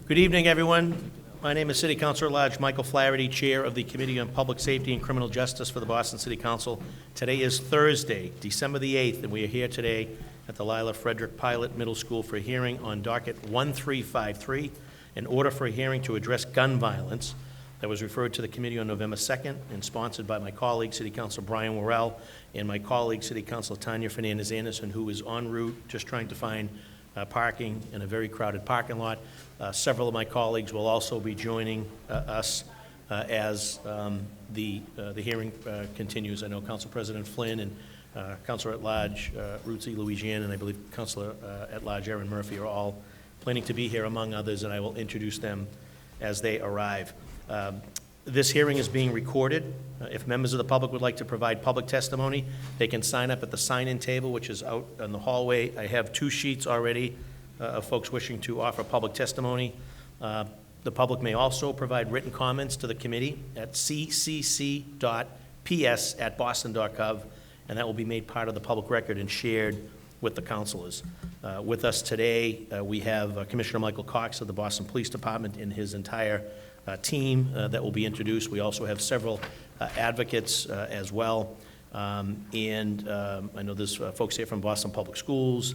Good evening, everyone. My name is City Councilor at Large Michael Flaherty, Chair of the Committee on Public Safety and Criminal Justice for the Boston City Council. Today is Thursday, December the 8th, and we are here today at the Lila Frederick Pilot Middle School for a hearing on docket 1353, an order for a hearing to address gun violence that was referred to the committee on November 2nd and sponsored by my colleague, City Councilor Brian Worrell, and my colleague, City Councilor Tanya Fernandez Anderson, who is en route just trying to find parking in a very crowded parking lot. Several of my colleagues will also be joining us as the hearing continues. I know Council President Flynn and Councilor at Large Ruth E. Louisiana, and I believe Councilor at Large Aaron Murphy are all planning to be here, among others, and I will introduce them as they arrive. This hearing is being recorded. If members of the public would like to provide public testimony, they can sign up at the sign-in table, which is out in the hallway. I have 2 sheets already of folks wishing to offer public testimony. The public may also provide written comments to the committee at ccc.ps@boston.gov, and that will be made part of the public record and shared with the councilors. With us today, we have Commissioner Michael Cox of the Boston Police Department and his entire team that will be introduced. We also have several advocates as well. I know there's folks here from Boston Public Schools.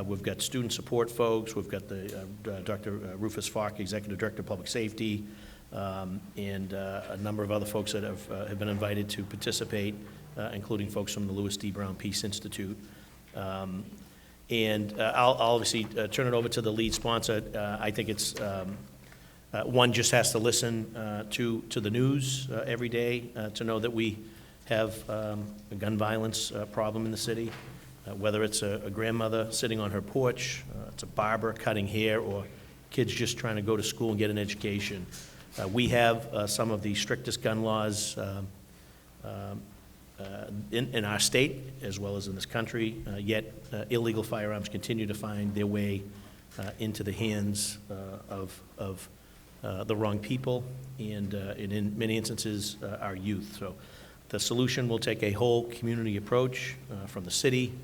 We've got student support folks. We've got the Dr. Rufus Falk, Executive Director of Public Safety, and a number of other folks that have been invited to participate, including folks from the Louis D. Brown Peace Institute. I'll obviously turn it over to the lead sponsor. I think it's one just has to listen to the news every day to know that we have a gun violence problem in the city, whether it's a grandmother sitting on her porch, it's a barber cutting hair, or kids just trying to go to school and get an education. We have some of the strictest gun laws in our state as well as in this country, yet illegal firearms continue to find their way into the hands of the wrong people and in many instances our youth. So the solution will take a whole community approach from the city,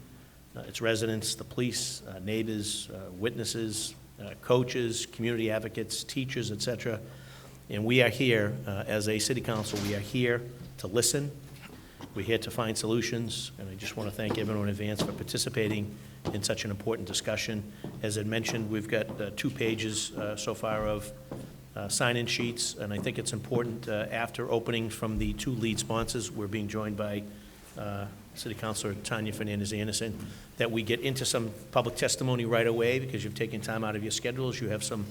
its residents, the police, neighbors, witnesses, coaches, community advocates, teachers, etc. And we are here as a city council. We are here to listen. We're here to find solutions, and I just want to thank everyone in advance for participating in such an important discussion. As I mentioned, we've got 2 pages so far of sign-in sheets, and I think it's important after opening from the 2 lead sponsors, we're being joined by City Councilor Tanya Fernandez Anderson, that we get into some public testimony right away because you've taken time out of your schedules. You have some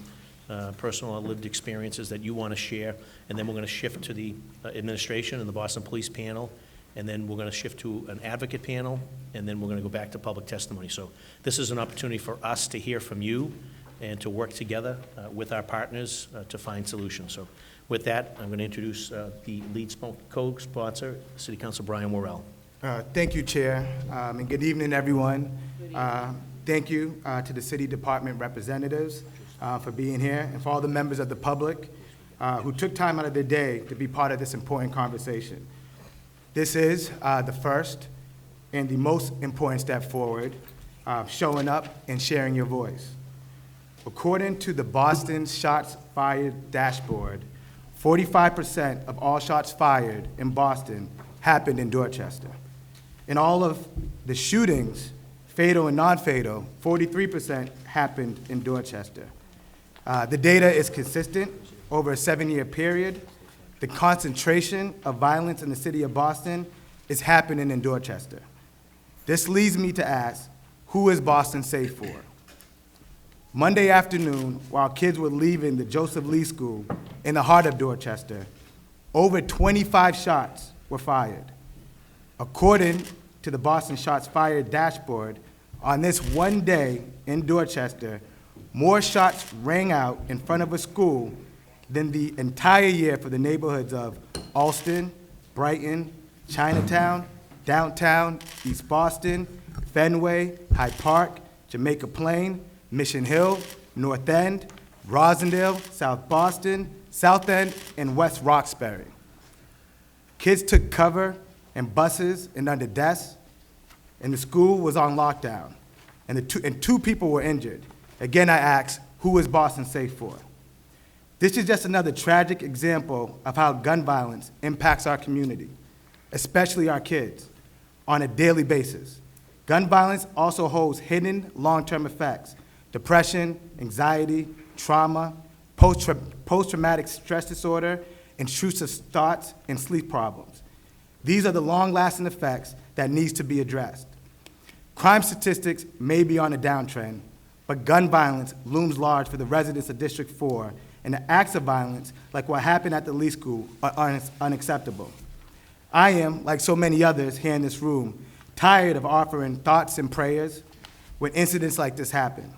personal or lived experiences that you want to share, and then we're going to shift to the administration and the Boston Police panel, and then we're going to shift to an advocate panel, and then we're going to go back to public testimony. So this is an opportunity for us to hear from you and to work together with our partners to find solutions. So with that, I'm going to introduce the lead co-sponsor, City Councilor Brian Worrell. Thank you, Chair, and good evening, everyone. Thank you to the City Department representatives for being here, and for all the members of the public who took time out of their day to be part of this important conversation. This is the first and the most important step forward, showing up and sharing your voice. According to the Boston Shots Fired dashboard, 45% of all shots fired in Boston happened in Dorchester. In all of the shootings, fatal and non-fatal, 43% happened in Dorchester. The data is consistent over a 7-year period. The concentration of violence in the city of Boston is happening in Dorchester. This leads me to ask, who is Boston safe for? Monday afternoon, while kids were leaving the Joseph Lee School in the heart of Dorchester, over 25 shots were fired. According to the Boston Shots Fired dashboard, on this one day in Dorchester, more shots rang out in front of a school than the entire year for the neighborhoods of Alston, Brighton, Chinatown, Downtown, East Boston, Fenway, Hyde Park, Jamaica Plain, Mission Hill, North End, Rosendale, South Boston, South End, and West Roxbury. Kids took cover in buses and under desks, and the school was on lockdown, and two people were injured. Again, I ask, who is Boston safe for? This is just another tragic example of how gun violence impacts our community, especially our kids, on a daily basis. Gun violence also holds hidden long-term effects: depression, anxiety, trauma, post-traumatic stress disorder, intrusive thoughts, and sleep problems. These are the long-lasting effects that needs to be addressed. Crime statistics may be on a downtrend, but gun violence looms large for the residents of District 4, and the acts of violence, like what happened at the Lee School, are unacceptable. I am, like so many others here in this room, tired of offering thoughts and prayers when incidents like this happen.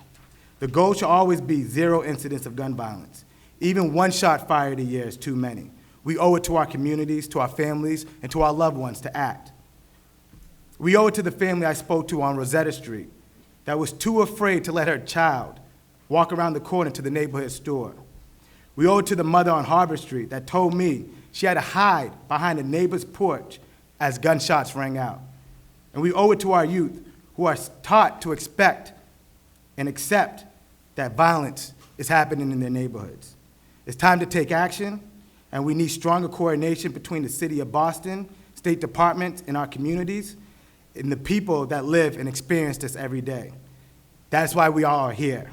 The goal should always be 0 incidents of gun violence. Even 1 shot fired a year is too many. We owe it to our communities, to our families, and to our loved ones to act. We owe it to the family I spoke to on Rosetta Street that was too afraid to let her child walk around the corner to the neighborhood store. We owe it to the mother on Harvard Street that told me she had to hide behind a neighbor's porch as gunshots rang out. And we owe it to our youth who are taught to expect and accept that violence is happening in their neighborhoods. It's time to take action, and we need stronger coordination between the City of Boston, State Departments, and our communities, and the people that live and experience this every day. That's why we all are here.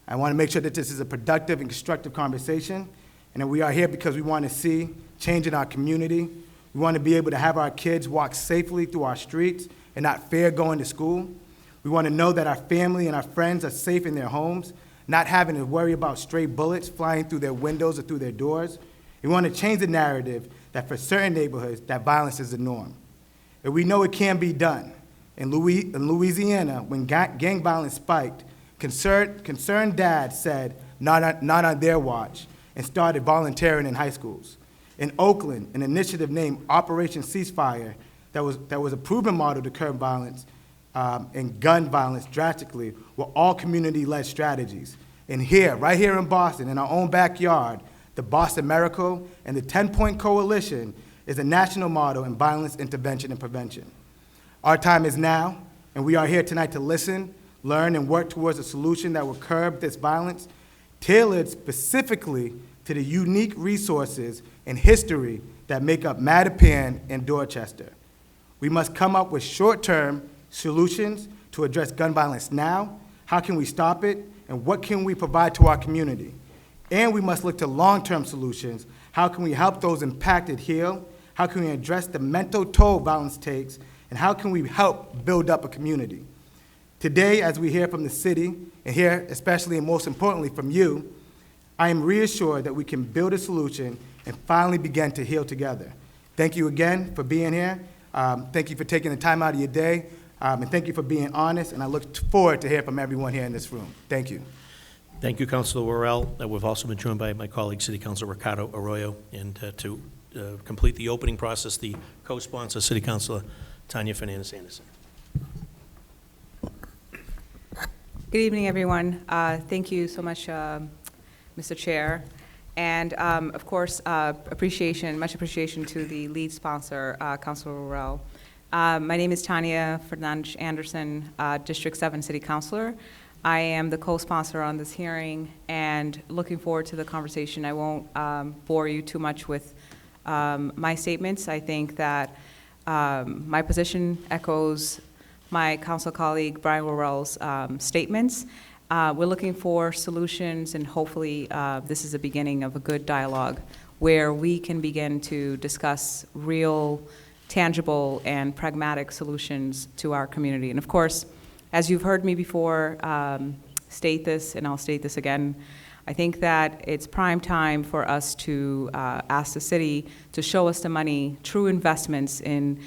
I want to make sure that this is a productive and constructive conversation, and that we are here because we want to see change in our community. We want to be able to have our kids walk safely through our streets and not fear going to school. We want to know that our family and our friends are safe in their homes, not having to worry about stray bullets flying through their windows or through their doors. We want to change the narrative that for certain neighborhoods, that violence is the norm. And we know it can be done. In Louisiana, when gang violence spiked, concerned dads said, not on their watch, and started volunteering in high schools. In Oakland, an initiative named Operation Ceasefire that was a proven model to curb violence and gun violence drastically were all community-led strategies. And here, right here in Boston, in our own backyard, the Boston Miracle and the 10-Point Coalition is a national model in violence intervention and prevention. Our time is now, and we are here tonight to listen, learn, and work towards a solution that will curb this violence, tailored specifically to the unique resources and history that make up Mattapan and Dorchester. We must come up with short-term solutions to address gun violence now. How can we stop it, and what can we provide to our community? And we must look to long-term solutions. How can we help those impacted heal? How can we address the mental toll violence takes? And how can we help build up a community? Today, as we hear from the city, and hear especially and most importantly from you, I am reassured that we can build a solution and finally begin to heal together. Thank you again for being here. Thank you for taking the time out of your day. And thank you for being honest, and I look forward to hear from everyone here in this room. Thank you. Thank you, Councilor Worrell. We've also been joined by my colleague, City Councilor Ricardo Arroyo, and to complete the opening process, the co-sponsor, City Councilor Tanya Fernandez Anderson. Good evening, everyone. Thank you so much, Mr. Chair. And of course, much appreciation to the lead sponsor, Councilor Worrell. My name is Tanya Fernandez Anderson, District 7 City Councilor. I am the co-sponsor on this hearing and looking forward to the conversation. I won't bore you too much with my statements. I think that my position echoes my council colleague Brian Worrell's statements. We're looking for solutions, and hopefully this is the beginning of a good dialogue where we can begin to discuss real, tangible, and pragmatic solutions to our community. And of course, as you've heard me before state this, and I'll state this again, I think that it's prime time for us to ask the city to show us the money, true investments in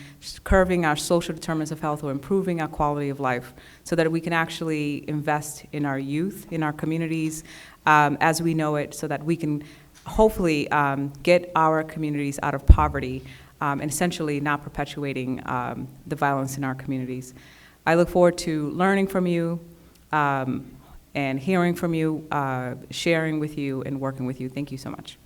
curbing our social determinants of health or improving our quality of life so that we can actually invest in our youth, in our communities as we know it, so that we can hopefully get our communities out of poverty and essentially not perpetuating the violence in our communities. I look forward to learning from you and hearing from you, sharing with you, and working with you. Thank you so much.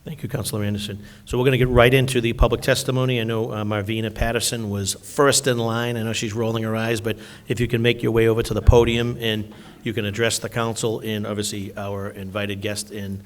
Thank you, Councilor Anderson. So we're going to get right into the public testimony. I know Marvina Patterson was first in line. I know she's rolling her eyes, but if you can make your way over to the podium and you can address the council and obviously our invited guest and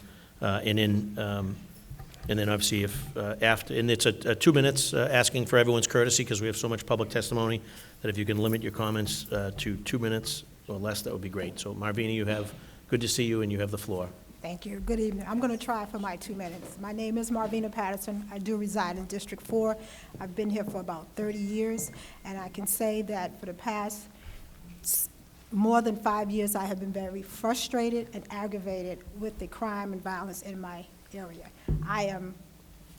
then obviously if after, and it's a 2 minutes, asking for everyone's courtesy because we have so much public testimony that if you can limit your comments to 2 minutes or less, that would be great. So Marvina, good to see you, and you have the floor. Thank you. Good evening. I'm going to try for my 2 minutes. My name is Marvina Patterson. I do reside in District 4. I've been here for about 30 years, and I can say that for the past more than 5 years, I have been very frustrated and aggravated with the crime and violence in my area. I am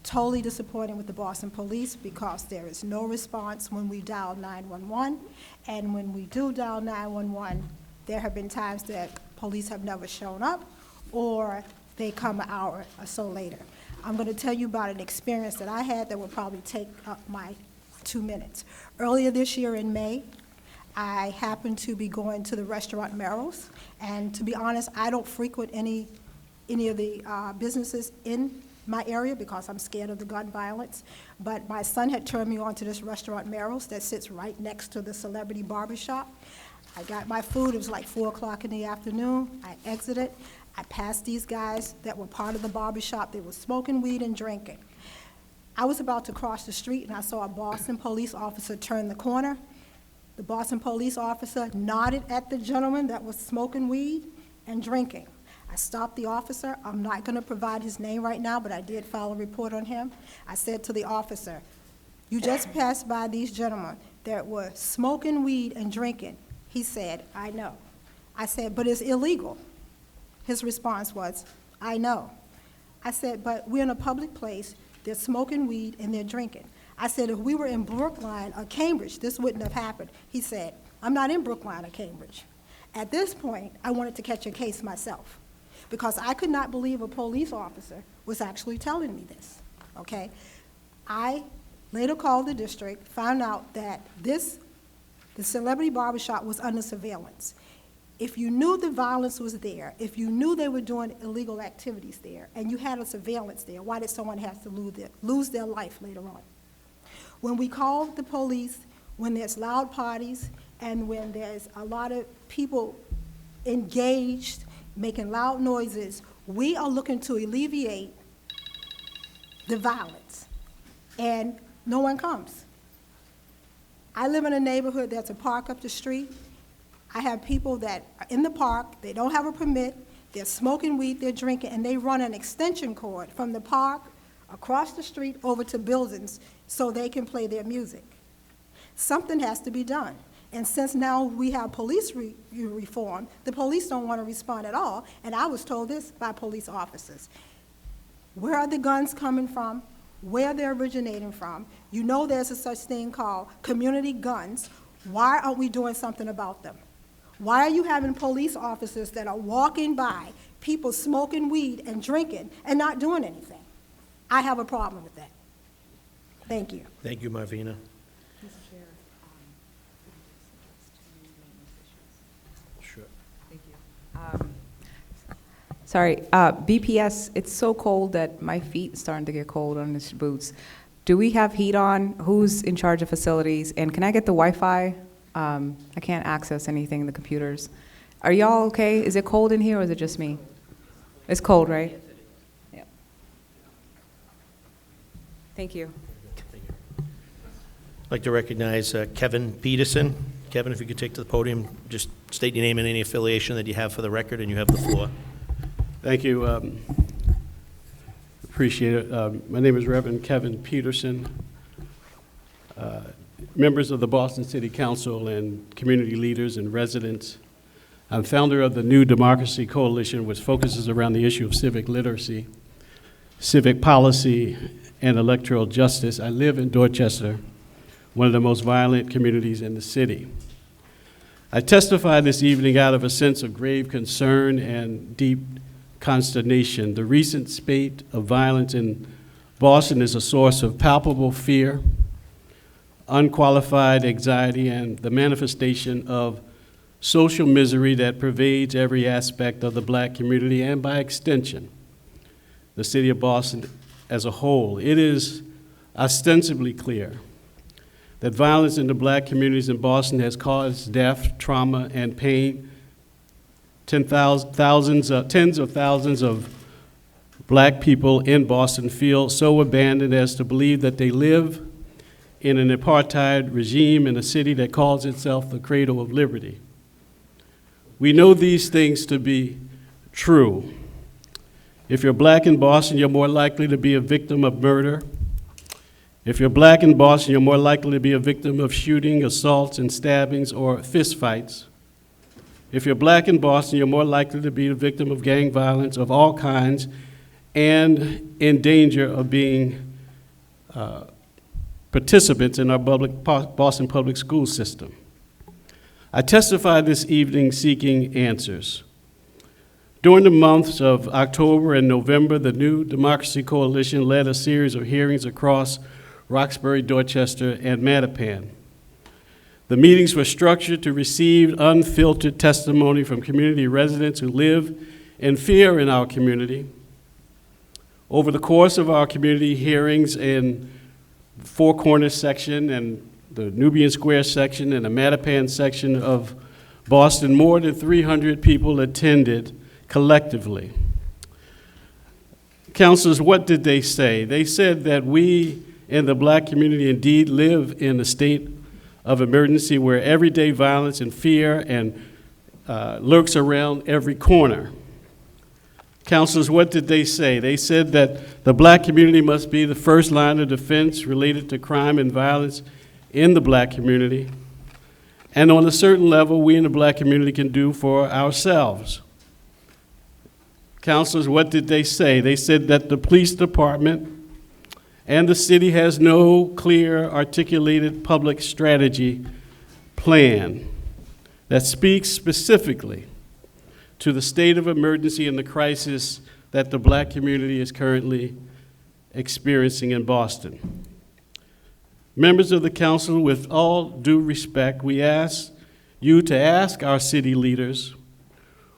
totally disappointed with the Boston Police because there is no response when we dial 911, and when we do dial 911, there have been times that police have never shown up, or they come an hour or so later. I'm going to tell you about an experience that I had that will probably take up my 2 minutes. Earlier this year in May, I happened to be going to the restaurant Merrill's, and to be honest, I don't frequent any of the businesses in my area because I'm scared of the gun violence, but my son had turned me on to this restaurant Merrill's that sits right next to the Celebrity Barbershop. I got my food, it was like 4 o'clock in the afternoon, I exited, I passed these guys that were part of the barbershop. They were smoking weed and drinking. I was about to cross the street and I saw a Boston police officer turn the corner. The Boston police officer nodded at the gentleman that was smoking weed and drinking. I stopped the officer. I'm not going to provide his name right now, but I did file a report on him. I said to the officer, "You just passed by these gentlemen that were smoking weed and drinking." He said, "I know." I said, "But it's illegal." His response was, "I know." I said, "But we're in a public place. They're smoking weed and they're drinking." I said, "If we were in Brookline or Cambridge, this wouldn't have happened." He said, "I'm not in Brookline or Cambridge." At this point, I wanted to catch a case myself because I could not believe a police officer was actually telling me this, okay? I later called the district, found out that the Celebrity Barbershop was under surveillance. If you knew the violence was there, if you knew they were doing illegal activities there, and you had a surveillance there, why did someone have to lose their life later on? When we call the police, when there's loud parties, and when there's a lot of people engaged, making loud noises, we are looking to alleviate the violence, and no one comes. I live in a neighborhood that's a park up the street. I have people that are in the park, they don't have a permit, they're smoking weed, they're drinking, and they run an extension cord from the park across the street over to buildings so they can play their music. Something has to be done. And since now we have police reform, the police don't want to respond at all, and I was told this by police officers. Where are the guns coming from? Where they're originating from? You know there's a such thing called community guns. Why aren't we doing something about them? Why are you having police officers that are walking by people smoking weed and drinking and not doing anything? I have a problem with that. Thank you. Thank you, Marvina. Sure. Thank you. Sorry, BPS, it's so cold that my feet are starting to get cold on these boots. Do we have heat on? Who's in charge of facilities? And can I get the Wi-Fi? I can't access anything in the computers. Are y'all okay? Is it cold in here or is it just me? It's cold, right? Yeah. Thank you. I'd like to recognize Kevin Peterson. Kevin, if you could take to the podium, just state your name and any affiliation that you have for the record, and you have the floor. Thank you. Appreciate it. My name is Reverend Kevin Peterson. Members of the Boston City Council and community leaders and residents, I'm founder of the New Democracy Coalition, which focuses around the issue of civic literacy, civic policy, and electoral justice. I live in Dorchester, one of the most violent communities in the city. I testify this evening out of a sense of grave concern and deep consternation. The recent spate of violence in Boston is a source of palpable fear, unqualified anxiety, and the manifestation of social misery that pervades every aspect of the Black community and, by extension, the city of Boston as a whole. It is ostensibly clear that violence in the Black communities in Boston has caused death, trauma, and pain tens of thousands of black people in Boston feel so abandoned as to believe that they live in an apartheid regime in a city that calls itself the cradle of liberty. We know these things to be true. If you're black in Boston, you're more likely to be a victim of murder. If you're black in Boston, you're more likely to be a victim of shooting, assaults, and stabbings or fistfights. If you're black in Boston, you're more likely to be a victim of gang violence of all kinds and in danger of being participants in our Boston public school system. I testified this evening seeking answers. During the months of October and November, the New Democracy Coalition led a series of hearings across Roxbury, Dorchester, and Mattapan. The meetings were structured to receive unfiltered testimony from community residents who live in fear in our community. Over the course of our community hearings in the Four Corners section and the Nubian Square section and the Mattapan section of Boston, more than 300 people attended collectively. Councilors, what did they say? They said that we in the black community indeed live in a state of emergency where everyday violence and fear and lurks around every corner. Councilors, what did they say? They said that the black community must be the first line of defense related to crime and violence in the black community. And on a certain level, we in the black community can do for ourselves. Councilors, what did they say? They said that the police department and the city has no clear, articulated public strategy plan that speaks specifically to the state of emergency and the crisis that the black community is currently experiencing in Boston. Members of the council, with all due respect, we ask you to ask our city leaders,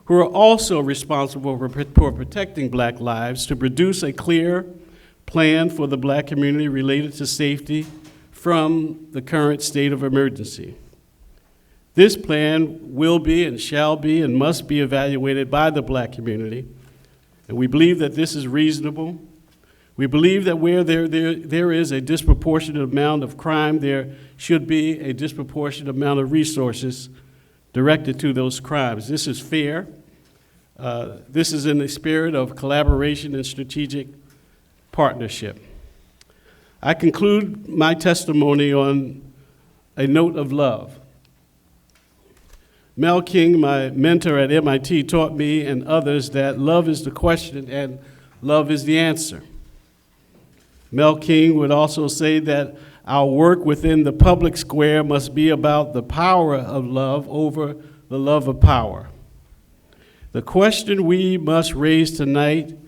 who are also responsible for protecting black lives, to produce a clear plan for the black community related to safety from the current state of emergency. This plan will be and shall be and must be evaluated by the black community, and we believe that this is reasonable. We believe that where there is a disproportionate amount of crime, there should be a disproportionate amount of resources directed to those crimes. This is fair. This is in the spirit of collaboration and strategic partnership. I conclude my testimony on a note of love. Mel King, my mentor at MIT, taught me and others that love is the question and love is the answer. Mel King would also say that our work within the public square must be about the power of love over the love of power. The question we must raise tonight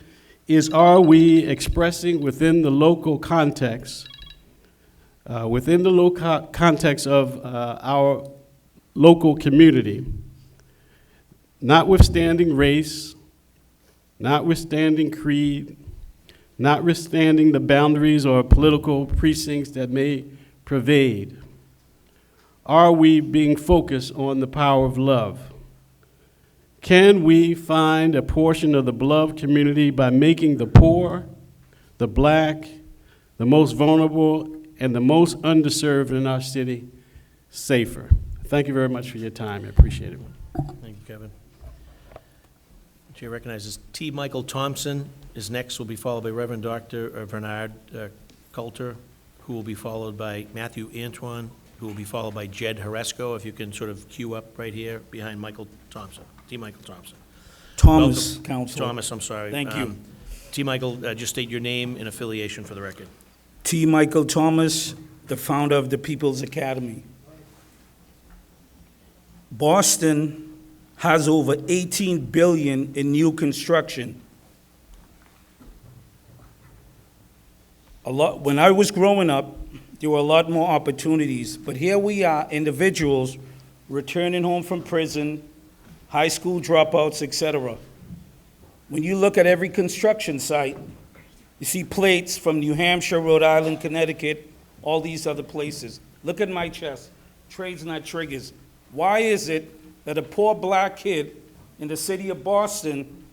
is, are we expressing within the local context, of our local community, notwithstanding race, notwithstanding creed, notwithstanding the boundaries or political precincts that may pervade, are we being focused on the power of love? Can we find a portion of the beloved community by making the poor, the black, the most vulnerable, and the most underserved in our city safer? Thank you very much for your time. I appreciate it. Thank you, Kevin. Chair recognizes T. Michael Thompson is next, will be followed by Reverend Dr. Bernard Coulter, who will be followed by Matthew Antoine, who will be followed by Jed Horesco. If you can sort of queue up right here behind Michael Thompson. T. Michael Thompson. Thomas, Welcome. Council. Thomas, I'm sorry. Thank you. T. Michael, just state your name and affiliation for the record. T. Michael Thomas, the founder of the People's Academy. Boston has over $18 billion in new construction. When I was growing up, there were a lot more opportunities, but here we are, individuals returning home from prison, high school dropouts, etc. When you look at every construction site, you see plates from New Hampshire, Rhode Island, Connecticut, all these other places. Look at my chest, trades not triggers. Why is it that a poor black kid in the city of Boston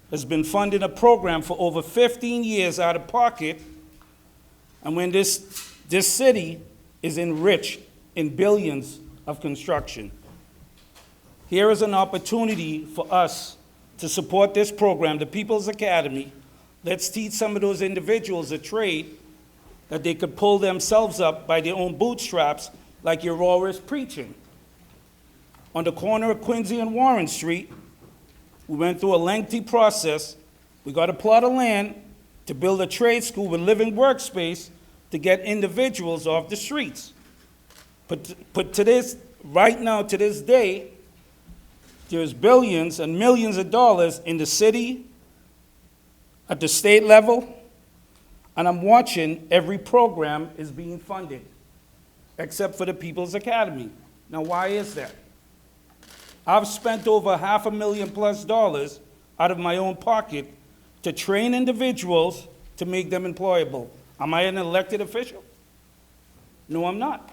has been funding a program for over 15 years out of pocket, and when this city is enriched in billions of construction. Here is an opportunity for us to support this program, the People's Academy. Let's teach some of those individuals a trade that they could pull themselves up by their own bootstraps, like you're always preaching. On the corner of Quincy and Warren Street, we went through a lengthy process. We got a plot of land to build a trade school with living workspace to get individuals off the streets. But to this, right now, to this day, there's billions and millions of dollars in the city, at the state level, and I'm watching every program is being funded, except for the People's Academy. Now, why is that? I've spent over $500,000+ out of my own pocket to train individuals to make them employable. Am I an elected official? No, I'm not.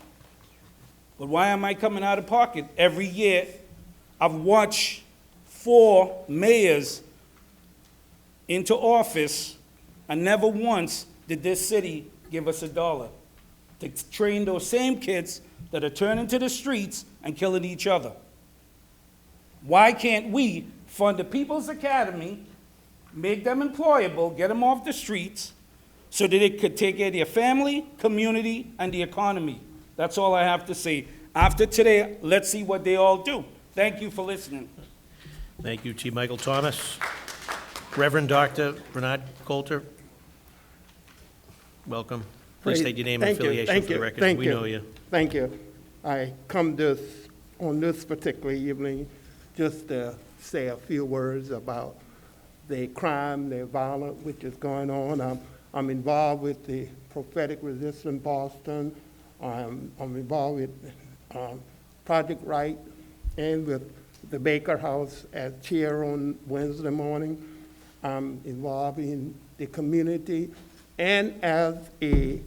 But why am I coming out of pocket? Every year, I've watched 4 mayors into office, and never once did this city give us $1 to train those same kids that are turning to the streets and killing each other. Why can't we fund the People's Academy, make them employable, get them off the streets, so that they could take care of their family, community, and the economy? That's all I have to say. After today, let's see what they all do. Thank you for listening. Thank you, T. Michael Thomas. Reverend Dr. Bernard Coulter, welcome. Please state your name and affiliation for the record. We know you. Thank you. I come on this particular evening just to say a few words about the crime, the violence which is going on. I'm involved with the Prophetic Resistance Boston. I'm involved with Project Right and with the Baker House as chair on Wednesday morning. I'm involved in the community and as a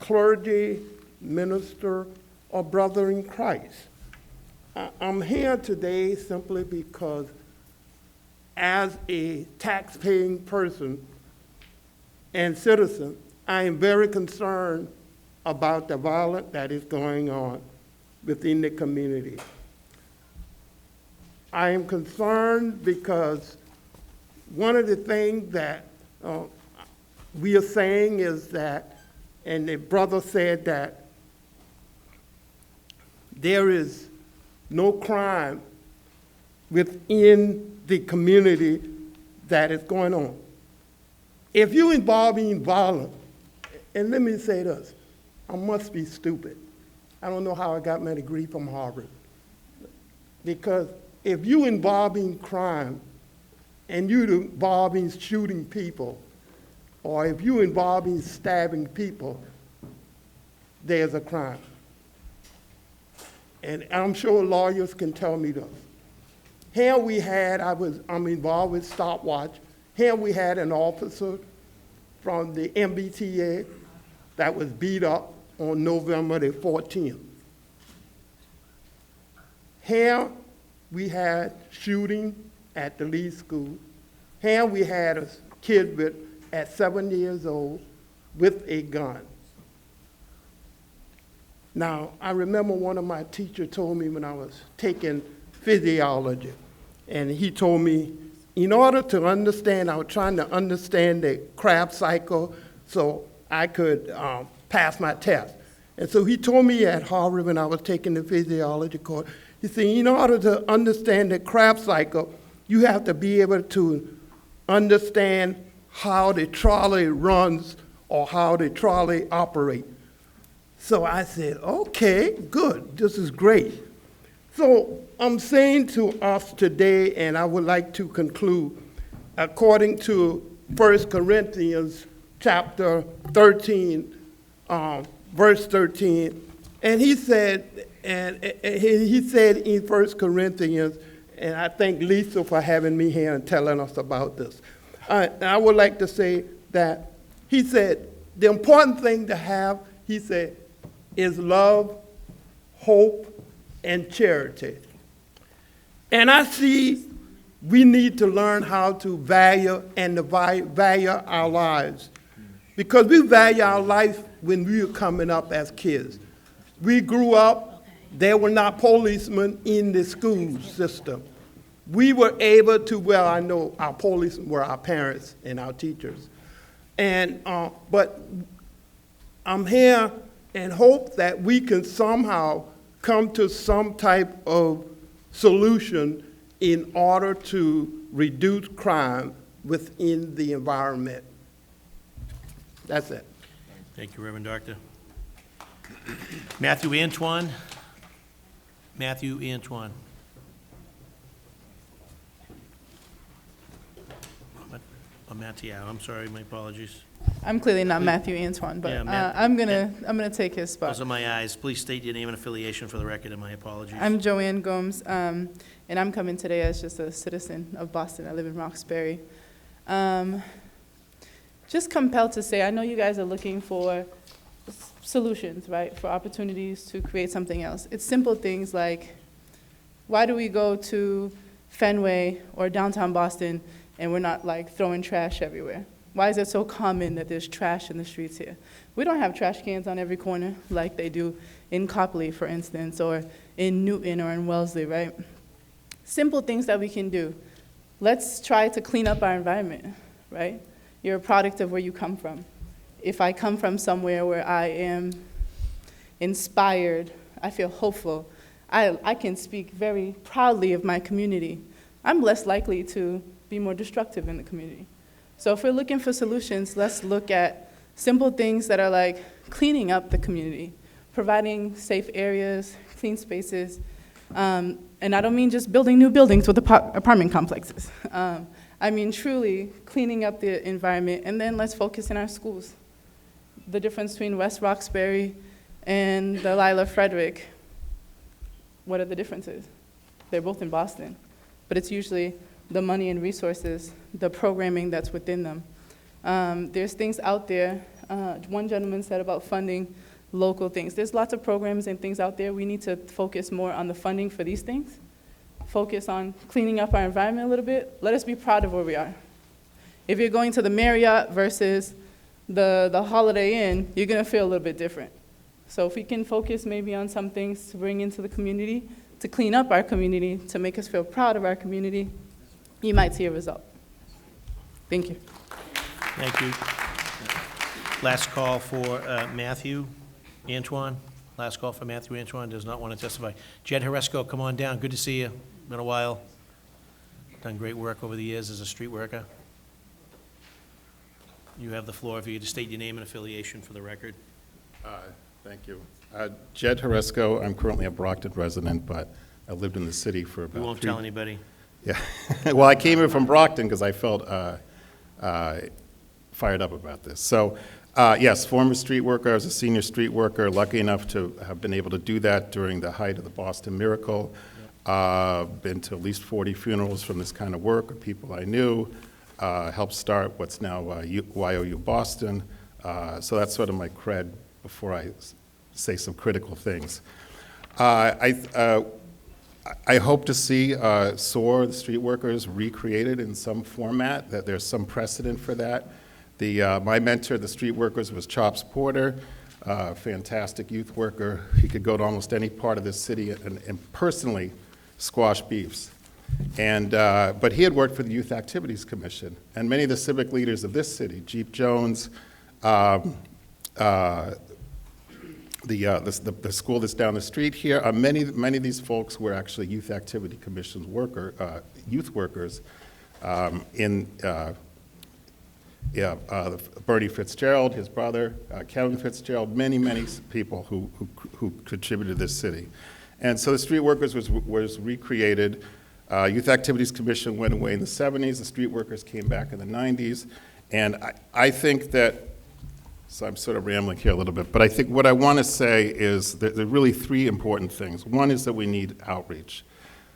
clergy, minister, or brother in Christ. I'm here today simply because as a tax-paying person and citizen, I am very concerned about the violence that is going on within the community. I am concerned because one of the things that we are saying is that, and the brother said that there is no crime within the community that is going on. If you're involved in violence, and let me say this, I must be stupid. I don't know how I got my degree from Harvard. Because if you're involved in crime, and you're involved in shooting people, or if you're involved in stabbing people, there's a crime. And I'm sure lawyers can tell me this. Here we had, I'm involved with Stopwatch. Here we had an officer from the MBTA that was beat up on November the 14th. Here we had shooting at the Lee School. Here we had a kid at 7 years old with a gun. Now, I remember one of my teachers told me when I was taking physiology, and he told me, in order to understand, I was trying to understand the Krebs cycle so I could pass my test. And so he told me at Harvard when I was taking the physiology course, he said, in order to understand the Krebs cycle, you have to be able to understand how the trolley runs or how the trolley operates. So I said, okay, good, this is great. So I'm saying to us today, and I would like to conclude, according to 1 Corinthians chapter 13, verse 13, and he said in 1 Corinthians, and I thank Lisa for having me here and telling us about this. I would like to say that he said, the important thing to have, he said, is love, hope, and charity. And I see we need to learn how to value and to value our lives. Because we value our life when we were coming up as kids. We grew up, there were not policemen in the school system. We were able to, well, I know our policemen were our parents and our teachers. And, but I'm here and hope that we can somehow come to some type of solution in order to reduce crime within the environment. That's it. Thank you, Reverend Doctor. Matthew Antoine. Matthew Antoine. Oh, Matthew, I'm sorry, my apologies. I'm clearly not Matthew Antoine, but Yeah, I'm gonna take his spot. Those are my eyes. Please state your name and affiliation for the record, and my apologies. I'm Joanne Gomes, and I'm coming today as just a citizen of Boston. I live in Roxbury. Just compelled to say, I know you guys are looking for solutions, right, for opportunities to create something else. It's simple things like, why do we go to Fenway or downtown Boston and we're not like throwing trash everywhere? Why is it so common that there's trash in the streets here? We don't have trash cans on every corner like they do in Copley, for instance, or in Newton or in Wellesley, right? Simple things that we can do. Let's try to clean up our environment, right? You're a product of where you come from. If I come from somewhere where I am inspired, I feel hopeful, I can speak very proudly of my community. I'm less likely to be more destructive in the community. So if we're looking for solutions, let's look at simple things that are like cleaning up the community, providing safe areas, clean spaces, and I don't mean just building new buildings with apartment complexes. I mean truly cleaning up the environment, and then let's focus in our schools. The difference between West Roxbury and the Lila Frederick, what are the differences? They're both in Boston, but it's usually the money and resources, the programming that's within them. There's things out there. One gentleman said about funding local things. There's lots of programs and things out there. We need to focus more on the funding for these things. Focus on cleaning up our environment a little bit. Let us be proud of where we are. If you're going to the Marriott versus the Holiday Inn, you're gonna feel a little bit different. So if we can focus maybe on some things to bring into the community, to clean up our community, to make us feel proud of our community, you might see a result. Thank you. Thank you. Last call for Matthew Antoine. Last call for Matthew Antoine, does not want to testify. Jed Horesco, come on down. Good to see you. Been a while. Done great work over the years as a street worker. You have the floor if you could just state your name and affiliation for the record. Thank you. Jed Horesco. I'm currently a Brockton resident, but I lived in the city for about We won't tell anybody. Yeah. Well, I came here from Brockton because I felt fired up about this. So, yes, former street worker. I was a senior street worker, lucky enough to have been able to do that during the height of the Boston Miracle. Been to at least 40 funerals from this kind of work of people I knew. Helped start what's now YOU Boston. So that's sort of my cred before I say some critical things. I hope to see SOAR, the street workers, recreated in some format, that there's some precedent for that. My mentor, the street workers, was Chops Porter, fantastic youth worker. He could go to almost any part of this city and personally squash beefs. But he had worked for the Youth Activities Commission, and many of the civic leaders of this city, Jeep Jones, the school that's down the street here, many of these folks were actually Youth Activity Commission youth workers Bernie Fitzgerald, his brother, Kevin Fitzgerald, many people who contributed to this city. And so the street workers was recreated. Youth Activities Commission went away in the 70s. The street workers came back in the 90s. And I think that, so I'm sort of rambling here a little bit, but I think what I want to say is that there are really three important things. One is that we need outreach.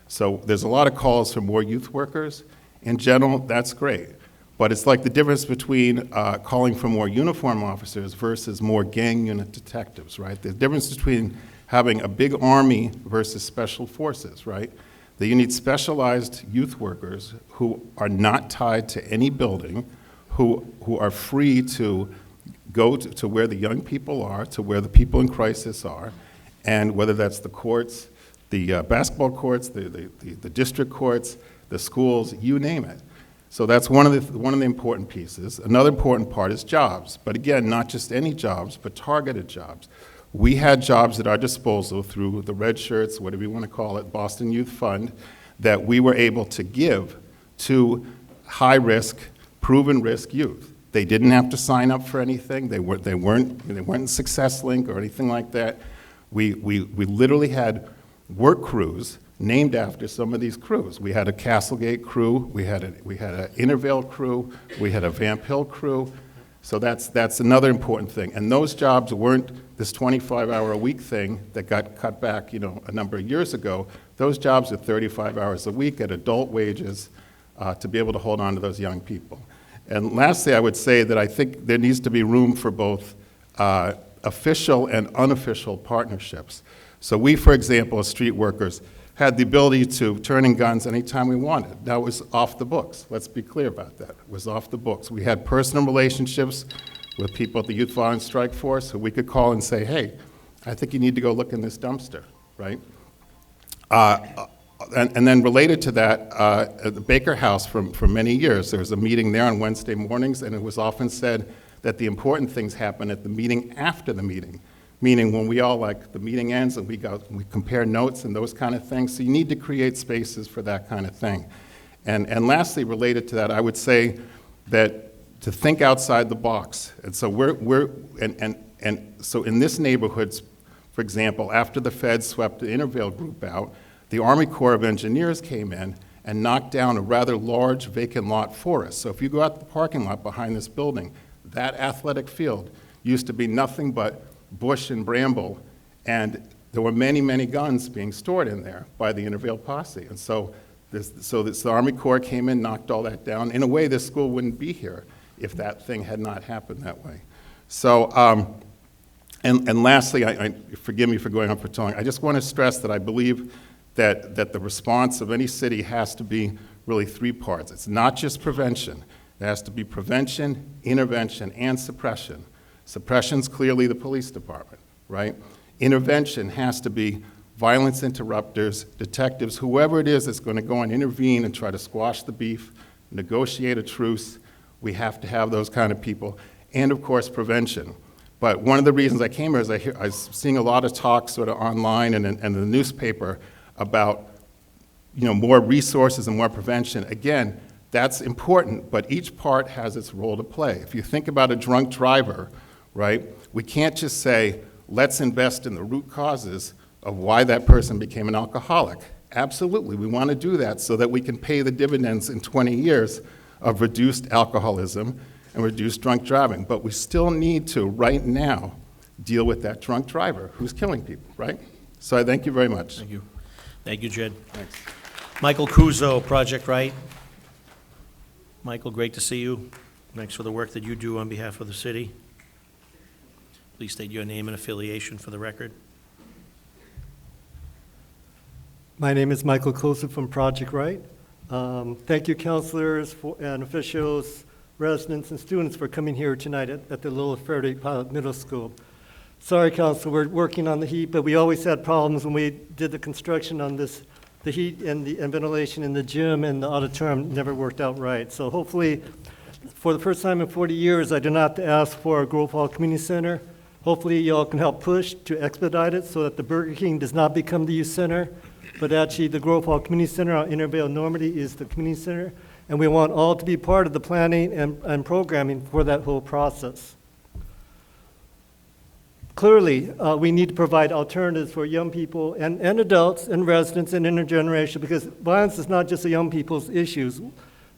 So there's a lot of calls for more youth workers. In general, that's great. But it's like the difference between calling for more uniform officers versus more gang unit detectives, right? The difference between having a big army versus special forces, right? that you need specialized youth workers who are not tied to any building, who are free to go to where the young people are, to where the people in crisis are, and whether that's the courts, the basketball courts, the district courts, the schools, you name it. So that's one of the important pieces. Another important part is jobs, but again, not just any jobs, but targeted jobs. We had jobs at our disposal through the Red Shirts, whatever you want to call it, Boston Youth Fund, that we were able to give to high-risk, proven-risk youth. They didn't have to sign up for anything. They weren't in Success Link or anything like that. We literally had work crews named after some of these crews. We had a Castlegate crew, we had an Intervale crew, we had a Vamp Hill crew. So that's another important thing. And those jobs weren't this 25-hour-a-week thing that got cut back, a number of years ago. Those jobs are 35 hours a week at adult wages to be able to hold on to those young people. And lastly, I would say that I think there needs to be room for both official and unofficial partnerships. So we, for example, as street workers, had the ability to turn in guns anytime we wanted. That was off the books. Let's be clear about that. It was off the books. We had personal relationships with people at the Youth Violence Strike Force who we could call and say, hey, I think you need to go look in this dumpster, right? And then related to that, at the Baker House for many years, there was a meeting there on Wednesday mornings, and it was often said that the important things happen at the meeting after the meeting. Meaning when we all, the meeting ends and we compare notes and those kind of things. So you need to create spaces for that kind of thing. And lastly, related to that, I would say that to think outside the box. And so so in this neighborhood, for example, after the feds swept the Intervale group out, the Army Corps of Engineers came in and knocked down a rather large vacant lot for us. So if you go out the parking lot behind this building, that athletic field used to be nothing but bush and bramble, and there were many, many guns being stored in there by the Intervale posse. And so the Army Corps came in, knocked all that down. In a way, this school wouldn't be here if that thing had not happened that way. So, and lastly, forgive me for going on for too long, I just want to stress that I believe that the response of any city has to be really three parts. It's not just prevention. It has to be prevention, intervention, and suppression. Suppression's clearly the police department, right? Intervention has to be violence interrupters, detectives, whoever it is that's going to go and intervene and try to squash the beef, negotiate a truce. We have to have those kind of people. And of course, prevention. But one of the reasons I came here is I was seeing a lot of talk sort of online and in the newspaper about more resources and more prevention. Again, that's important, but each part has its role to play. If you think about a drunk driver, right, we can't just say, let's invest in the root causes of why that person became an alcoholic. Absolutely, we want to do that so that we can pay the dividends in 20 years of reduced alcoholism and reduced drunk driving. But we still need to, right now, deal with that drunk driver who's killing people, right? So I thank you very much. Thank you. Thank you, Jed. Thanks. Michael Kuzo, Project Right. Michael, great to see you. Thanks for the work that you do on behalf of the city. Please state your name and affiliation for the record. My name is Michael Kuzo from Project Right. Thank you, counselors and officials, residents, and students for coming here tonight at the Little Frederick Pilot Middle School. Sorry, council, we're working on the heat, but we always had problems when we did the construction on this. The heat and ventilation in the gym and the auditorium never worked out right. So hopefully, for the first time in 40 years, I do not have to ask for a Grove Hall Community Center. Hopefully, y'all can help push to expedite it so that the Burger King does not become the youth center, but actually the Grove Hall Community Center on Intervale Normandy is the community center, and we want all to be part of the planning and programming for that whole process. Clearly, we need to provide alternatives for young people and adults and residents and intergenerational, because violence is not just a young people's issues.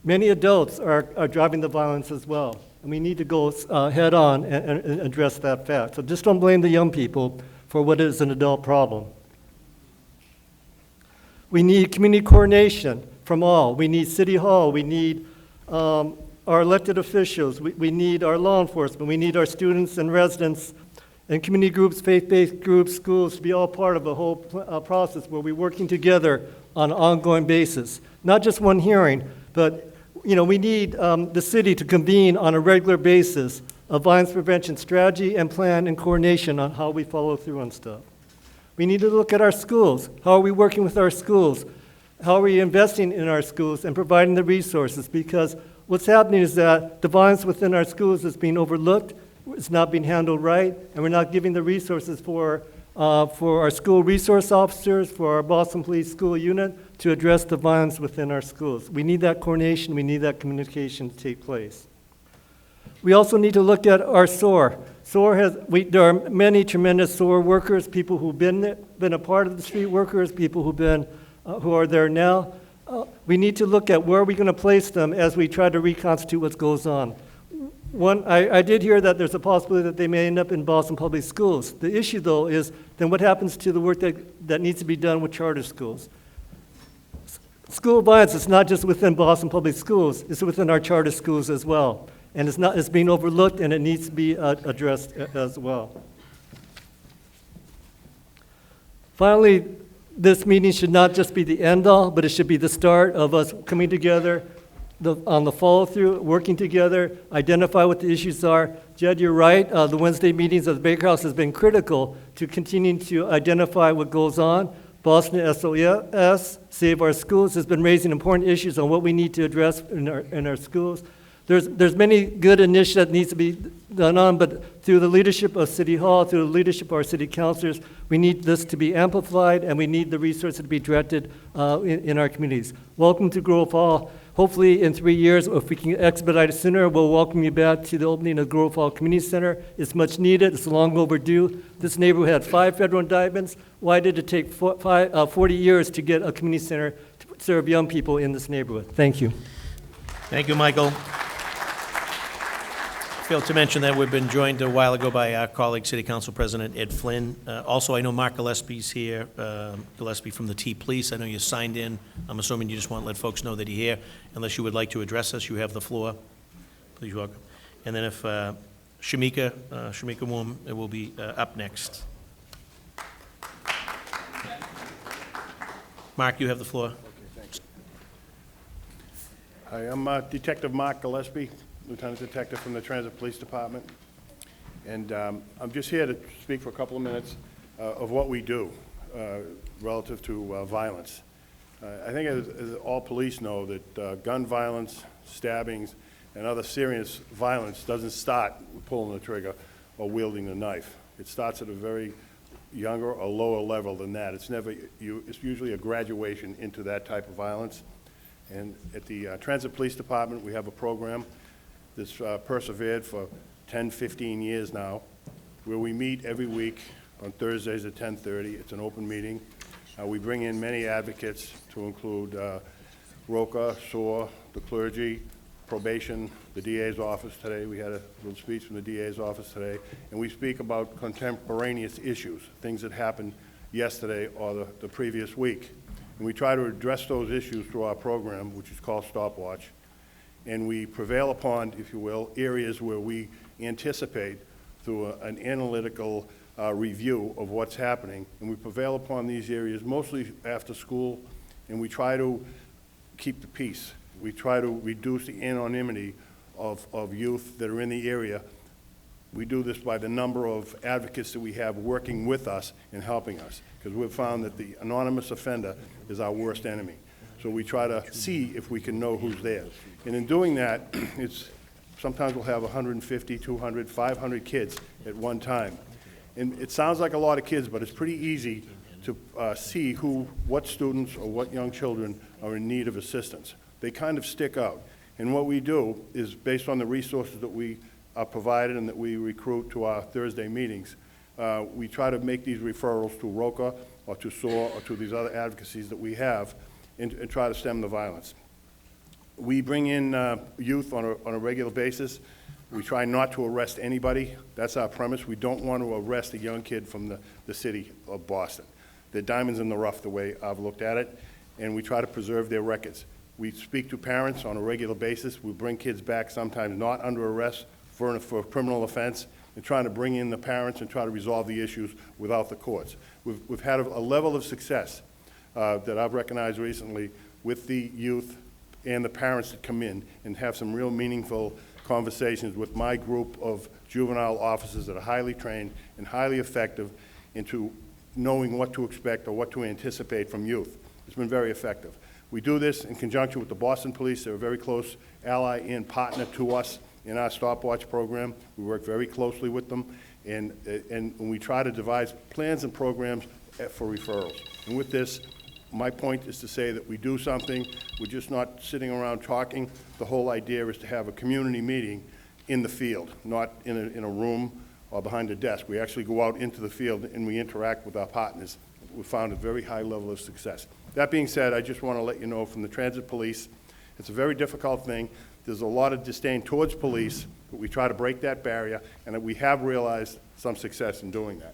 Many adults are driving the violence as well, and we need to go head on and address that fact. So just don't blame the young people for what is an adult problem. We need community coordination from all. We need City Hall. We need our elected officials. We need our law enforcement. We need our students and residents and community groups, faith-based groups, schools to be all part of the whole process where we're working together on an ongoing basis. Not just one hearing, but we need the city to convene on a regular basis a violence prevention strategy and plan and coordination on how we follow through on stuff. We need to look at our schools. How are we working with our schools? How are we investing in our schools and providing the resources? Because what's happening is that the violence within our schools is being overlooked, it's not being handled right, and we're not giving the resources for our school resource officers, for our Boston Police School Unit to address the violence within our schools. We need that coordination, we need that communication to take place. We also need to look at our SOAR. There are many tremendous SOAR workers, people who've been a part of the street workers, people who are there now. We need to look at where are we going to place them as we try to reconstitute what goes on. I did hear that there's a possibility that they may end up in Boston Public Schools. The issue, though, is then what happens to the work that needs to be done with charter schools? School violence is not just within Boston Public Schools, it's within our charter schools as well. And it's being overlooked, and it needs to be addressed as well. Finally, this meeting should not just be the end-all, but it should be the start of us coming together on the follow-through, working together, identify what the issues are. Jed, you're right. The Wednesday meetings of the Baker House has been critical to continuing to identify what goes on. Boston SOS, Save Our Schools, has been raising important issues on what we need to address in our schools. There's many good initiatives that needs to be done on, but through the leadership of City Hall, through the leadership of our city councilors, we need this to be amplified, and we need the resources to be directed in our communities. Welcome to Grove Hall. Hopefully in 3 years, if we can expedite it sooner, we'll welcome you back to the opening of Grove Hall Community Center. It's much needed. It's long overdue. This neighborhood had 5 federal indictments. Why did it take 40 years to get a community center to serve young people in this neighborhood? Thank you. Thank you, Michael. Failed to mention that we've been joined a while ago by our colleague, City Council President Ed Flynn. Also, I know Mark Gillespie's here, Gillespie from the T-Police. I know you signed in. I'm assuming you just want to let folks know that you're here. Unless you would like to address us, you have the floor. Please welcome. And then if Shamika Warm will be up next. Mark, you have the floor. Okay, thanks. Hi, I'm Detective Mark Gillespie, Lieutenant Detective from the Transit Police Department. And I'm just here to speak for a couple of minutes of what we do relative to violence. I think as all police know that gun violence, stabbings, and other serious violence doesn't start with pulling the trigger or wielding the knife. It starts at a very younger or lower level than that. It's usually a graduation into that type of violence. And at the Transit Police Department, we have a program that's persevered for 10, 15 years now, where we meet every week on Thursdays at 10:30. It's an open meeting. We bring in many advocates to include ROCA, SOAR, the clergy, probation, the DA's office today. We had a little speech from the DA's office today. And we speak about contemporaneous issues, things that happened yesterday or the previous week. And we try to address those issues through our program, which is called Stopwatch. And we prevail upon, if you will, areas where we anticipate through an analytical review of what's happening. And we prevail upon these areas mostly after school, and we try to keep the peace. We try to reduce the anonymity of youth that are in the area. We do this by the number of advocates that we have working with us and helping us, because we've found that the anonymous offender is our worst enemy. So we try to see if we can know who's there. And in doing that, sometimes we'll have 150, 200, 500 kids at one time. And it sounds like a lot of kids, but it's pretty easy to see what students or what young children are in need of assistance. They kind of stick out. And what we do is, based on the resources that we are provided and that we recruit to our Thursday meetings, we try to make these referrals to ROCA or to SOAR or to these other advocacies that we have, and try to stem the violence. We bring in youth on a regular basis. We try not to arrest anybody. That's our premise. We don't want to arrest a young kid from the city of Boston. They're diamonds in the rough, the way I've looked at it, and we try to preserve their records. We speak to parents on a regular basis. We bring kids back sometimes not under arrest for a criminal offense, and trying to bring in the parents and try to resolve the issues without the courts. We've had a level of success. that I've recognized recently with the youth and the parents that come in and have some real meaningful conversations with my group of juvenile officers that are highly trained and highly effective into knowing what to expect or what to anticipate from youth. It's been very effective. We do this in conjunction with the Boston Police. They're a very close ally and partner to us in our stopwatch program. We work very closely with them, and we try to devise plans and programs for referrals. And with this, my point is to say that we do something. We're just not sitting around talking. The whole idea is to have a community meeting in the field, not in a room or behind a desk. We actually go out into the field and we interact with our partners. We found a very high level of success. That being said, I just want to let you know from the Transit Police, it's a very difficult thing. There's a lot of disdain towards police, but we try to break that barrier, and that we have realized some success in doing that.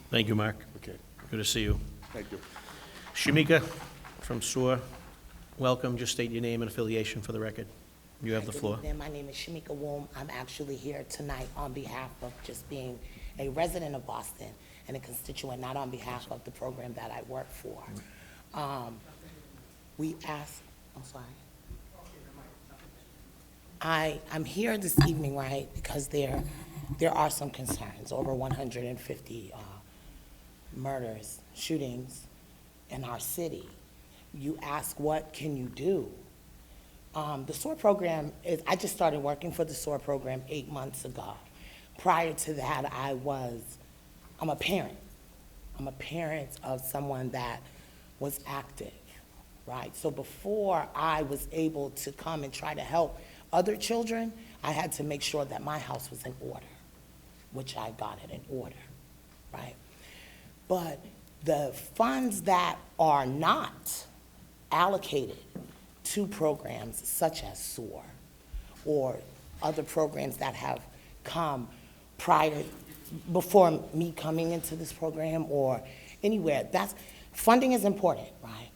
Thank you, Mark. Okay, Good to see you. thank you. Shamika from SOAR, welcome. Just state your name and affiliation for the record. You have the floor. Good evening. My name is Shamika Warm. I'm actually here tonight on behalf of just being a resident of Boston and a constituent, not on behalf of the program that I work for. We asked, I'm sorry. I'm here this evening, right, because there are some concerns, over 150 murders, shootings in our city. You ask, what can you do? The SOAR program I just started working for the SOAR program 8 months ago. Prior to that, I'm a parent. I'm a parent of someone that was active, right? So before I was able to come and try to help other children, I had to make sure that my house was in order, which I got it in order, right? But the funds that are not allocated to programs such as SOAR or other programs that have come before me coming into this program or anywhere, funding is important, right?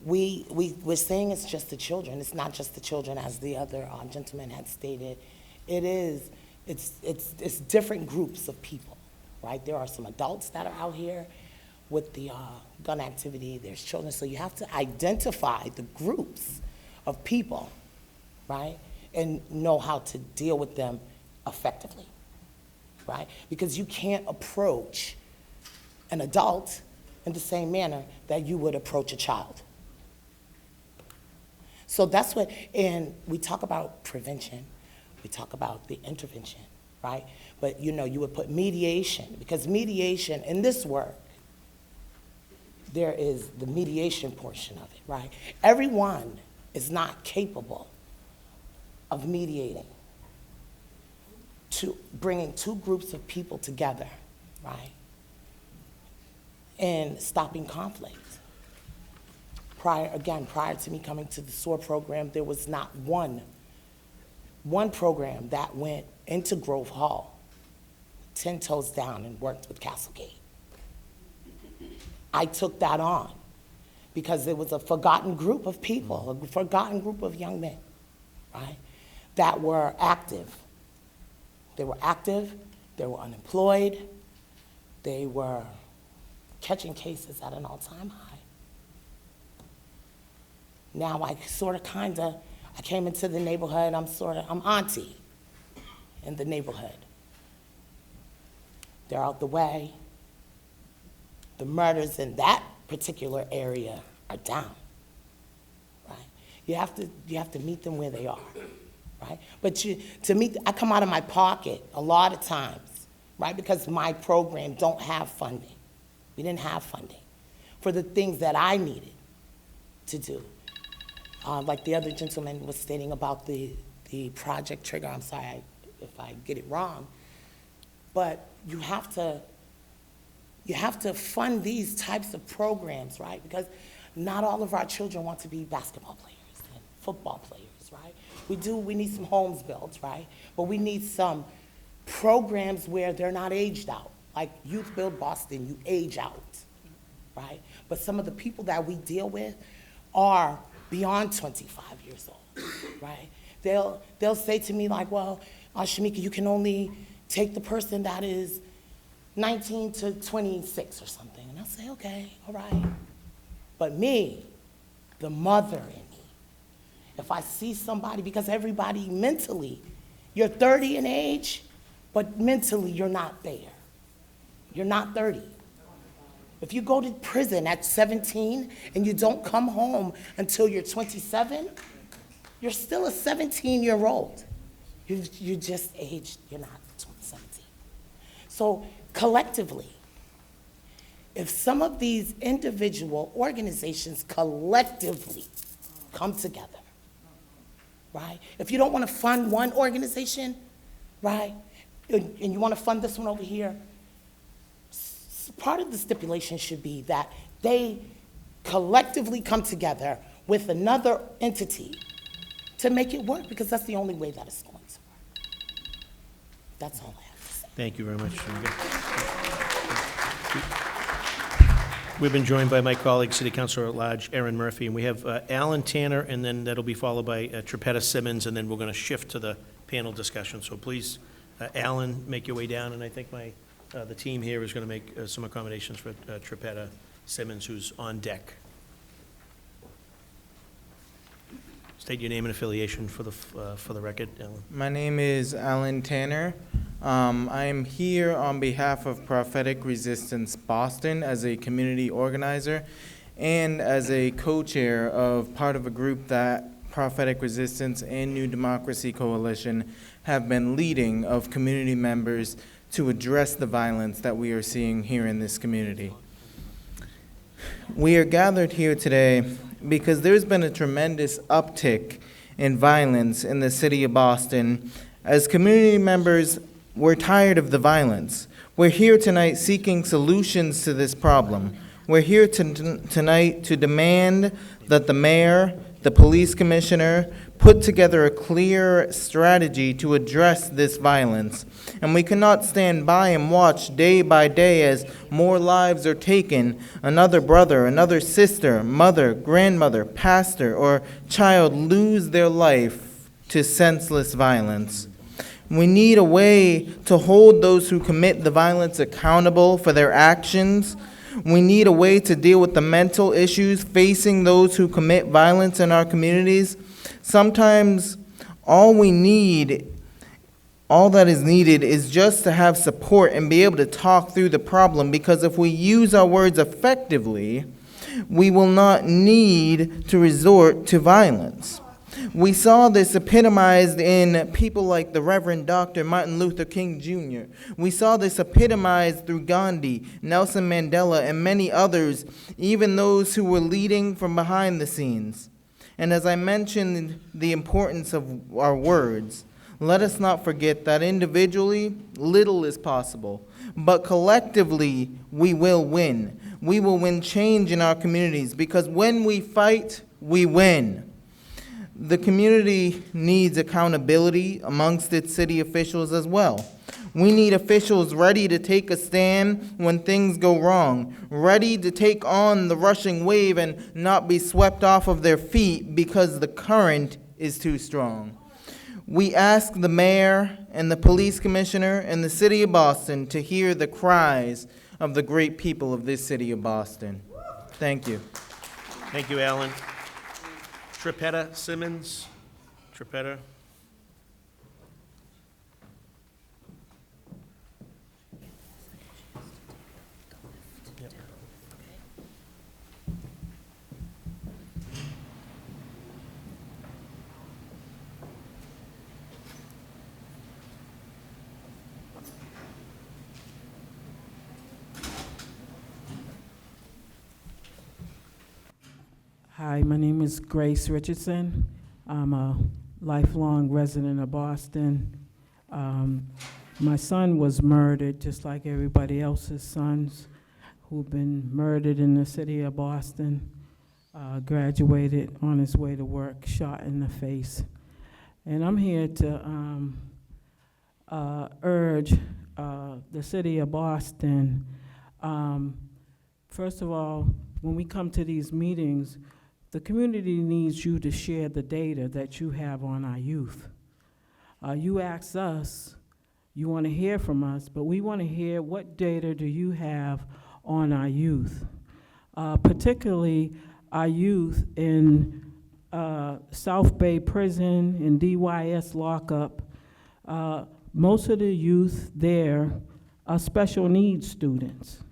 We're saying it's just the children. It's not just the children, as the other gentleman had stated. It's different groups of people, right? There are some adults that are out here with the gun activity. There's children. So you have to identify the groups of people, right? And know how to deal with them effectively, right? Because you can't approach an adult in the same manner that you would approach a child. So that's what, and we talk about prevention, we talk about the intervention, right? But you would put mediation, because mediation in this work, there is the mediation portion of it, right? Everyone is not capable of mediating, to bringing two groups of people together, right? And stopping conflict. Prior to me coming to the SOAR program, there was not one program that went into Grove Hall, 10 toes down, and worked with Castlegate. I took that on because it was a forgotten group of people, a forgotten group of young men, right, that were active. They were active, they were unemployed, they were catching cases at an all-time high. Now I came into the neighborhood, I'm auntie in the neighborhood. They're out the way. The murders in that particular area are down, right? You have to meet them where they are, right? But I come out of my pocket a lot of times, right? Because my program don't have funding. We didn't have funding for the things that I needed to do. Like the other gentleman was stating about the Project Trigger. I'm sorry if I get it wrong, but you have to fund these types of programs, right? Because not all of our children want to be basketball players and football players, right? We need some homes built, right? But we need some programs where they're not aged out. Like Youth Build Boston, you age out, right? But some of the people that we deal with are beyond 25 years old, right? They'll say to me like, well, Shamika, you can only take the person that is 19 to 26 or something. And I'll say, okay, all right. But me, the mother in me, if I see somebody, because everybody mentally, you're 30 in age, but mentally you're not there. You're not 30. If you go to prison at 17 and you don't come home until you're 27, you're still a 17-year-old. You just aged, you're not 17. So collectively, if some of these individual organizations collectively come together, right? If you don't want to fund one organization, right, and you want to fund this one over here, part of the stipulation should be that they collectively come together with another entity to make it work, because that's the only way that it's going to work. That's all I have to say. Thank you very much, Shamika. We've been joined by my colleague, City Councilor at Large, Erin Murphy, and we have Alan Tanner, and then that'll be followed by Tripetta Simmons, and then we're going to shift to the panel discussion. So please, Alan, make your way down, and I think the team here is going to make some accommodations for Tripetta Simmons, who's on deck. State your name and affiliation for the record, Alan. My name is Alan Tanner. I am here on behalf of Prophetic Resistance Boston as a community organizer and as a co-chair of part of a group that Prophetic Resistance and New Democracy Coalition have been leading of community members to address the violence that we are seeing here in this community. We are gathered here today because there's been a tremendous uptick in violence in the city of Boston. As community members, we're tired of the violence. We're here tonight seeking solutions to this problem. We're here tonight to demand that the mayor, the police commissioner, put together a clear strategy to address this violence. And we cannot stand by and watch day by day as more lives are taken. Another brother, another sister, mother, grandmother, pastor, or child lose their life to senseless violence. We need a way to hold those who commit the violence accountable for their actions. We need a way to deal with the mental issues facing those who commit violence in our communities. Sometimes all that is needed is just to have support and be able to talk through the problem, because if we use our words effectively, we will not need to resort to violence. We saw this epitomized in people like the Reverend Dr. Martin Luther King Jr. We saw this epitomized through Gandhi, Nelson Mandela, and many others, even those who were leading from behind the scenes. And as I mentioned the importance of our words, let us not forget that individually, little is possible, but collectively, we will win. We will win change in our communities, because when we fight, we win. The community needs accountability amongst its city officials as well. We need officials ready to take a stand when things go wrong, ready to take on the rushing wave and not be swept off of their feet because the current is too strong. We ask the mayor and the police commissioner and the city of Boston to hear the cries of the great people of this city of Boston. Thank you. Thank you, Alan. Tripetta Simmons. Tripetta. Yep. Hi, my name is Grace Richardson. I'm a lifelong resident of Boston. My son was murdered just like everybody else's sons who've been murdered in the city of Boston. Graduated on his way to work, shot in the face. And I'm here to urge the city of Boston, first of all, when we come to these meetings, the community needs you to share the data that you have on our youth. You ask us, you want to hear from us, but we want to hear what data do you have on our youth. particularly our youth in South Bay Prison and DYS lockup. Most of the youth there are special needs students.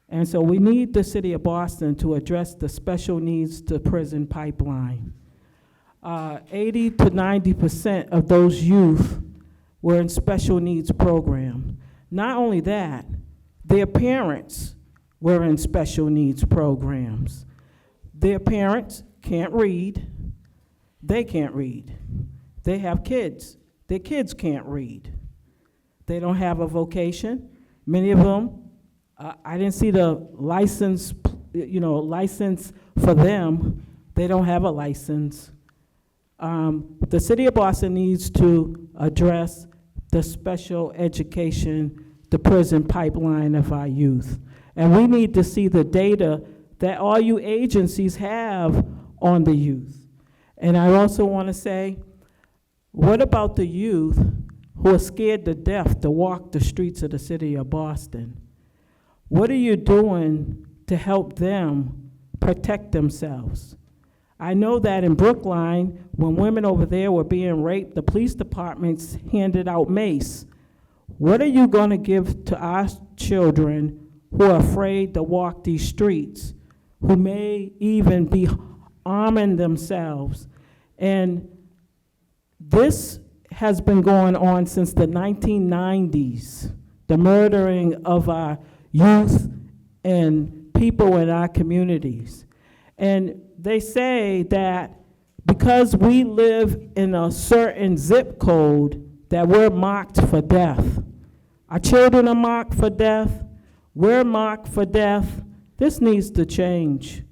And so we need the city of Boston to address the special needs to prison pipeline. 80 to 90% of those youth were in special needs program. Not only that, their parents were in special needs programs. Their parents can't read. They can't read. They have kids. Their kids can't read. They don't have a vocation. Many of them, I didn't see the license, license for them. They don't have a license. The city of Boston needs to address the special education, the prison pipeline of our youth. And we need to see the data that all you agencies have on the youth. And I also want to say, what about the youth who are scared to death to walk the streets of the city of Boston? What are you doing to help them protect themselves? I know that in Brookline, when women over there were being raped, the police departments handed out mace. What are you going to give to our children who are afraid to walk these streets, who may even be arming themselves? And this has been going on since the 1990s, the murdering of our youth and people in our communities. And they say that because we live in a certain zip code, that we're marked for death. Our children are marked for death. We're marked for death. This needs to change.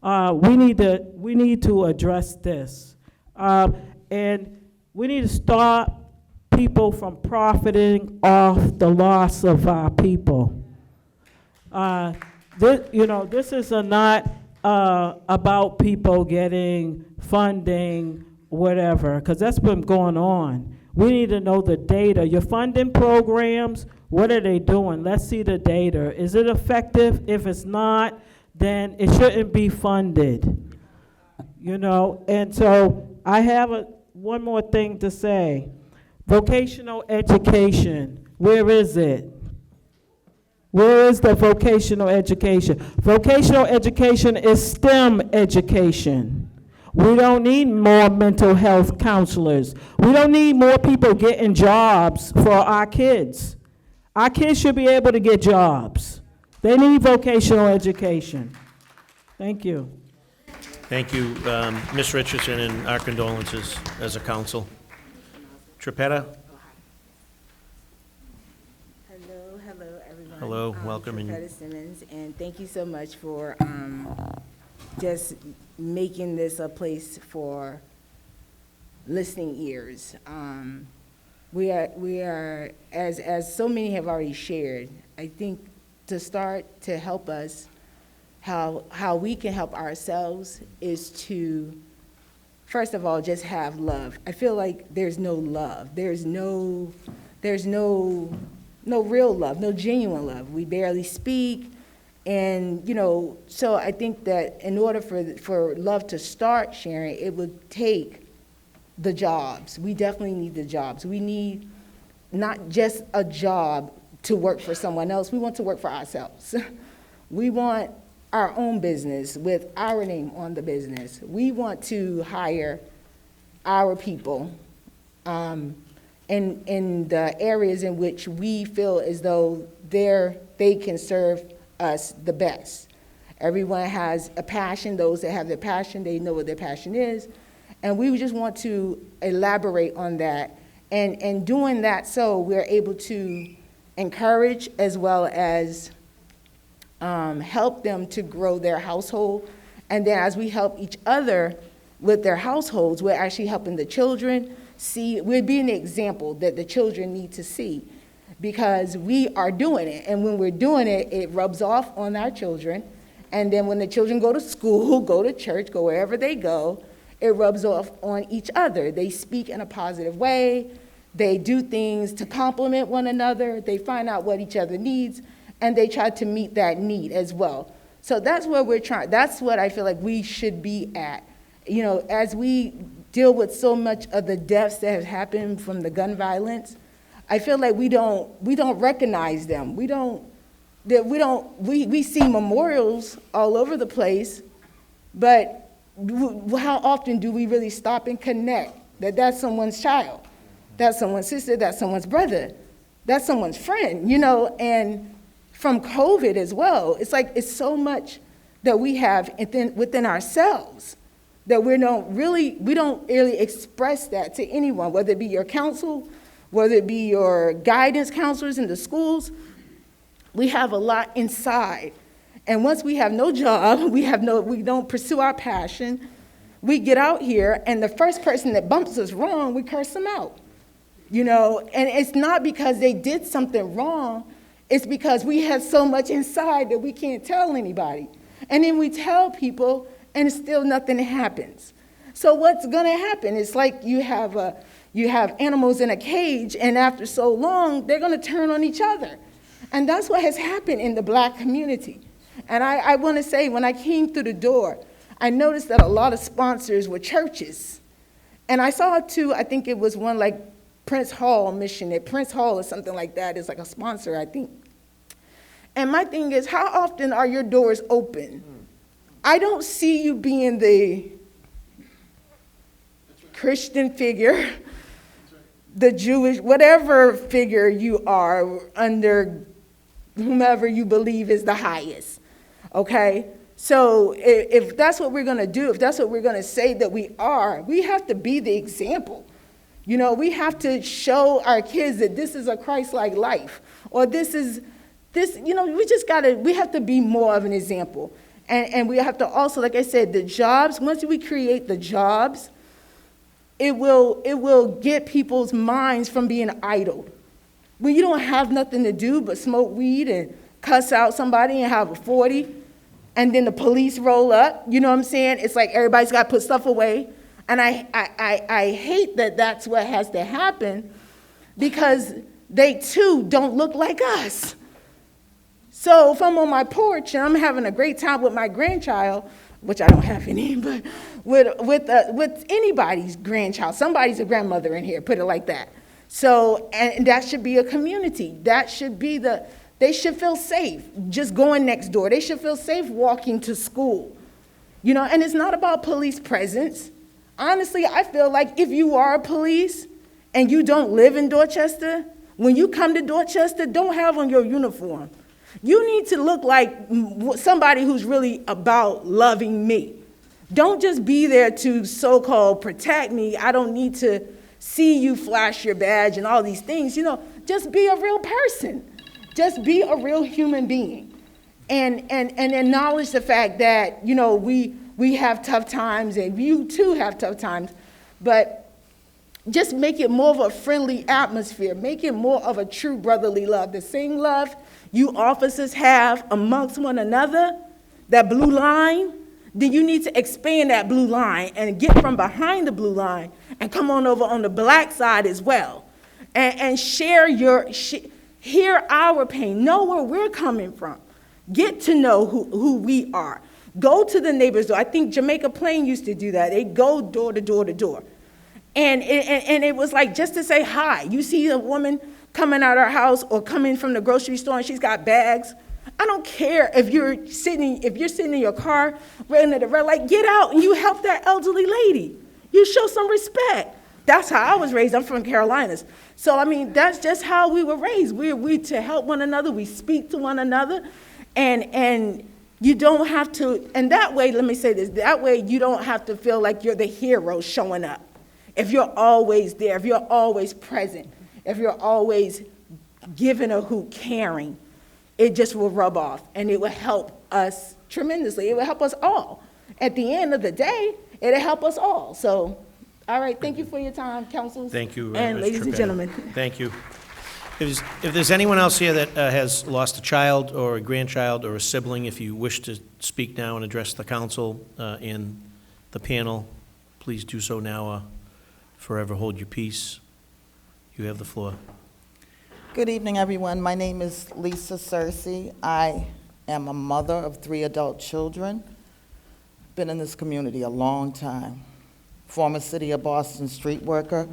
We need to address this. And we need to stop people from profiting off the loss of our people. This is not about people getting funding, whatever, because that's been going on. We need to know the data. Your funding programs, what are they doing? Let's see the data. Is it effective? If it's not, then it shouldn't be funded. And so I have one more thing to say. Vocational education, where is it? Where is the vocational education? Vocational education is STEM education. We don't need more mental health counselors. We don't need more people getting jobs for our kids. Our kids should be able to get jobs. They need vocational education. Thank you. Thank you, Ms. Richardson, and our condolences as a council. Tripetta? Hello, everyone. Hello, welcome. Tripetta Simmons, and thank you so much for just making this a place for listening ears. We are, as so many have already shared, I think to start to help us, how we can help ourselves is to, first of all, just have love. I feel like there's no love. There's no real love, no genuine love. We barely speak. And, so I think that in order for love to start sharing, it would take the jobs. We definitely need the jobs. We need not just a job to work for someone else. We want to work for ourselves. We want our own business with our name on the business. We want to hire our people in the areas in which we feel as though they can serve us the best. Everyone has a passion. Those that have their passion, they know what their passion is. And we just want to elaborate on that. And doing that so we're able to encourage as well as help them to grow their household. And then as we help each other with their households, we're actually helping the children see, we're being the example that the children need to see, because we are doing it. And when we're doing it, it rubs off on our children. And then when the children go to school, go to church, go wherever they go, it rubs off on each other. They speak in a positive way. They do things to complement one another. They find out what each other needs, and they try to meet that need as well. So that's where we're trying, that's what I feel like we should be at. You know, as we deal with so much of the deaths that have happened from the gun violence, I feel like we don't recognize them. We see memorials all over the place, but how often do we really stop and connect that that's someone's child, that's someone's sister, that's someone's brother, that's someone's friend, you know? And from COVID as well, it's like it's so much that we have within ourselves that we don't really express that to anyone, whether it be your counsel, whether it be your guidance counselors in the schools. We have a lot inside. And once we have no job, we don't pursue our passion, we get out here, and the first person that bumps us wrong, we curse them out. You know, and it's not because they did something wrong, it's because we have so much inside that we can't tell anybody. And then we tell people, and still nothing happens. So what's gonna happen? It's like you have animals in a cage, and after so long, they're gonna turn on each other. And that's what has happened in the Black community. And I wanna say, when I came through the door, I noticed that a lot of sponsors were churches. And I saw two, I think it was one like Prince Hall Mission, at Prince Hall or something like that is like a sponsor, I think. And my thing is, how often are your doors open? I don't see you being the Christian figure, the Jewish, whatever figure you are under whomever you believe is the highest, okay? So if that's what we're gonna do, if that's what we're gonna say that we are, we have to be the example. You know, we have to show our kids that this is a Christ-like life, or this, you know, we have to be more of an example. And we have to also, like I said, the jobs, once we create the jobs, it will get people's minds from being idle. When you don't have nothing to do but smoke weed and cuss out somebody and have a 40, and then the police roll up, you know what I'm saying? It's like everybody's got to put stuff away. And I hate that that's what has to happen, because they too don't look like us. So if I'm on my porch and I'm having a great time with my grandchild, which I don't have any, but with anybody's grandchild, somebody's a grandmother in here, put it like that. So, and that should be a community. That should be they should feel safe just going next door. They should feel safe walking to school. You know, and it's not about police presence. Honestly, I feel like if you are a police and you don't live in Dorchester, when you come to Dorchester, don't have on your uniform. You need to look like somebody who's really about loving me. Don't just be there to so-called protect me. I don't need to see you flash your badge and all these things. You know, just be a real person. Just be a real human being. And acknowledge the fact that, you know, we have tough times, and you too have tough times, but just make it more of a friendly atmosphere. Make it more of a true brotherly love. The same love you officers have amongst one another, that blue line, then you need to expand that blue line and get from behind the blue line and come on over on the Black side as well. And share hear our pain, know where we're coming from. Get to know who we are. Go to the neighbor's door. I think Jamaica Plain used to do that. They go door to door to door. And it was like just to say hi. You see a woman coming out of her house or coming from the grocery store and she's got bags. I don't care if you're sitting in your car running at the red light, get out and you help that elderly lady. You show some respect. That's how I was raised. I'm from Carolinas. So, I mean, that's just how we were raised. We to help one another. We speak to one another. And you don't have to, and that way, let me say this, that way you don't have to feel like you're the hero showing up. If you're always there, if you're always present, if you're always giving a hoot, caring, it just will rub off, and it will help us tremendously. It will help us all. At the end of the day, it'll help us all. So, all right, thank you for your time, councils. Thank you, and Ms. ladies and Trepetto. gentlemen. Thank you. If there's anyone else here that has lost a child or a grandchild or a sibling, if you wish to speak now and address the council and the panel, please do so now. Forever hold your peace. You have the floor. Good evening, everyone. My name is Lisa Searcy. I am a mother of 3 adult children. Been in this community a long time. Former City of Boston street worker,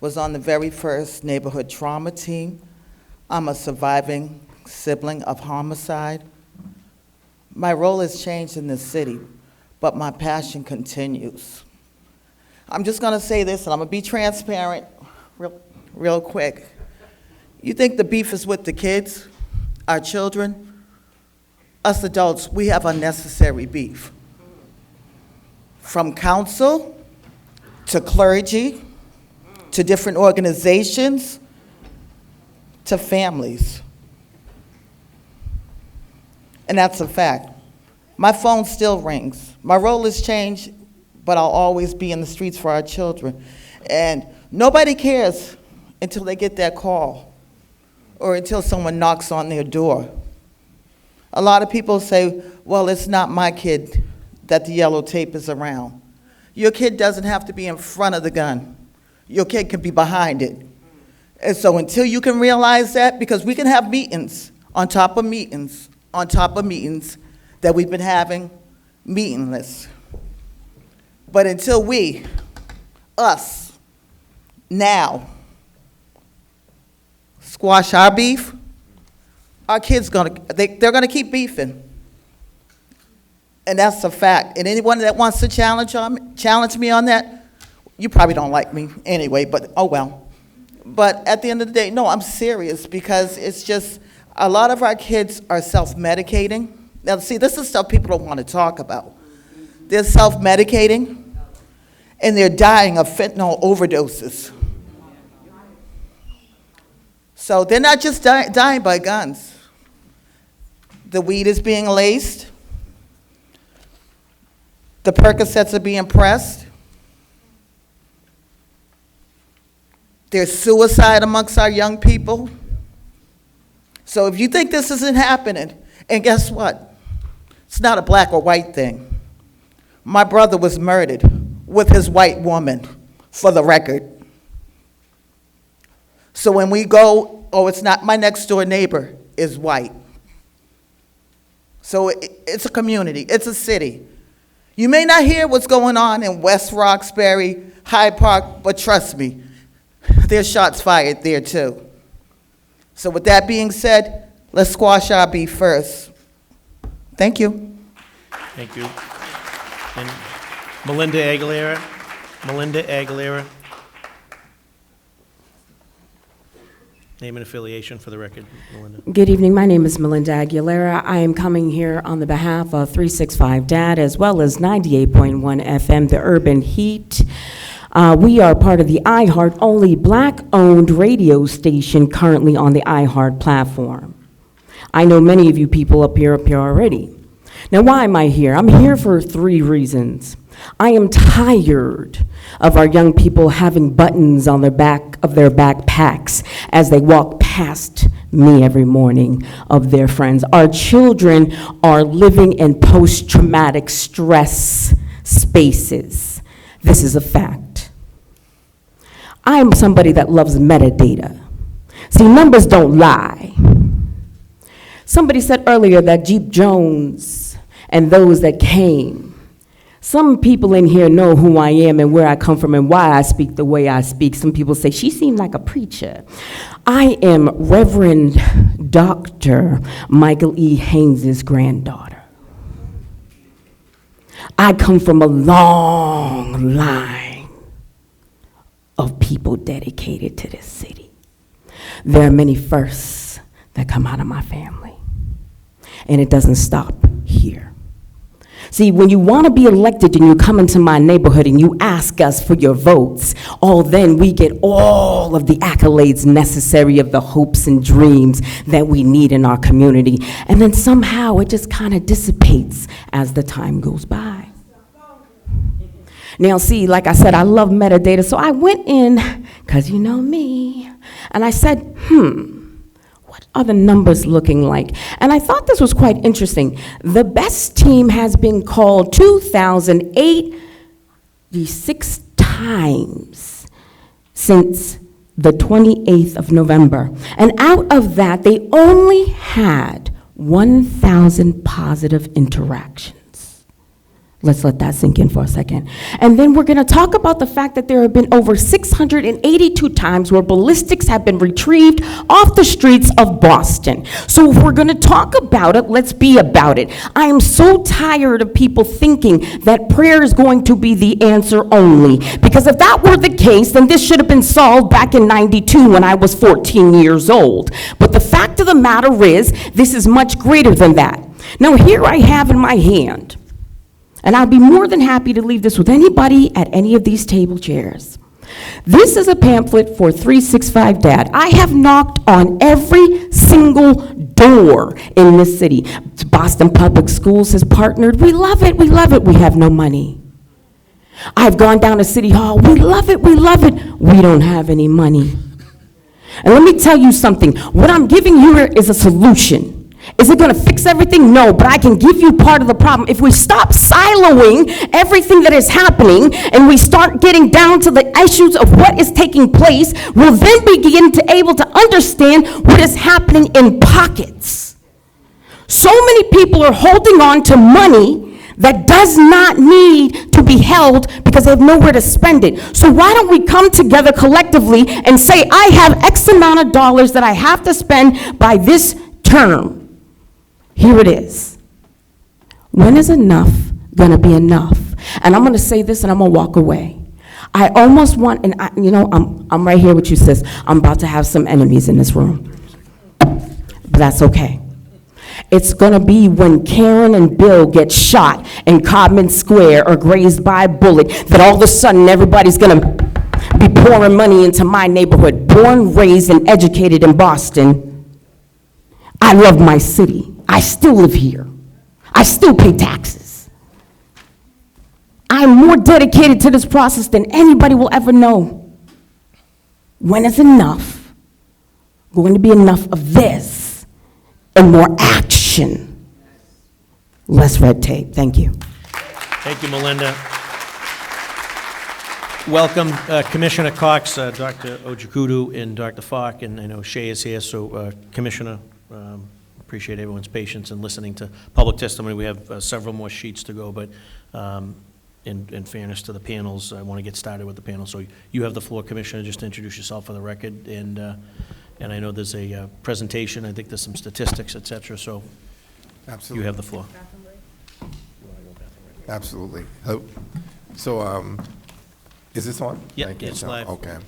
was on the very first neighborhood trauma team. I'm a surviving sibling of homicide. My role has changed in this city, but my passion continues. I'm just gonna say this, and I'm gonna be transparent real quick. You think the beef is with the kids, our children? Us adults, we have unnecessary beef. From council, to clergy, to different organizations, to families. And that's a fact. My phone still rings. My role has changed, but I'll always be in the streets for our children. And nobody cares until they get that call or until someone knocks on their door. A lot of people say, well, it's not my kid that the yellow tape is around. Your kid doesn't have to be in front of the gun. Your kid can be behind it. And so until you can realize that, because we can have meetings on top of meetings on top of meetings that we've been having meaningless. But until we, us, now, squash our beef, our kids they're gonna keep beefing. And that's a fact. And anyone that wants to challenge me on that, you probably don't like me anyway, but oh well. But at the end of the day, no, I'm serious, because it's just, a lot of our kids are self-medicating. Now, see, this is stuff people don't want to talk about. They're self-medicating, and they're dying of fentanyl overdoses. So they're not just dying by guns. The weed is being laced. The Percocets are being pressed. There's suicide amongst our young people. So if you think this isn't happening, and guess what? It's not a black or white thing. My brother was murdered with his white woman, for the record. So when we go, oh, it's not, my next door neighbor is white. So it's a community, it's a city. You may not hear what's going on in West Roxbury, Hyde Park, but trust me, there's shots fired there too. So with that being said, let's squash our beef first. Thank you. Thank you. And Melinda Aguilera. Melinda Aguilera. Name and affiliation for the record, Melinda. Good evening. My name is Melinda Aguilera. I am coming here on the behalf of 365 DAD as well as 98.1 FM, the Urban Heat. We are part of the iHeart, only black-owned radio station currently on the iHeart platform. I know many of you people up here already. Now, why am I here? I'm here for 3 reasons. I am tired of our young people having buttons on their back of their backpacks as they walk past me every morning of their friends. Our children are living in post-traumatic stress spaces. This is a fact. I am somebody that loves metadata. See, numbers don't lie. Somebody said earlier that Jeep Jones and those that came. Some people in here know who I am and where I come from and why I speak the way I speak. Some people say, she seemed like a preacher. I am Reverend Dr. Michael E. Haynes' granddaughter. I come from a long line of people dedicated to this city. There are many firsts that come out of my family, and it doesn't stop here. See, when you want to be elected and you come into my neighborhood and you ask us for your votes, then we get all of the accolades necessary of the hopes and dreams that we need in our community. And then somehow it just kind of dissipates as the time goes by. Now, see, like I said, I love metadata, so I went in, because you know me, and I said, what are the numbers looking like? And I thought this was quite interesting. The best team has been called 2,086 times since the 28th of November. And out of that, they only had 1,000 positive interactions. Let's let that sink in for a second. And then we're going to talk about the fact that there have been over 682 times where ballistics have been retrieved off the streets of Boston. So if we're going to talk about it, let's be about it. I am so tired of people thinking that prayer is going to be the answer only. Because if that were the case, then this should have been solved back in '92 when I was 14 years old. But the fact of the matter is, this is much greater than that. Now here I have in my hand, and I'd be more than happy to leave this with anybody at any of these table chairs. This is a pamphlet for 365 Dad. I have knocked on every single door in this city. Boston Public Schools has partnered. We love it, we love it. We have no money. I've gone down to City Hall. We love it, we love it. We don't have any money. And let me tell you something. What I'm giving you here is a solution. Is it going to fix everything? No, but I can give you part of the problem. If we stop siloing everything that is happening and we start getting down to the issues of what is taking place, we'll then begin to able to understand what is happening in pockets. So many people are holding on to money that does not need to be held because they have nowhere to spend it. So why don't we come together collectively and say, I have X amount of dollars that I have to spend by this term. Here it is. When is enough gonna be enough? And I'm gonna say this and I'm gonna walk away. I almost want, and I'm right here with you, sis. I'm about to have some enemies in this room. But that's okay. It's gonna be when Karen and Bill get shot in Codman Square or grazed by a bullet that all of a sudden everybody's gonna be pouring money into my neighborhood. Born, raised, and educated in Boston, I love my city. I still live here. I still pay taxes. I'm more dedicated to this process than anybody will ever know. When is enough going to be enough of this and more action? Less red tape. Thank you. Thank you, Melinda. Welcome, Commissioner Cox, Dr. Ojikudu, and Dr. Falk, and I know Shay is here, so Commissioner, appreciate everyone's patience and listening to public testimony. We have several more sheets to go, but in fairness to the panels, I want to get started with the panel. So you have the floor, Commissioner, just to introduce yourself for the record, and I know there's a presentation. I think there's some statistics, et cetera, so absolutely. You have the floor. Absolutely. So, is this on? Yeah, it's live. Okay.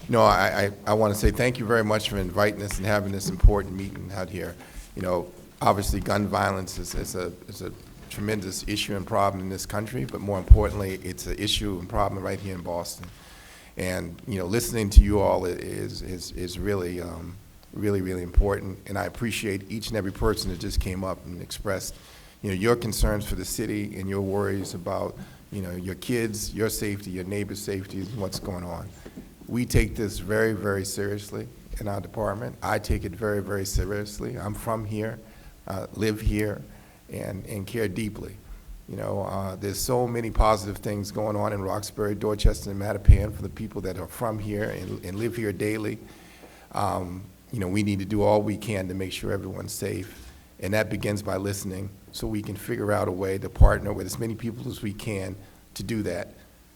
No, I want to say thank you very much for inviting us and having this important meeting out here. Obviously gun violence is a tremendous issue and problem in this country, but more importantly, it's an issue and problem right here in Boston. And, listening to you all is really, really important. And I appreciate each and every person that just came up and expressed, your concerns for the city and your worries about, your kids, your safety, your neighbor's safety, and what's going on. We take this very, very seriously in our department. I take it very, very seriously. I'm from here, live here, and care deeply. There's so many positive things going on in Roxbury, Dorchester, and Mattapan for the people that are from here and live here daily. We need to do all we can to make sure everyone's safe, and that begins by listening so we can figure out a way to partner with as many people as we can to do that.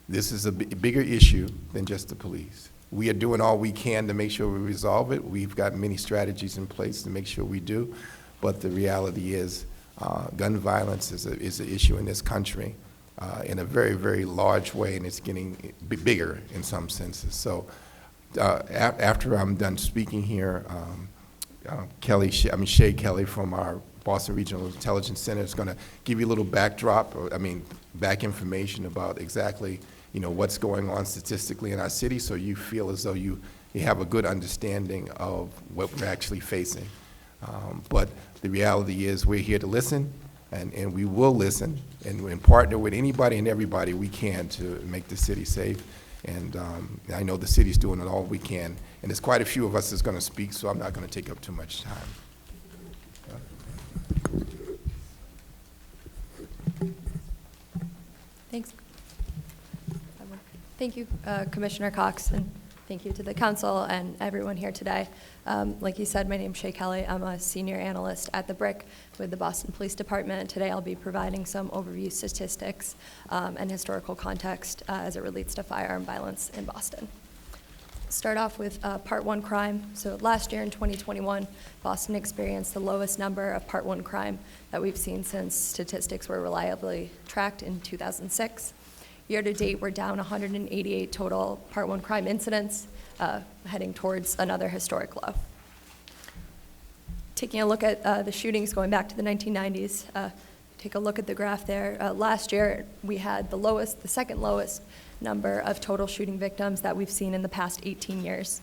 This is a bigger issue than just the police. We are doing all we can to make sure we resolve it. We've got many strategies in place to make sure we do, but the reality is gun violence is an issue in this country in a very, very large way, and it's getting bigger in some senses. So after I'm done speaking here, Shay Kelly from our Boston Regional Intelligence Center is going to give you a little back information about exactly what's going on statistically in our city, so you feel as though you have a good understanding of what we're actually facing. But the reality is we're here to listen, and we will listen and partner with anybody and everybody we can to make the city safe. And I know the city's doing it all we can. And there's quite a few of us that's going to speak, so I'm not going to take up too much time. Thanks. Thank you, Commissioner Cox, and Thank you to the council and everyone here today. Like you said, my name's Shay Kelly. I'm a senior analyst at the BRIC with the Boston Police Department. Today I'll be providing some overview statistics and historical context as it relates to firearm violence in Boston. Start off with Part 1 crime. So last year in 2021, Boston experienced the lowest number of Part 1 crime that we've seen since statistics were reliably tracked in 2006. Year to date, we're down 188 total Part 1 crime incidents, heading towards another historic low. Taking a look at the shootings going back to the 1990s, take a look at the graph there. Last year, we had the second lowest number of total shooting victims that we've seen in the past 18 years.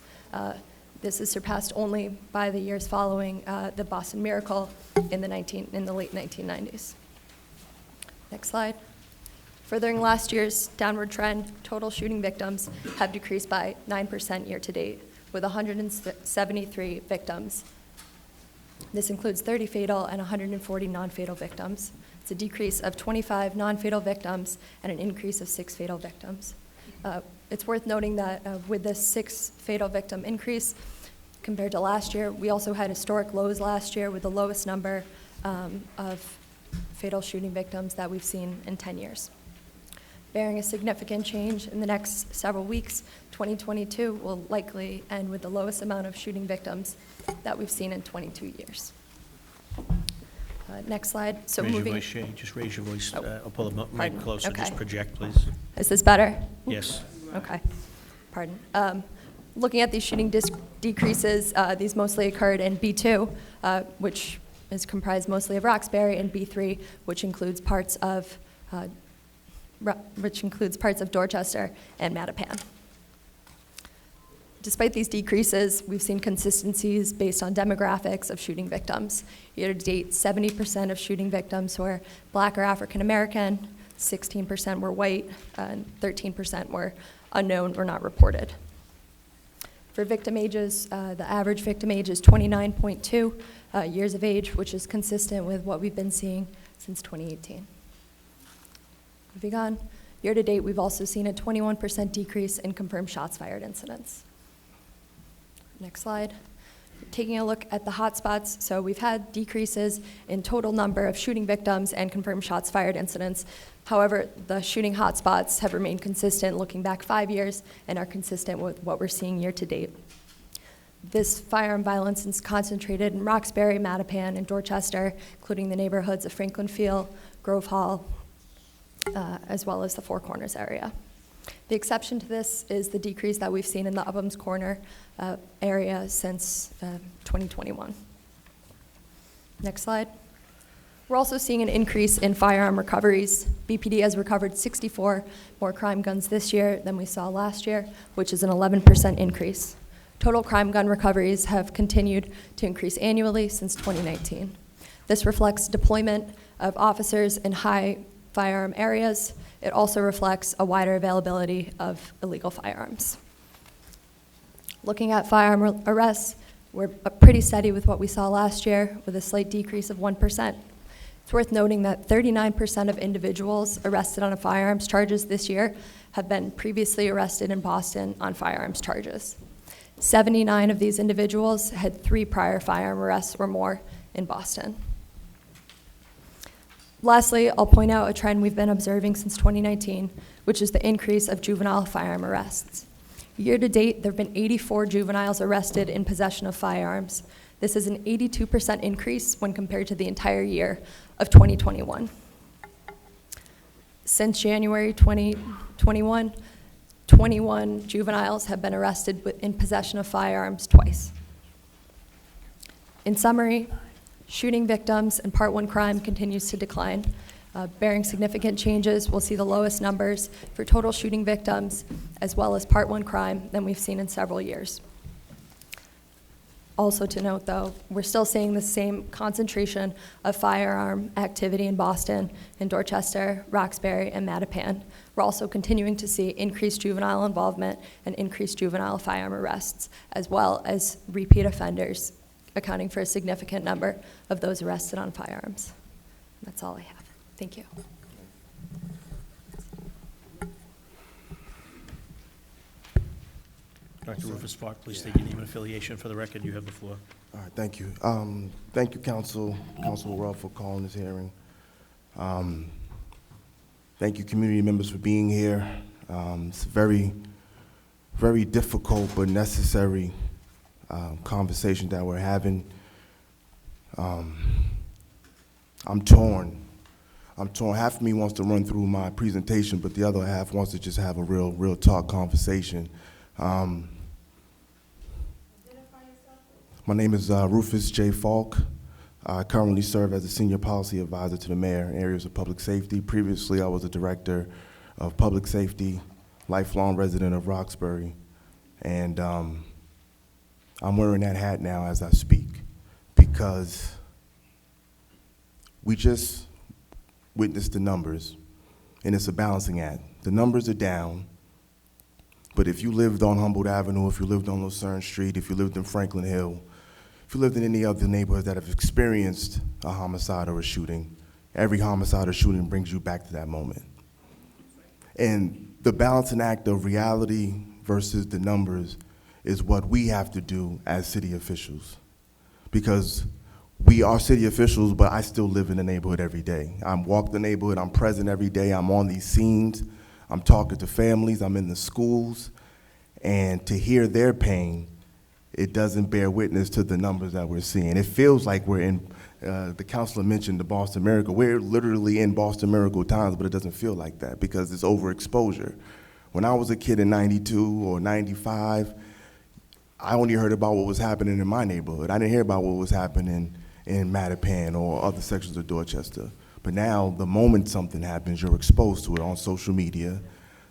This is surpassed only by the years following the Boston Miracle in the late 1990s. Next slide. Furthering last year's downward trend, total shooting victims have decreased by 9% year to date, with 173 victims. This includes 30 fatal and 140 non-fatal victims. It's a decrease of 25 non-fatal victims and an increase of 6 fatal victims. It's worth noting that with this 6 fatal victim increase compared to last year, we also had historic lows last year with the lowest number of fatal shooting victims that we've seen in 10 years. Bearing a significant change in the next several weeks, 2022 will likely end with the lowest amount of shooting victims that we've seen in 22 years. Next slide. So Raise your moving. voice, Shay. Just raise your voice. I'll pull the mic Pardon. closer. Okay. Just project, please. Is this better? Yes. Okay. Pardon. Looking at these shooting decreases, these mostly occurred in B2, which is comprised mostly of Roxbury, and B3, which includes parts of Dorchester and Mattapan. Despite these decreases, we've seen consistencies based on demographics of shooting victims. Year to date, 70% of shooting victims were Black or African American, 16% were white, and 13% were unknown or not reported. For victim ages, the average victim age is 29.2 years of age, which is consistent with what we've been seeing since 2018. Moving on, year to date, we've also seen a 21% decrease in confirmed shots fired incidents. Next slide. Taking a look at the hotspots, so we've had decreases in total number of shooting victims and confirmed shots fired incidents. However, the shooting hotspots have remained consistent looking back 5 years and are consistent with what we're seeing year to date. This firearm violence is concentrated in Roxbury, Mattapan, and Dorchester, including the neighborhoods of Franklin Field, Grove Hall, as well as the Four Corners area. The exception to this is the decrease that we've seen in the Uphams Corner area since 2021. Next slide. We're also seeing an increase in firearm recoveries. BPD has recovered 64 more crime guns this year than we saw last year, which is an 11% increase. Total crime gun recoveries have continued to increase annually since 2019. This reflects deployment of officers in high firearm areas. It also reflects a wider availability of illegal firearms. Looking at firearm arrests, we're pretty steady with what we saw last year, with a slight decrease of 1%. It's worth noting that 39% of individuals arrested on firearms charges this year have been previously arrested in Boston on firearms charges. 79 of these individuals had 3 prior firearm arrests or more in Boston. Lastly, I'll point out a trend we've been observing since 2019, which is the increase of juvenile firearm arrests. Year to date, there have been 84 juveniles arrested in possession of firearms. This is an 82% increase when compared to the entire year of 2021. Since January 2021, 21 juveniles have been arrested in possession of firearms twice. In summary, shooting victims and Part 1 crime continues to decline. Bearing significant changes, we'll see the lowest numbers for total shooting victims as well as Part 1 crime than we've seen in several years. Also to note, though, we're still seeing the same concentration of firearm activity in Boston, in Dorchester, Roxbury, and Mattapan. We're also continuing to see increased juvenile involvement and increased juvenile firearm arrests, as well as repeat offenders, accounting for a significant number of those arrested on firearms. That's all I have. Thank you. Dr. Rufus Falk, please state your name and affiliation for the record. You have the floor. All right, thank you. Thank you, Councilor Ruff, for calling this hearing. Thank you, community members, for being here. It's a very, very difficult but necessary conversation that we're having. I'm torn. Half of me wants to run through my presentation, but the other half wants to just have a real talk conversation. My name is Rufus J. Falk. I currently serve as a senior policy advisor to the mayor in areas of public safety. Previously, I was a director of public safety, lifelong resident of Roxbury, and I'm wearing that hat now as I speak because we just witnessed the numbers, and it's a balancing act. The numbers are down, but if you lived on Humboldt Avenue, if you lived on Lucerne Street, if you lived in Franklin Hill, if you lived in any other neighborhoods that have experienced a homicide or a shooting, every homicide or shooting brings you back to that moment. And the balancing act of reality versus the numbers is what we have to do as city officials. Because we are city officials, but I still live in the neighborhood every day. I'm walking the neighborhood, I'm present every day, I'm on these scenes, I'm talking to families, I'm in the schools, and to hear their pain, it doesn't bear witness to the numbers that we're seeing. It feels like we're in, the counselor mentioned the Boston Miracle. We're literally in Boston Miracle times, but it doesn't feel like that because it's overexposure. When I was a kid in 92 or 95, I only heard about what was happening in my neighborhood. I didn't hear about what was happening in Mattapan or other sections of Dorchester. But now, the moment something happens, you're exposed to it on social media.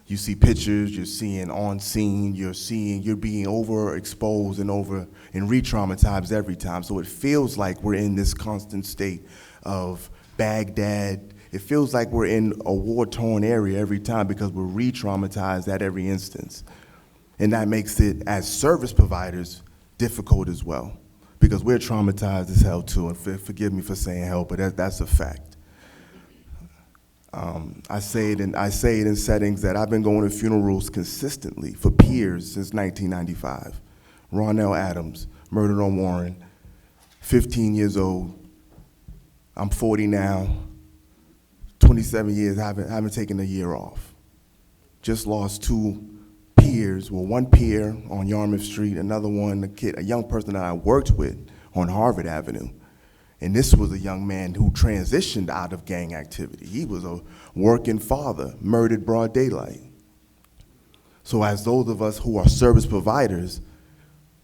You see pictures, you're seeing on scene, you're being overexposed and re-traumatized every time. So it feels like we're in this constant state of Baghdad. It feels like we're in a war-torn area every time because we're re-traumatized at every instance. And that makes it, as service providers, difficult as well because we're traumatized as hell too. And forgive me for saying hell, but that's a fact. I say it in settings that I've been going to funerals consistently for peers since 1995. Ronell Adams, murdered on Warren, 15 years old. I'm 40 now, 27 years, I haven't taken a year off. Just lost two peers, well, one peer on Yarmouth Street, another one, a young person that I worked with on Harvard Avenue. And this was a young man who transitioned out of gang activity. He was a working father, murdered broad daylight. So as those of us who are service providers,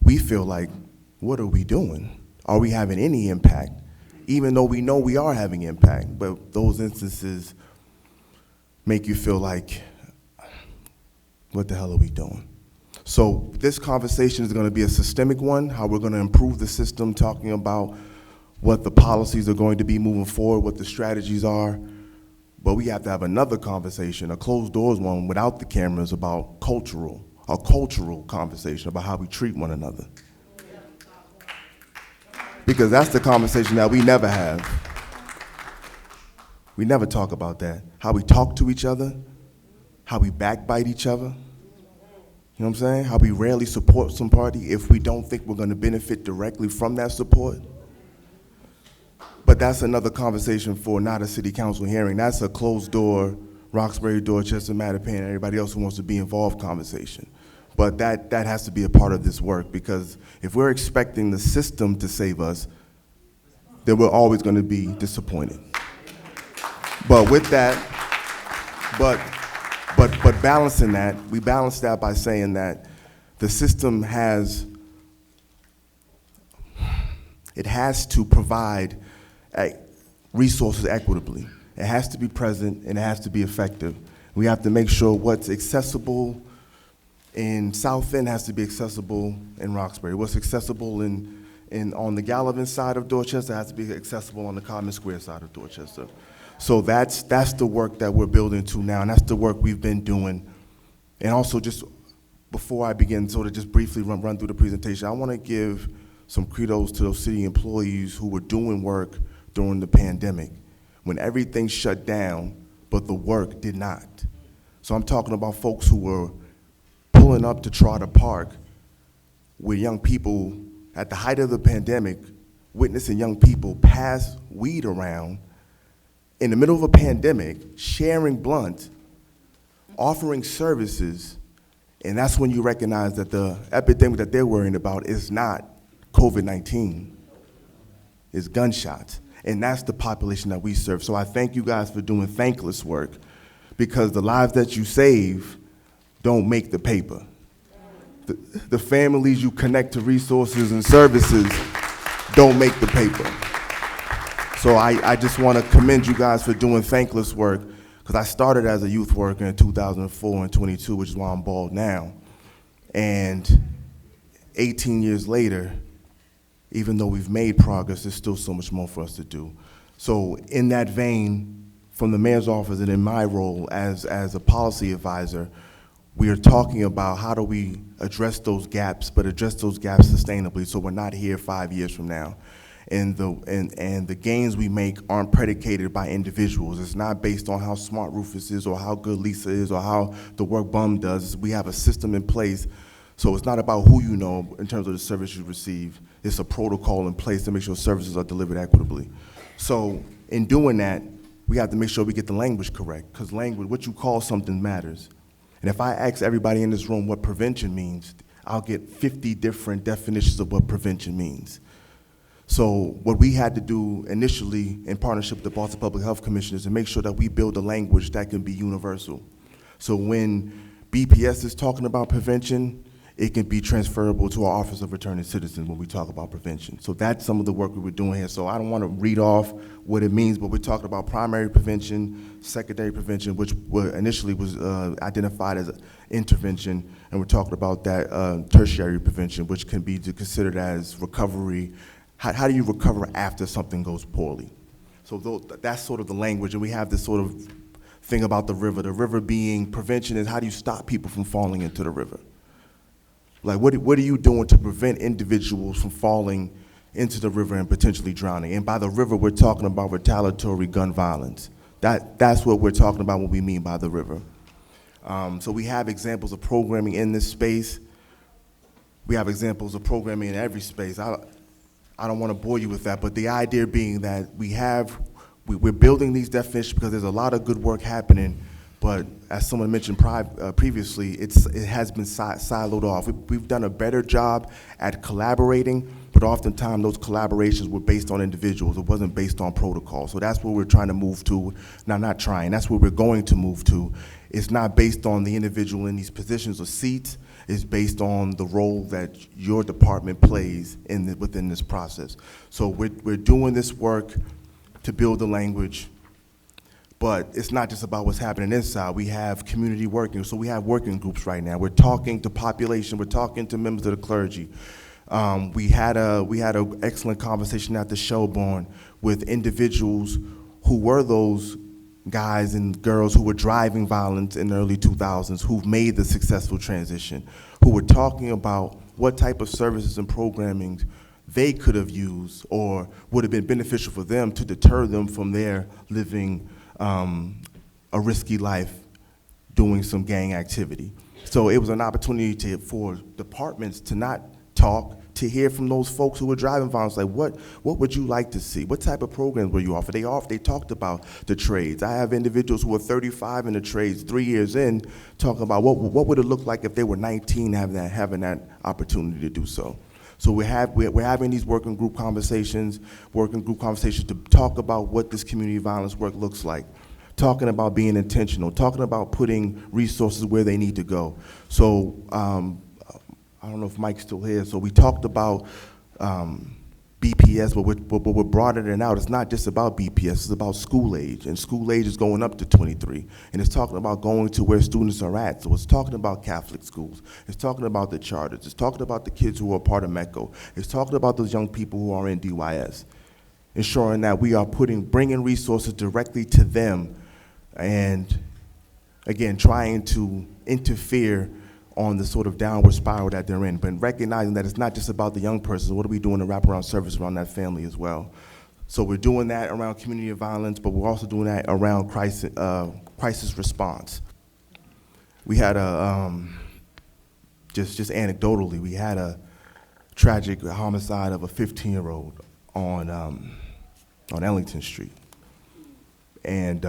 we feel like, what are we doing? Are we having any impact? Even though we know we are having impact, but those instances make you feel like, what the hell are we doing? So this conversation is gonna be a systemic one, how we're gonna improve the system, talking about what the policies are going to be moving forward, what the strategies are. But we have to have another conversation, a closed doors one without the cameras, about a cultural conversation about how we treat one another. Because that's the conversation that we never have. We never talk about that. How we talk to each other, how we backbite each other. You know what I'm saying? How we rarely support some party if we don't think we're gonna benefit directly from that support. But that's another conversation for not a city council hearing. That's a closed door, Roxbury, Dorchester, Mattapan, and everybody else who wants to be involved conversation. But that has to be a part of this work because if we're expecting the system to save us, then we're always gonna be disappointed. But with that, but balancing that, we balance that by saying that the system has to provide resources equitably. It has to be present and it has to be effective. We have to make sure what's accessible in South End has to be accessible in Roxbury. What's accessible on the Gallivan side of Dorchester has to be accessible on the Common Square side of Dorchester. So that's the work that we're building to now, and that's the work we've been doing. And also, just before I begin, sort of just briefly run through the presentation, I want to give some kudos to those city employees who were doing work during the pandemic when everything shut down, but the work did not. So I'm talking about folks who were pulling up to Trotter Park with young people at the height of the pandemic, witnessing young people pass weed around in the middle of a pandemic, sharing blunts, offering services, and that's when you recognize that the epidemic that they're worrying about is not COVID-19, it's gunshots. And that's the population that we serve. So I thank you guys for doing thankless work, because the lives that you save don't make the paper. The families you connect to resources and services don't make the paper. So I just want to commend you guys for doing thankless work, because I started as a youth worker in 2004 and 22, which is why I'm bald now. And 18 years later, even though we've made progress, there's still so much more for us to do. So in that vein, from the mayor's office and in my role as a policy advisor, we are talking about how do we address those gaps, but address those gaps sustainably so we're not here 5 years from now. And the gains we make aren't predicated by individuals. It's not based on how smart Rufus is or how good Lisa is or how the work Bum does. We have a system in place, so it's not about who you know in terms of the service you receive. It's a protocol in place to make sure services are delivered equitably. So in doing that, we have to make sure we get the language correct, because language, what you call something matters. And if I ask everybody in this room what prevention means, I'll get 50 different definitions of what prevention means. So what we had to do initially in partnership with the Boston Public Health Commission is to make sure that we build a language that can be universal. So when BPS is talking about prevention, it can be transferable to our Office of Returning Citizens when we talk about prevention. So that's some of the work we were doing here. So I don't want to read off what it means, but we're talking about primary prevention, secondary prevention, which initially was identified as intervention, and we're talking about that tertiary prevention, which can be considered as recovery. How do you recover after something goes poorly? So that's sort of the language, and we have this sort of thing about the river. The river being prevention is how do you stop people from falling into the river? Like, what are you doing to prevent individuals from falling into the river and potentially drowning? And by the river, we're talking about retaliatory gun violence. That's what we're talking about when we mean by the river. So we have examples of programming in this space. We have examples of programming in every space. I don't want to bore you with that, but the idea being that we're building these definitions because there's a lot of good work happening, but as someone mentioned previously, it has been siloed off. We've done a better job at collaborating, but oftentimes those collaborations were based on individuals. It wasn't based on protocol. So that's where we're trying to move to. No, not trying. That's where we're going to move to. It's not based on the individual in these positions or seats. It's based on the role that your department plays within this process. So we're doing this work to build the language, but it's not just about what's happening inside. We have community working, so we have working groups right now. We're talking to population, we're talking to members of the clergy. We had an excellent conversation at the Shelbourne with individuals who were those guys and girls who were driving violence in the early 2000s, who've made the successful transition, who were talking about what type of services and programming they could have used or would have been beneficial for them to deter them from their living a risky life doing some gang activity. So it was an opportunity for departments to not talk, to hear from those folks who were driving violence, like what would you like to see? What type of programs were you offered? They talked about the trades. I have individuals who are 35 in the trades, 3 years in, talking about what would it look like if they were 19 having that opportunity to do so. So we're having these working group conversations to talk about what this community violence work looks like, talking about being intentional, talking about putting resources where they need to go. So I don't know if Mike's still here. So we talked about BPS, but we're broadening it out. It's not just about BPS, it's about school age, and school age is going up to 23, and it's talking about going to where students are at. So it's talking about Catholic schools, it's talking about the charters, it's talking about the kids who are part of MECO, it's talking about those young people who are in DYS, ensuring that we are bringing resources directly to them, and again, trying to interfere on the sort of downward spiral that they're in, but recognizing that it's not just about the young person. What are we doing to wrap around service around that family as well? So we're doing that around community violence, but we're also doing that around crisis response. We had just anecdotally, we had tragic homicide of a 15-year-old on Ellington Street. And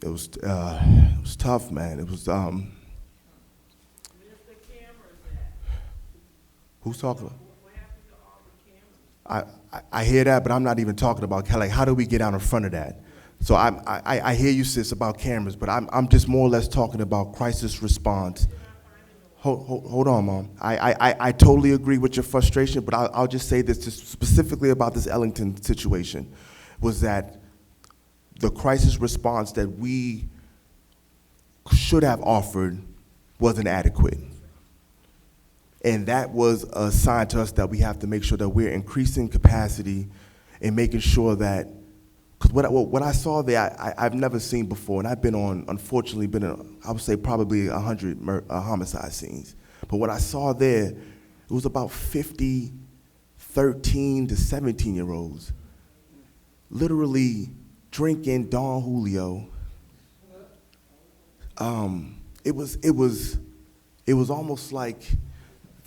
it was tough, man. It was, who's talking? I hear that, but I'm not even talking about, like, how do we get out in front of that? So I hear you, sis, about cameras, but I'm just more or less talking about crisis response. Hold on, Mom. I totally agree with your frustration, but I'll just say this just specifically about this Ellington situation, was that the crisis response that we should have offered wasn't adequate. And that was a sign to us that we have to make sure that we're increasing capacity and making sure that, because what I saw there, I've never seen before, and I've been on, unfortunately, I would say probably 100 homicide scenes. But what I saw there, it was about 50 13 to 17-year-olds literally drinking Don Julio. It was almost like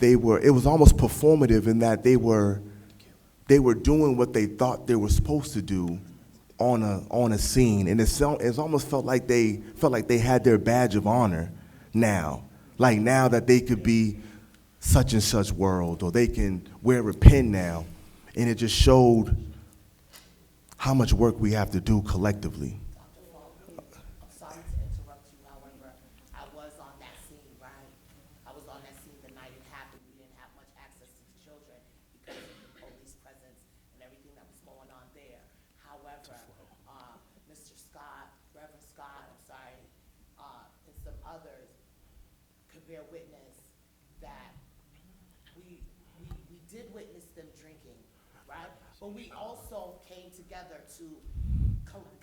it was almost performative in that they were doing what they thought they were supposed to do on a scene, and it almost felt like they had their badge of honor now, like now that they could be such and such world, or they can wear a pin now, and it just showed how much work we have to do collectively. I'm sorry to interrupt you, however, I was on that scene, right? I was on that scene the night it happened. We didn't have much access to the children because of the police presence and everything that was going on there. However, Mr. Scott, Reverend Scott, I'm sorry, and some others could bear witness that we did witness them drinking, right? But we also came together to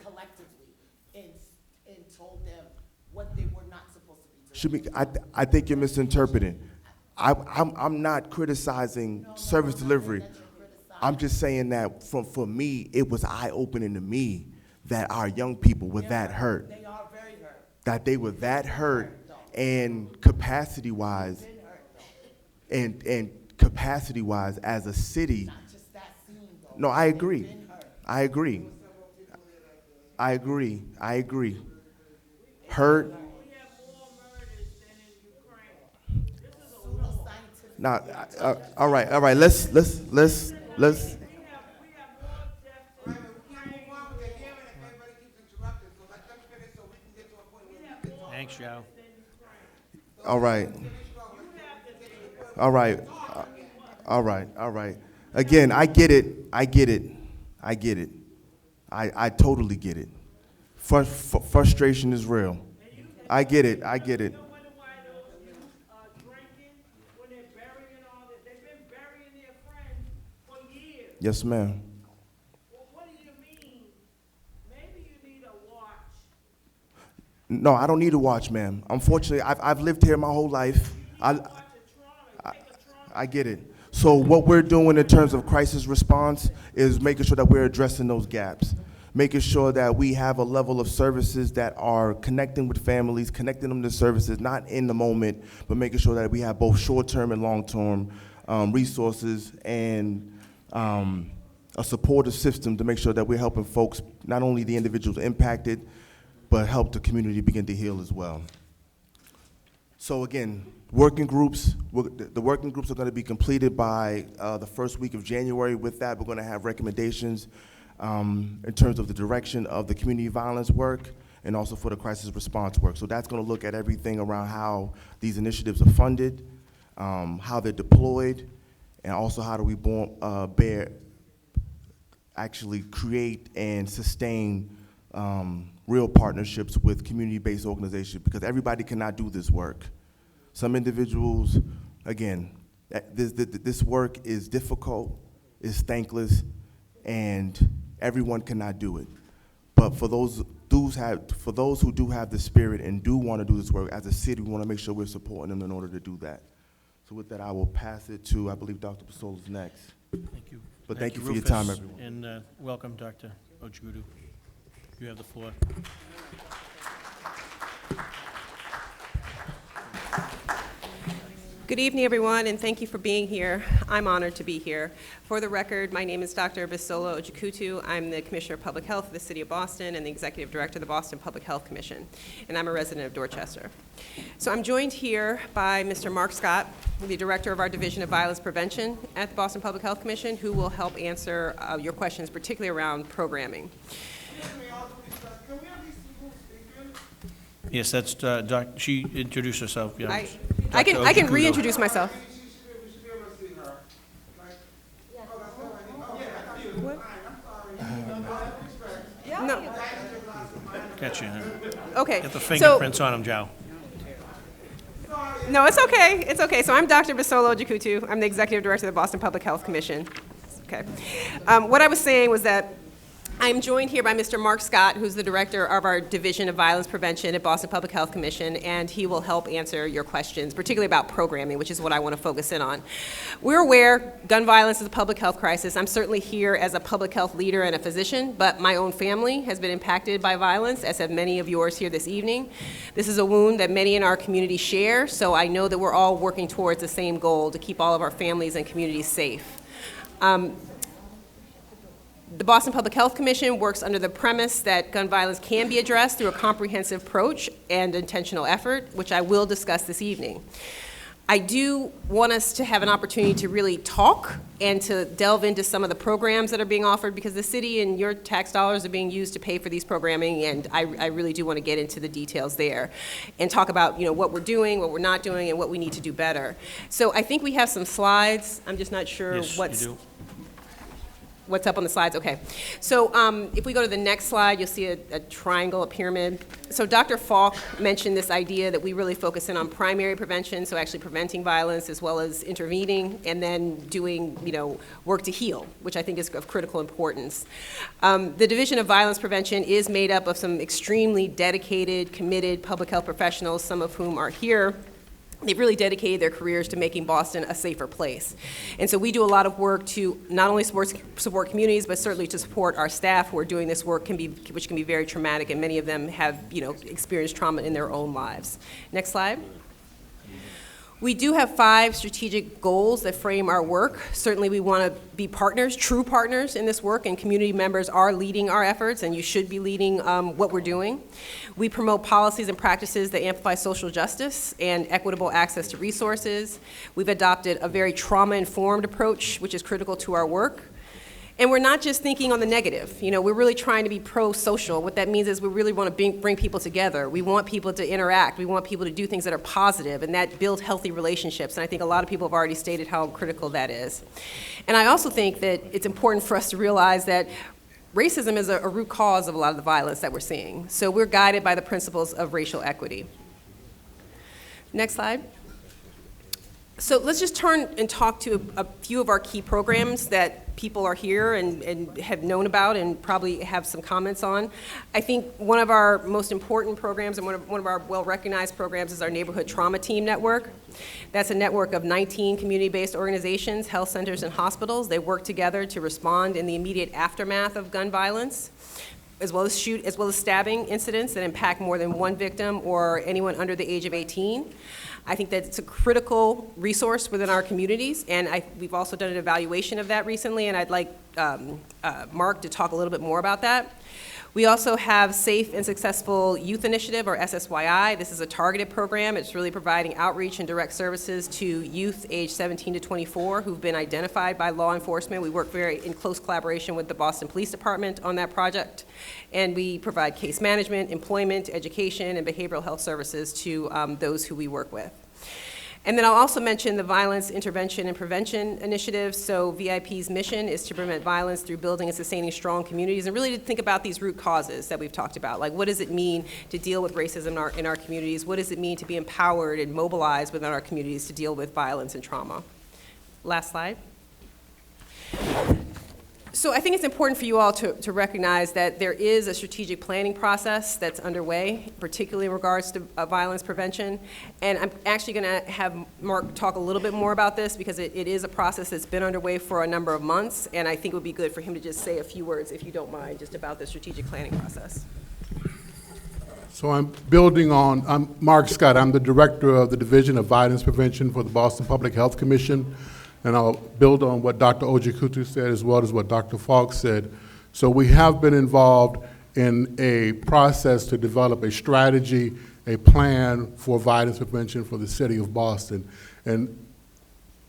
collectively and told them what they were not supposed to be doing. Shamika, I think you're misinterpreting. I'm not criticizing service delivery. I'm just saying that for me, it was eye-opening to me that our young people were that hurt. They are very hurt. That they were that hurt, and capacity-wise, and capacity-wise as a city. Not just that scene, though. No, I agree. I agree. I agree. I agree. Hurt. Now, all right. Let's. Thanks, Joe. All right. Again, I get it. I totally get it. Frustration is real. I get it. Yes, ma'am. What do you mean? Maybe you need a watch. No, I don't need a watch, ma'am. Unfortunately, I've lived here my whole life. I get it. So what we're doing in terms of crisis response is making sure that we're addressing those gaps, making sure that we have a level of services that are connecting with families, connecting them to services, not in the moment, but making sure that we have both short-term and long-term resources and a supportive system to make sure that we're helping folks, not only the individuals impacted, but help the community begin to heal as well. So again, working groups, the working groups are going to be completed by the first week of January. With that, we're going to have recommendations in terms of the direction of the community violence work and also for the crisis response work. So that's going to look at everything around how these initiatives are funded, how they're deployed, and also how do we actually create and sustain real partnerships with community-based organizations, because everybody cannot do this work. Some individuals, again, this work is difficult, is thankless, and everyone cannot do it. But for those who do have the spirit and do want to do this work, as a city, we want to make sure we're supporting them in order to do that. So with that, I will pass it to, I believe, Dr. Pasola is next. Thank you. But thank you for your Rufus, time, everyone. And welcome, Dr. Ojudu. You have the floor. Good evening, everyone, and thank you for being here. I'm honored to be here. For the record, my name is Dr. Bisolo Ojikutu. I'm the Commissioner of Public Health for the City of Boston and the Executive Director of the Boston Public Health Commission, and I'm a resident of Dorchester. So I'm joined here by Mr. Mark Scott, the Director of our Division of Violence Prevention at the Boston Public Health Commission, who will help answer your questions, particularly around programming. Yes, that's, she introduced herself. Yeah. I can reintroduce myself. No. Gotcha. Okay. Get the fingerprints on them, Joe. No, it's okay. It's okay. So I'm Dr. Bisolo Ojikutu. I'm the Executive Director of the Boston Public Health Commission. Okay. What I was saying was that I'm joined here by Mr. Mark Scott, who's the Director of our Division of Violence Prevention at Boston Public Health Commission, and he will help answer your questions, particularly about programming, which is what I want to focus in on. We're aware gun violence is a public health crisis. I'm certainly here as a public health leader and a physician, but my own family has been impacted by violence, as have many of yours here this evening. This is a wound that many in our community share, so I know that we're all working towards the same goal, to keep all of our families and communities safe. The Boston Public Health Commission works under the premise that gun violence can be addressed through a comprehensive approach and intentional effort, which I will discuss this evening. I do want us to have an opportunity to really talk and to delve into some of the programs that are being offered, because the city and your tax dollars are being used to pay for these programming, and I really do want to get into the details there and talk about, what we're doing, what we're not doing, and what we need to do better. So I think we have some slides. I'm just not sure what's up on the slides. Okay. So if we go to the next slide, you'll see a triangle, a pyramid. So Dr. Falk mentioned this idea that we really focus in on primary prevention, so actually preventing violence as well as intervening, and then doing, work to heal, which I think is of critical importance. The Division of Violence Prevention is made up of some extremely dedicated, committed public health professionals, some of whom are here. They've really dedicated their careers to making Boston a safer place. And so we do a lot of work to not only support communities, but certainly to support our staff who are doing this work, which can be very traumatic, and many of them have experienced trauma in their own lives. Next slide. We do have 5 strategic goals that frame our work. Certainly we want to be partners, true partners in this work, and community members are leading our efforts, and you should be leading what we're doing. We promote policies and practices that amplify social justice and equitable access to resources. We've adopted a very trauma-informed approach, which is critical to our work. And we're not just thinking on the negative. We're really trying to be pro-social. What that means is we really want to bring people together. We want people to interact. We want people to do things that are positive and that build healthy relationships. And I think a lot of people have already stated how critical that is. And I also think that it's important for us to realize that racism is a root cause of a lot of the violence that we're seeing. So we're guided by the principles of racial equity. Next slide. So let's just turn and talk to a few of our key programs that people are here and have known about and probably have some comments on. I think one of our most important programs and one of our well-recognized programs is our Neighborhood Trauma Team Network. That's a network of 19 community-based organizations, health centers, and hospitals. They work together to respond in the immediate aftermath of gun violence, as well as stabbing incidents that impact more than one victim or anyone under the age of 18. I think that it's a critical resource within our communities, and we've also done an evaluation of that recently, and I'd like Mark to talk a little bit more about that. We also have Safe and Successful Youth Initiative, or SSYI. This is a targeted program. It's really providing outreach and direct services to youth aged 17 to 24 who've been identified by law enforcement. We work very in close collaboration with the Boston Police Department on that project. And we provide case management, employment, education, and behavioral health services to those who we work with. And then I'll also mention the Violence Intervention and Prevention Initiative. So VIP's mission is to prevent violence through building and sustaining strong communities, and really to think about these root causes that we've talked about. Like, what does it mean to deal with racism in our communities? What does it mean to be empowered and mobilized within our communities to deal with violence and trauma? Last slide. So I think it's important for you all to recognize that there is a strategic planning process that's underway, particularly in regards to violence prevention. And I'm actually going to have Mark talk a little bit more about this, because it is a process that's been underway for a number of months, and I think it would be good for him to just say a few words, if you don't mind, just about the strategic planning process. So I'm Mark Scott. I'm the director of the Division of Violence Prevention for the Boston Public Health Commission. And I'll build on what Dr. Ojikutu said as well as what Dr. Falk said. So we have been involved in a process to develop a strategy, a plan for violence prevention for the city of Boston. And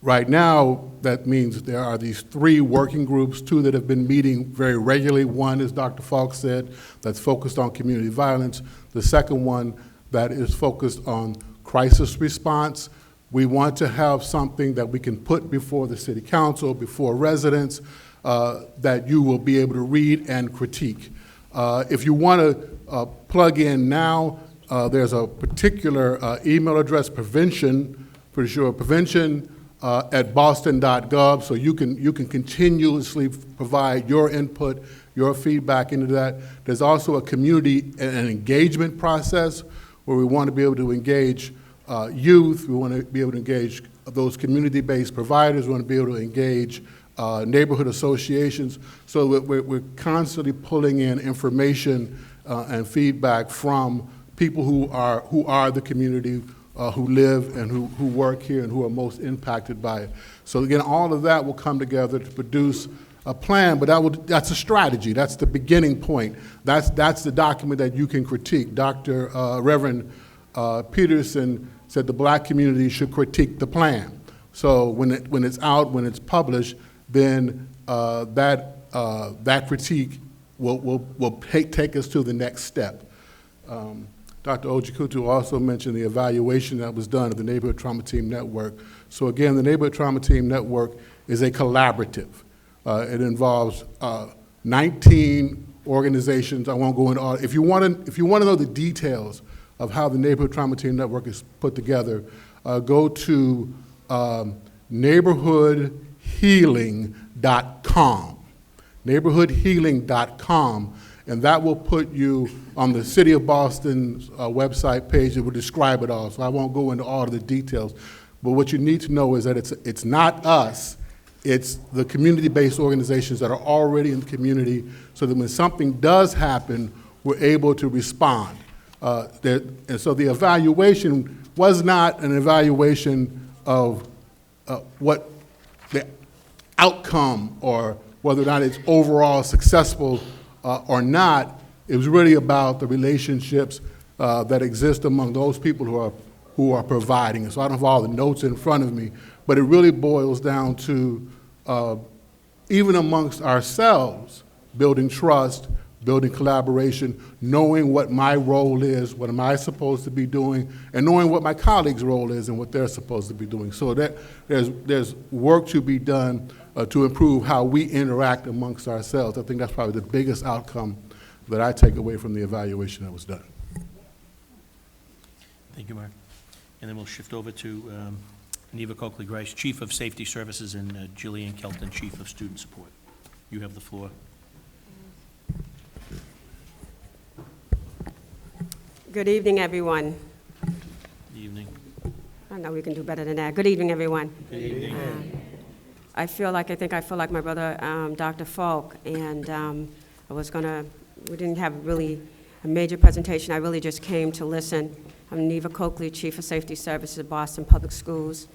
right now, that means there are these 3 working groups, 2 that have been meeting very regularly. One, as Dr. Falk said, that's focused on community violence. The second one that is focused on crisis response. We want to have something that we can put before the city council, before residents, that you will be able to read and critique. If you want to plug in now, there's a particular email address, prevention at boston.gov, so you can continuously provide your input, your feedback into that. There's also a community and engagement process where we want to be able to engage youth, we want to be able to engage those community-based providers, we want to be able to engage neighborhood associations. So we're constantly pulling in information and feedback from people who are the community, who live and who work here and who are most impacted by it. So again, all of that will come together to produce a plan, but that's a strategy. That's the beginning point. That's the document that you can critique. Reverend Peterson said the black community should critique the plan. So when it's out, when it's published, then that critique will take us to the next step. Dr. Ojikutu also mentioned the evaluation that was done of the Neighborhood Trauma Team Network. So again, the Neighborhood Trauma Team Network is a collaborative. It involves 19 organizations. I won't go into all. If you want to know the details of how the Neighborhood Trauma Team Network is put together, go to neighborhoodhealing.com. Neighborhoodhealing.com. And that will put you on the City of Boston's website page. It will describe it all, so I won't go into all of the details. But what you need to know is that it's not us, it's the community-based organizations that are already in the community, so that when something does happen, we're able to respond. And so the evaluation was not an evaluation of what the outcome or whether or not it's overall successful or not. It was really about the relationships that exist among those people who are providing. And so I don't have all the notes in front of me, but it really boils down to even amongst ourselves, building trust, building collaboration, knowing what my role is, what am I supposed to be doing, and knowing what my colleagues' role is and what they're supposed to be doing. So that there's work to be done to improve how we interact amongst ourselves. I think that's probably the biggest outcome that I take away from the evaluation that was done. Thank you, Mark. And then we'll shift over to Neva Coakley-Grice, Chief of Safety Services, and Jillian Kelton, Chief of Student Support. You have the floor. Good evening, everyone. Good evening. I know we can do better than that. Good evening, everyone. Good evening. I feel like my brother, Dr. Falk, and we didn't have really a major presentation. I really just came to listen. I'm Neva Coakley, Chief of Safety Services at Boston Public Schools,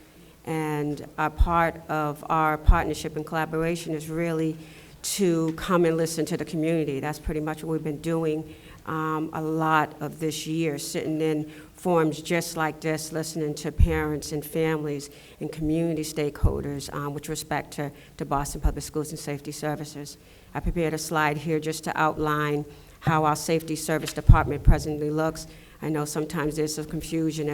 and a part of our partnership and collaboration is really to come and listen to the community. That's pretty much what we've been doing a lot of this year, sitting in forums just like this, listening to parents and families and community stakeholders with respect to Boston Public Schools and Safety Services. I prepared a slide here just to outline how our Safety Service Department presently looks. I know sometimes there's some confusion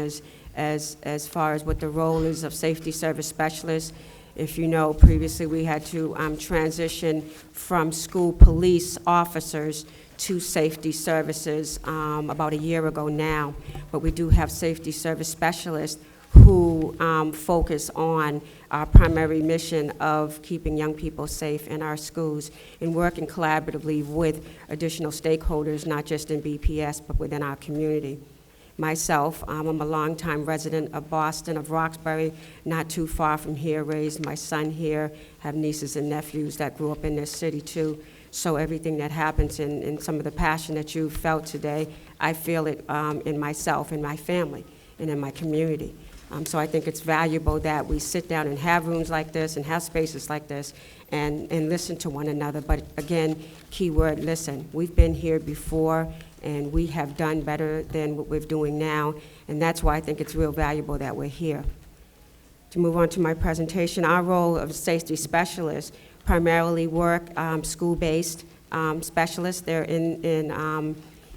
as far as what the role is of Safety Service Specialists. If you know, previously we had to transition from school police officers to safety services about a year ago now, but we do have Safety Service Specialists who focus on our primary mission of keeping young people safe in our schools and working collaboratively with additional stakeholders, not just in BPS, but within our community. Myself, I'm a longtime resident of Boston, of Roxbury, not too far from here, raised my son here, have nieces and nephews that grew up in this city too. So everything that happens and some of the passion that you felt today, I feel it in myself, in my family, and in my community. So I think it's valuable that we sit down and have rooms like this and have spaces like this and listen to one another. But again, keyword, listen. We've been here before, and we have done better than what we're doing now, and that's why I think it's real valuable that we're here. To move on to my presentation, our role of safety specialists primarily work school-based specialists. They're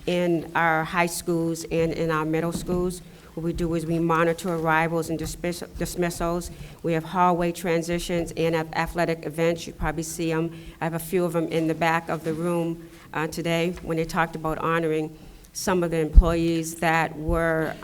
in our high schools and in our middle schools. What we do is we monitor arrivals and dismissals. We have hallway transitions and athletic events. You probably see them. I have a few of them in the back of the room today when they talked about honoring some of the employees that were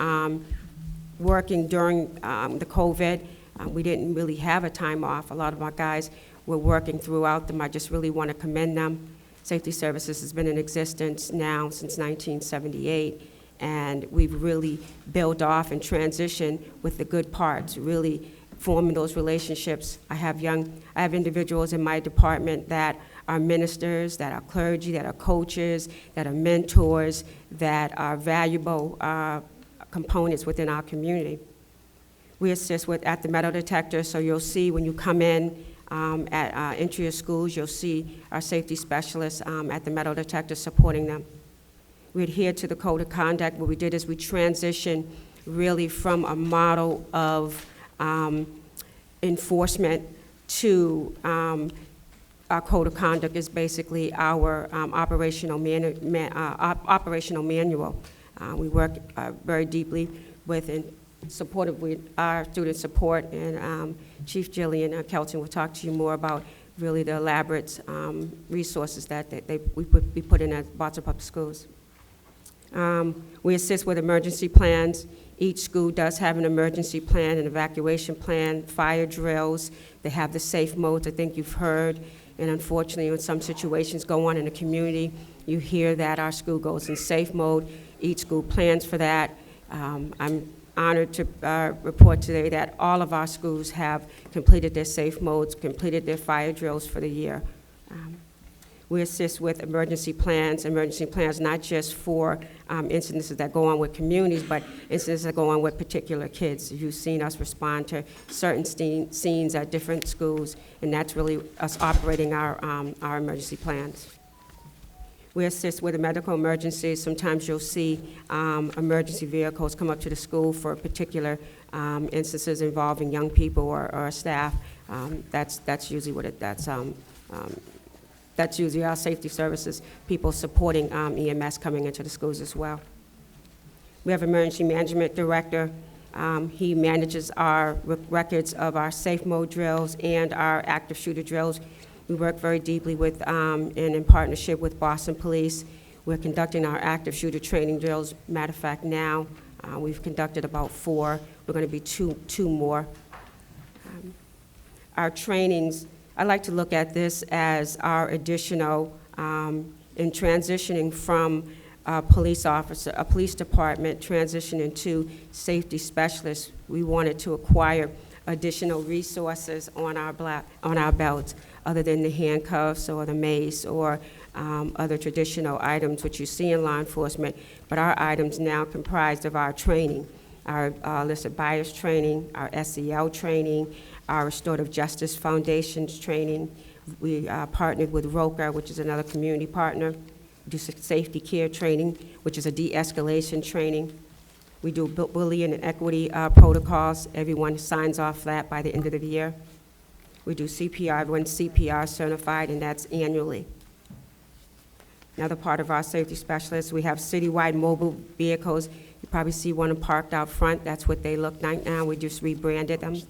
working during the COVID. We didn't really have a time off. A lot of our guys were working throughout them. I just really want to commend them. Safety Services has been in existence now since 1978, and we've really built off and transitioned with the good parts, really forming those relationships. I have individuals in my department that are ministers, that are clergy, that are coaches, that are mentors, that are valuable components within our community. We assist at the metal detector, so you'll see when you come in at entry of schools, you'll see our safety specialists at the metal detector supporting them. We adhere to the code of conduct. What we did is we transitioned really from a model of enforcement to our code of conduct is basically our operational manual. We work very deeply with and supportive with our student support, and Chief Jillian Kelton will talk to you more about really the elaborate resources that we put in at Boston Public Schools. We assist with emergency plans. Each school does have an emergency plan, an evacuation plan, fire drills. They have the safe modes, I think you've heard. And unfortunately, when some situations go on in the community, you hear that our school goes in safe mode. Each school plans for that. I'm honored to report today that all of our schools have completed their safe modes, completed their fire drills for the year. We assist with emergency plans not just for incidences that go on with communities, but incidents that go on with particular kids. You've seen us respond to certain scenes at different schools, and that's really us operating our emergency plans. We assist with the medical emergencies. Sometimes you'll see emergency vehicles come up to the school for particular instances involving young people or staff. That's usually what that's usually our safety services, people supporting EMS coming into the schools as well. We have emergency management director. He manages our records of our safe mode drills and our active shooter drills. We work very deeply with and in partnership with Boston Police. We're conducting our active shooter training drills. Matter of fact, now we've conducted about 4. We're going to be two more. Our trainings, I like to look at this as our additional, in transitioning from a police officer, a police department, transitioning to safety specialists. We wanted to acquire additional resources on our belts, other than the handcuffs or the mace or other traditional items which you see in law enforcement. But our items now comprised of our training, our illicit bias training, our SEL training, our Restorative Justice Foundation's training. We partnered with ROCA, which is another community partner. We do safety care training, which is a de-escalation training. We do bullying and equity protocols. Everyone signs off that by the end of the year. We do CPR, everyone's CPR certified, and that's annually. Another part of our safety specialists, we have citywide mobile vehicles. You probably see one parked out front. That's what they look like now. We just rebranded them.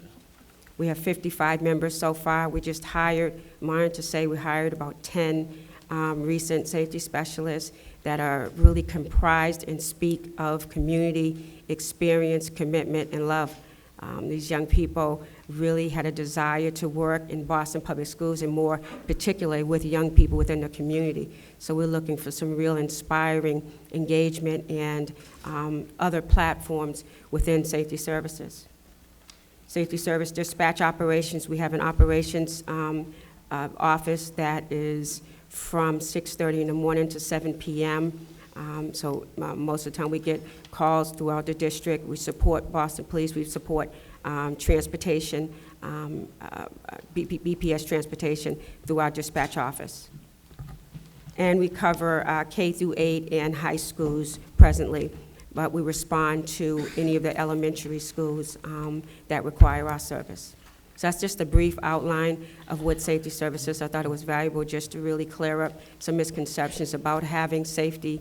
We have 55 members so far. We just hired, I'm honored to say we hired about 10 recent safety specialists that are really comprised and speak of community, experience, commitment, and love. These young people really had a desire to work in Boston Public Schools, and more particularly with young people within the community. So we're looking for some real inspiring engagement and other platforms within safety services. Safety service dispatch operations, we have an operations office that is from 6:30 in the morning to 7 p.m. Most of the time we get calls throughout the district. We support Boston Police. We support transportation, BPS transportation through our dispatch office. And we cover K through 8 and high schools presently, but we respond to any of the elementary schools that require our service. So that's just a brief outline of what safety services. I thought it was valuable just to really clear up some misconceptions about having safety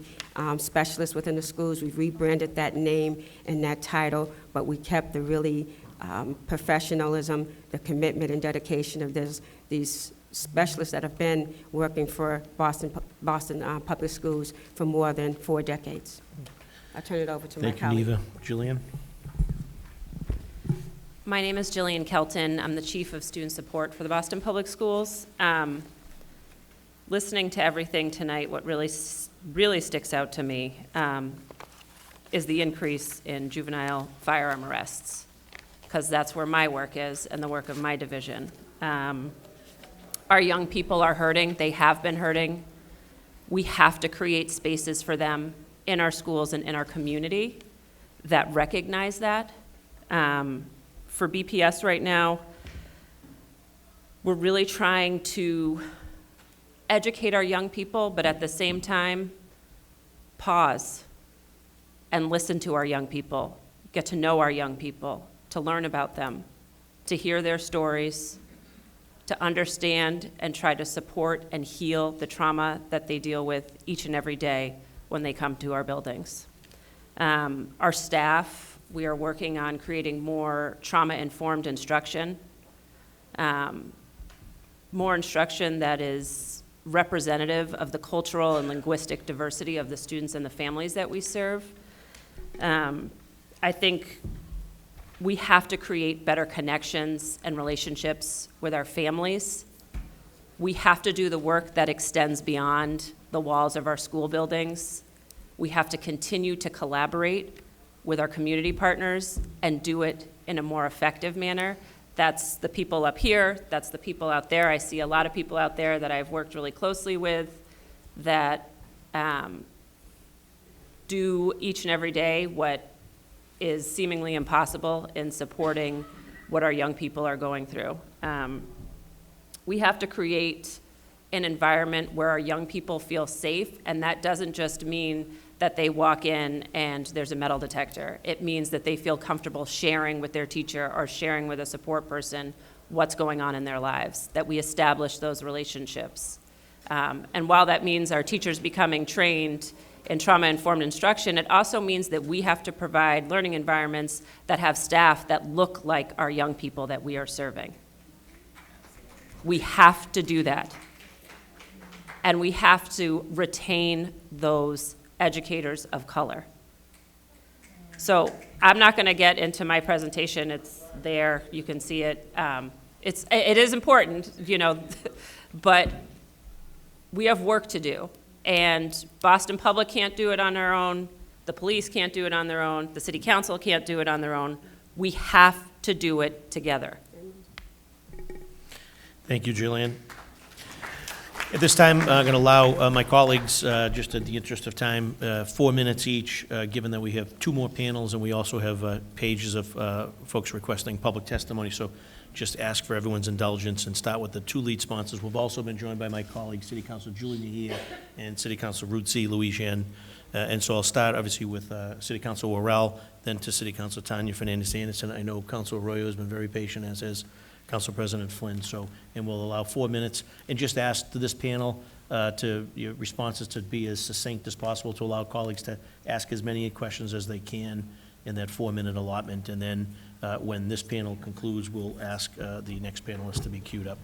specialists within the schools. We've rebranded that name and that title, but we kept the really professionalism, the commitment and dedication of these specialists that have been working for Boston Public Schools for more than 4 decades. I'll turn it over to my colleague. Thank you, Neva. Julian? My name is Jillian Kelton. I'm the Chief of Student Support for the Boston Public Schools. Listening to everything tonight, what really sticks out to me is the increase in juvenile firearm arrests, because that's where my work is and the work of my division. Our young people are hurting. They have been hurting. We have to create spaces for them in our schools and in our community that recognize that. For BPS right now, we're really trying to educate our young people, but at the same time, pause and listen to our young people, get to know our young people, to learn about them, to hear their stories, to understand and try to support and heal the trauma that they deal with each and every day when they come to our buildings. Our staff, we are working on creating more trauma-informed instruction, more instruction that is representative of the cultural and linguistic diversity of the students and the families that we serve. I think we have to create better connections and relationships with our families. We have to do the work that extends beyond the walls of our school buildings. We have to continue to collaborate with our community partners and do it in a more effective manner. That's the people up here, that's the people out there. I see a lot of people out there that I've worked really closely with that do each and every day what is seemingly impossible in supporting what our young people are going through. We have to create an environment where our young people feel safe, and that doesn't just mean that they walk in and there's a metal detector. It means that they feel comfortable sharing with their teacher or sharing with a support person what's going on in their lives, that we establish those relationships. And while that means our teachers becoming trained in trauma-informed instruction, it also means that we have to provide learning environments that have staff that look like our young people that we are serving. We have to do that. And we have to retain those educators of color. So I'm not going to get into my presentation. It's there. You can see it. It is important, you know, but we have work to do. And Boston Public can't do it on their own. The police can't do it on their own. The city council can't do it on their own. We have to do it together. Thank you, Jillian. At this time, I'm going to allow my colleagues, just in the interest of time, 4 minutes each, given that we have 2 more panels and we also have pages of folks requesting public testimony. So just ask for everyone's indulgence and start with the 2 lead sponsors. We've also been joined by my colleagues, City Council Julie Mejia and City Council Ruth C. Louisiane. And so I'll start, obviously, with City Council Worrell, then to City Council Tanya Fernandez Anderson. I know Council Arroyo has been very patient, as has Council President Flynn, and we'll allow 4 minutes, and just ask to this panel your responses to be as succinct as possible to allow colleagues to ask as many questions as they can in that 4-minute allotment, and then when this panel concludes, we'll ask the next panelist to be queued up.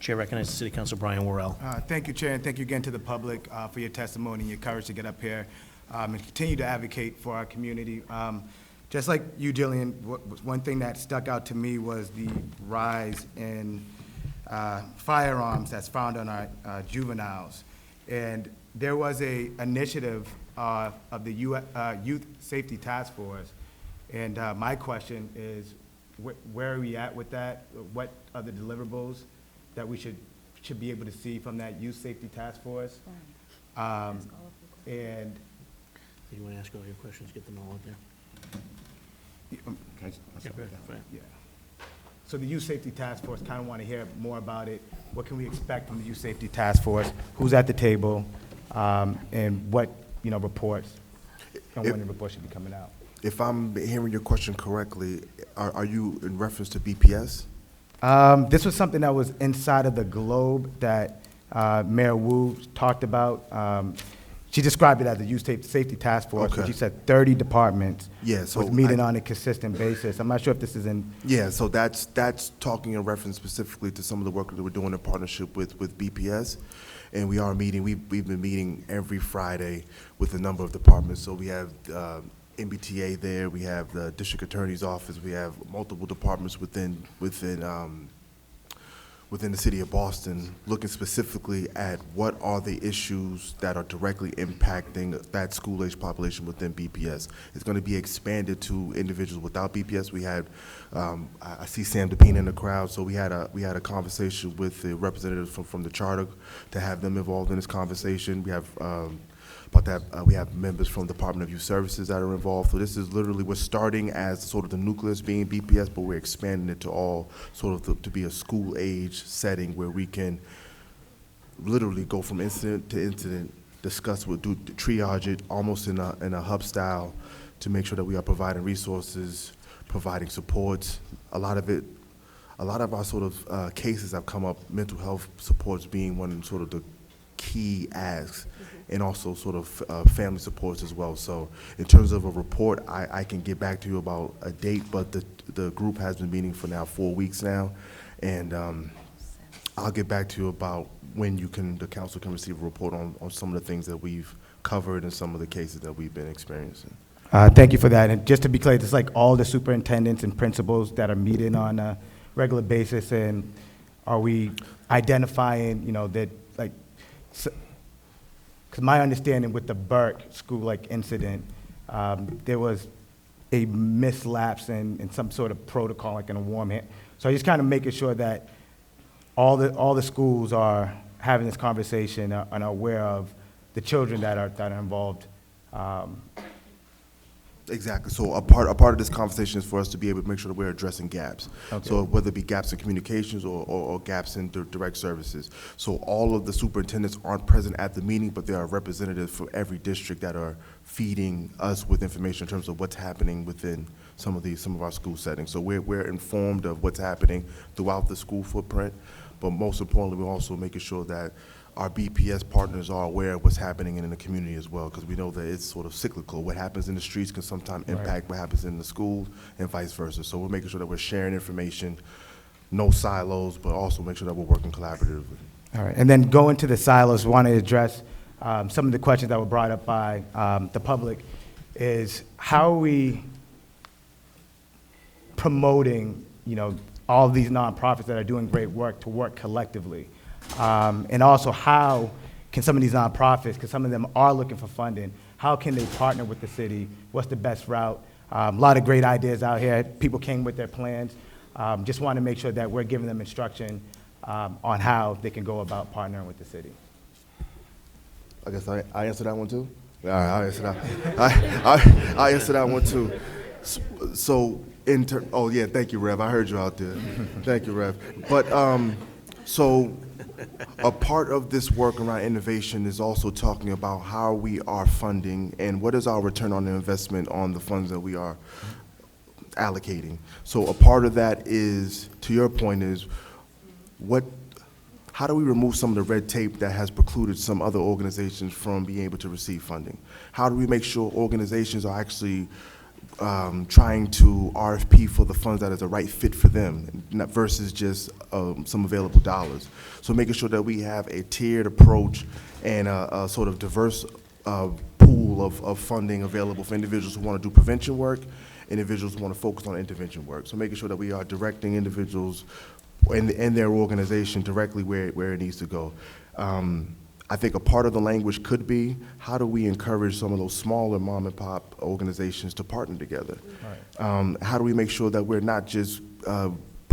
Chair recognizes City Council Brian Worrell. Thank you, Chair, and thank you again to the public for your testimony and your courage to get up here and continue to advocate for our community. Just like you, Jillian, one thing that stuck out to me was the rise in firearms that's found on our juveniles. And there was an initiative of the Youth Safety Task Force. And my question is, where are we at with that? What are the deliverables that we should should be able to see from that youth safety task force. And You want to ask all your questions, get them all out there? can I just- Yeah, go ahead, go ahead. Yeah. So the youth safety task force, kind of want to hear more about it. What can we expect from the youth safety task force? Who's at the table? And what, reports, and when the report should be coming out? If I'm hearing your question correctly, are you in reference to BPS? This was something that was inside of the globe that Mayor Wu talked about. She described it as a youth safety task force. Okay. She said 30 departments Yeah, so was meeting on a consistent basis. I'm not sure if this is in. Yeah, so that's talking in reference specifically to some of the work that we're doing in partnership with BPS. And we are meeting, we've been meeting every Friday with a number of departments. So we have MBTA there, we have the district attorney's office, we have multiple departments within the city of Boston, looking specifically at what are the issues that are directly impacting that school-age population within BPS. It's going to be expanded to individuals without BPS. We had, I see Sam DePina in the crowd, so we had a conversation with the representatives from the charter to have them involved in this conversation. We have we have members from the Department of Youth Services that are involved. So this is literally, we're starting as sort of the nucleus being BPS, but we're expanding it to all sort of to be a school age setting where we can literally go from incident to incident, discuss, triage it almost in a hub style to make sure that we are providing resources, providing supports. A lot of our sort of cases have come up, mental health supports being one sort of the key asks, and also sort of family supports as well. So in terms of a report, I can get back to you about a date, but the group has been meeting for now 4 weeks now, and I'll get back to you about when the council can receive a report on some of the things that we've covered and some of the cases that we've been experiencing. Thank you for that. And just to be clear, it's like all the superintendents and principals that are meeting on a regular basis, and are we identifying, that, like, because my understanding with the Burke school incident, there was a mislapse in some sort of protocol, like in a warm hand. So just kind of making sure that all the schools are having this conversation and are aware of the children that are involved. Exactly. So a part of this conversation is for us to be able to make sure that we're addressing gaps. Okay. So whether it be gaps in communications or gaps in direct services. So all of the superintendents aren't present at the meeting, but there are representatives for every district that are feeding us with information in terms of what's happening within some of our school settings. So we're informed of what's happening throughout the school footprint, but most importantly, we're also making sure that our BPS partners are aware of what's happening in the community as well, because we know that it's sort of cyclical. What happens in the streets can sometimes impact what happens in the schools and vice versa. So we're making sure that we're sharing information, no silos, but also make sure that we're working collaboratively. All right, and then going to the silos, want to address some of the questions that were brought up by the public, is how are we promoting, all of these nonprofits that are doing great work to work collectively? And also, how can some of these nonprofits, because some of them are looking for funding, how can they partner with the city? What's the best route? A lot of great ideas out here. People came with their plans. Just want to make sure that we're giving them instruction on how they can go about partnering with the city. I guess I answer that one too? All right, I'll answer that. I answer that one too. So, oh yeah, thank you, Rev. I heard you out there. Thank you, Rev. But, so a part of this work around innovation is also talking about how we are funding and what is our return on the investment on the funds that we are allocating. So a part of that is, to your point, is how do we remove some of the red tape that has precluded some other organizations from being able to receive funding? How do we make sure organizations are actually trying to RFP for the funds that is the right fit for them, not versus just some available dollars. So making sure that we have a tiered approach and a sort of diverse pool of funding available for individuals who want to do prevention work, individuals who want to focus on intervention work. So making sure that we are directing individuals in their organization directly where it needs to go. I think a part of the language could be, how do we encourage some of those smaller mom and pop organizations to partner together? Right. How do we make sure that we're not just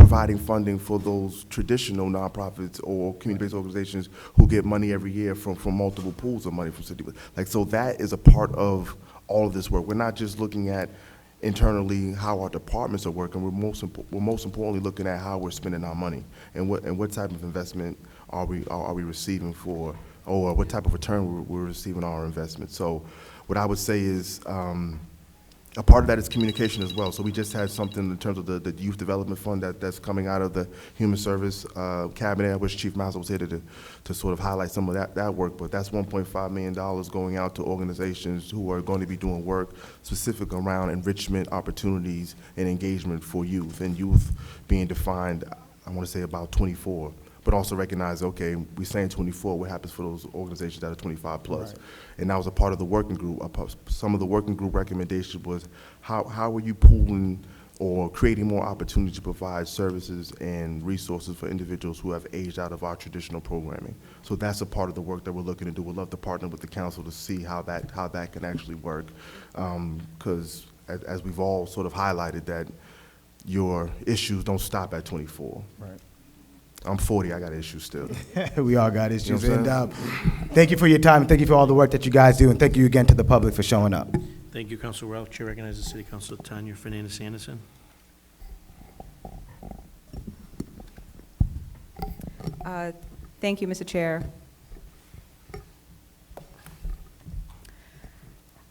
providing funding for those traditional nonprofits or community-based organizations who get money every year from multiple pools of money from city. Like, so that is a part of all of this work. We're not just looking at internally how our departments are working. We're most importantly looking at how we're spending our money and what type of investment are we receiving for, or what type of return we're receiving on our investment. So what I would say is a part of that is communication as well. So we just had something in terms of the youth development fund that's coming out of the human service cabinet. I wish Chief Mauser was here to sort of highlight some of that work, but that's $1.5 million going out to organizations who are going to be doing work specific around enrichment opportunities and engagement for youth, and youth being defined, I want to say about 24. But also recognize, okay, we're saying 24, what happens for those organizations that are 25 plus? Right. And that was a part of the working group. Some of the working group recommendations was how are you pooling or creating more opportunities to provide services and resources for individuals who have aged out of our traditional programming. So that's a part of the work that we're looking to do. We'd love to partner with the council to see how that can actually work. Because as we've all sort of highlighted, that your issues don't stop at 24. Right. I'm 40, I got issues still. We all got issues. You know and thank you for your time, and thank you for all the work that you guys do, and thank you again to the public for showing up. Thank you, Councilor Ralph. Chair recognizes City Councilor Tanya Fernandez Anderson. Thank you, Mr. Chair.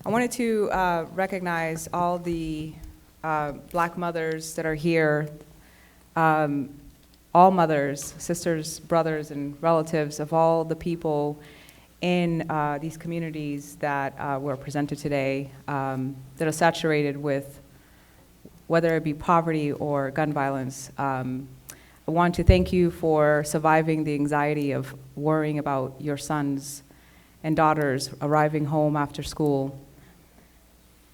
I wanted to recognize all the Black mothers that are here, all mothers, sisters, brothers, and relatives of all the people in these communities that were presented today that are saturated with whether it be poverty or gun violence. I want to thank you for surviving the anxiety of worrying about your sons and daughters arriving home after school.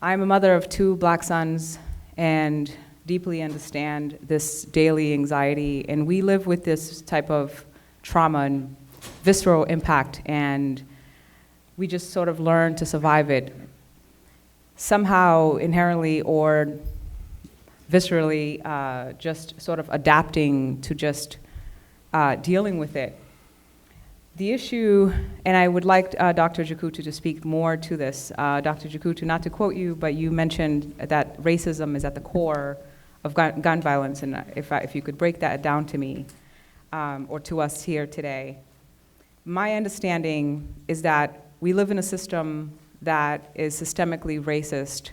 I'm a mother of 2 Black sons and deeply understand this daily anxiety, and we live with this type of trauma and visceral impact, and we just sort of learn to survive it. Somehow, inherently or viscerally, just sort of adapting to just dealing with it. The issue, and I would like Dr. Jakutu to speak more to this. Dr. Jakutu, not to quote you, but you mentioned that racism is at the core of gun violence, and if you could break that down to me, or to us here today. My understanding is that we live in a system that is systemically racist,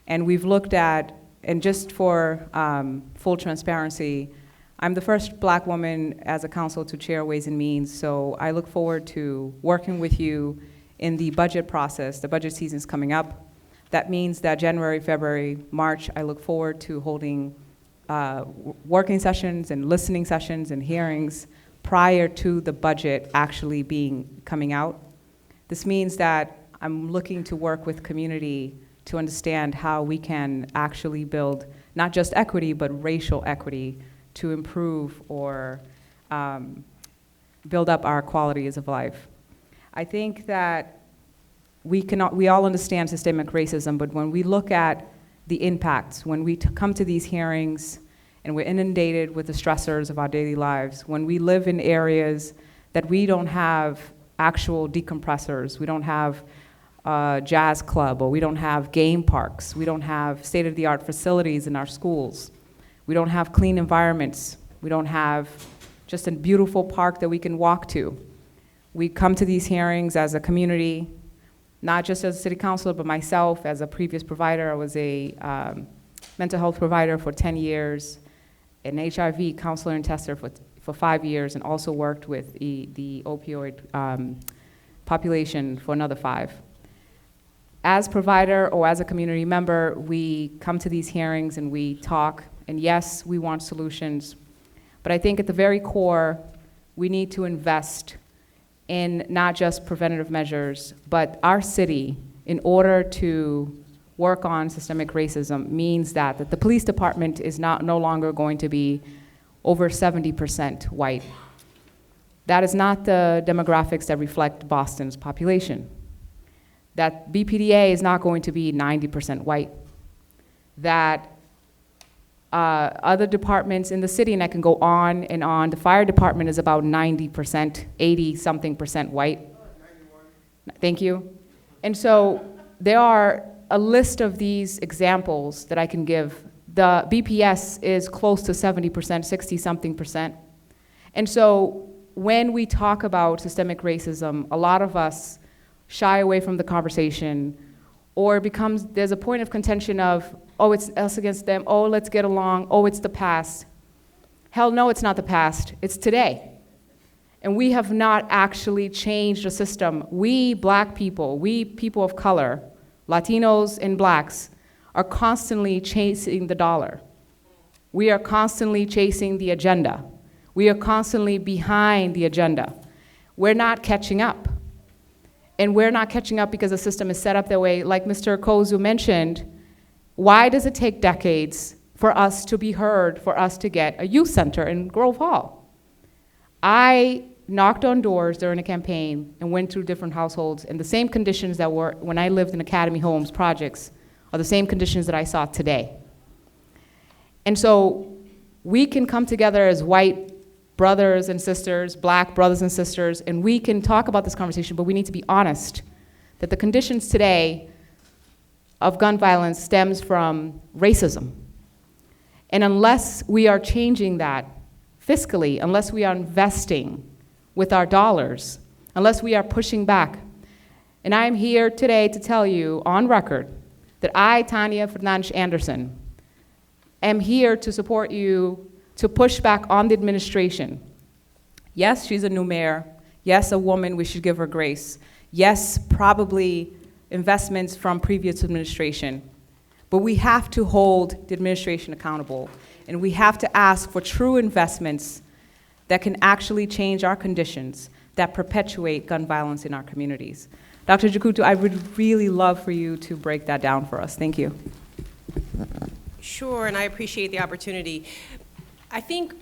and we've looked at, and just for full transparency, I'm the first Black woman as a council to chair Ways and Means, so I look forward to working with you in the budget process. The budget season's coming up. That means that January, February, March, I look forward to holding working sessions and listening sessions and hearings prior to the budget actually coming out. This means that I'm looking to work with community to understand how we can actually build not just equity, but racial equity to improve or build up our qualities of life. I think that we all understand systemic racism, but when we look at the impacts, when we come to these hearings and we're inundated with the stressors of our daily lives, when we live in areas that we don't have actual decompressors, we don't have a jazz club, or we don't have game parks, we don't have state-of-the-art facilities in our schools, we don't have clean environments, we don't have just a beautiful park that we can walk to. We come to these hearings as a community, not just as a city councilor, but myself as a previous provider. I was a mental health provider for 10 years, an HIV counselor and tester for 5 years, and also worked with the opioid population for another 5. As provider or as a community member, we come to these hearings and we talk, and yes, we want solutions, but I think at the very core, we need to invest in not just preventative measures, but our city, in order to work on systemic racism, means that the police department is no longer going to be over 70% white. That is not the demographics that reflect Boston's population. That BPDA is not going to be 90% white. That Other departments in the city, and I can go on and on, the fire department is about 90%, 80-something% white. Thank you. And so there are a list of these examples that I can give. The BPS is close to 70%, 60-something%. And so when we talk about systemic racism, a lot of us shy away from the conversation, or there's a point of contention of, oh, it's us against them, oh, let's get along, oh, it's the past. Hell no, it's not the past, it's today. And we have not actually changed the system. We black people, we people of color, Latinos and blacks, are constantly chasing the dollar. We are constantly chasing the agenda. We are constantly behind the agenda. We're not catching up. And we're not catching up because the system is set up that way. Like Mr. Kozu mentioned, why does it take decades for us to be heard, for us to get a youth center in Grove Hall? I knocked on doors during a campaign and went through different households, and the same conditions that were when I lived in Academy Homes projects are the same conditions that I saw today. And so we can come together as white brothers and sisters, black brothers and sisters, and we can talk about this conversation, but we need to be honest that the conditions today of gun violence stems from racism. And unless we are changing that fiscally, unless we are investing with our dollars, unless we are pushing back, and I'm here today to tell you on record that I, Tanya Fernandez Anderson, am here to support you to push back on the administration. Yes, she's a new mayor. Yes, a woman, we should give her grace. Yes, probably investments from previous administration. But we have to hold the administration accountable, and we have to ask for true investments that can actually change our conditions that perpetuate gun violence in our communities. Dr. Jakutu, I would really love for you to break that down for us. Thank you. Sure, and I appreciate the opportunity. I think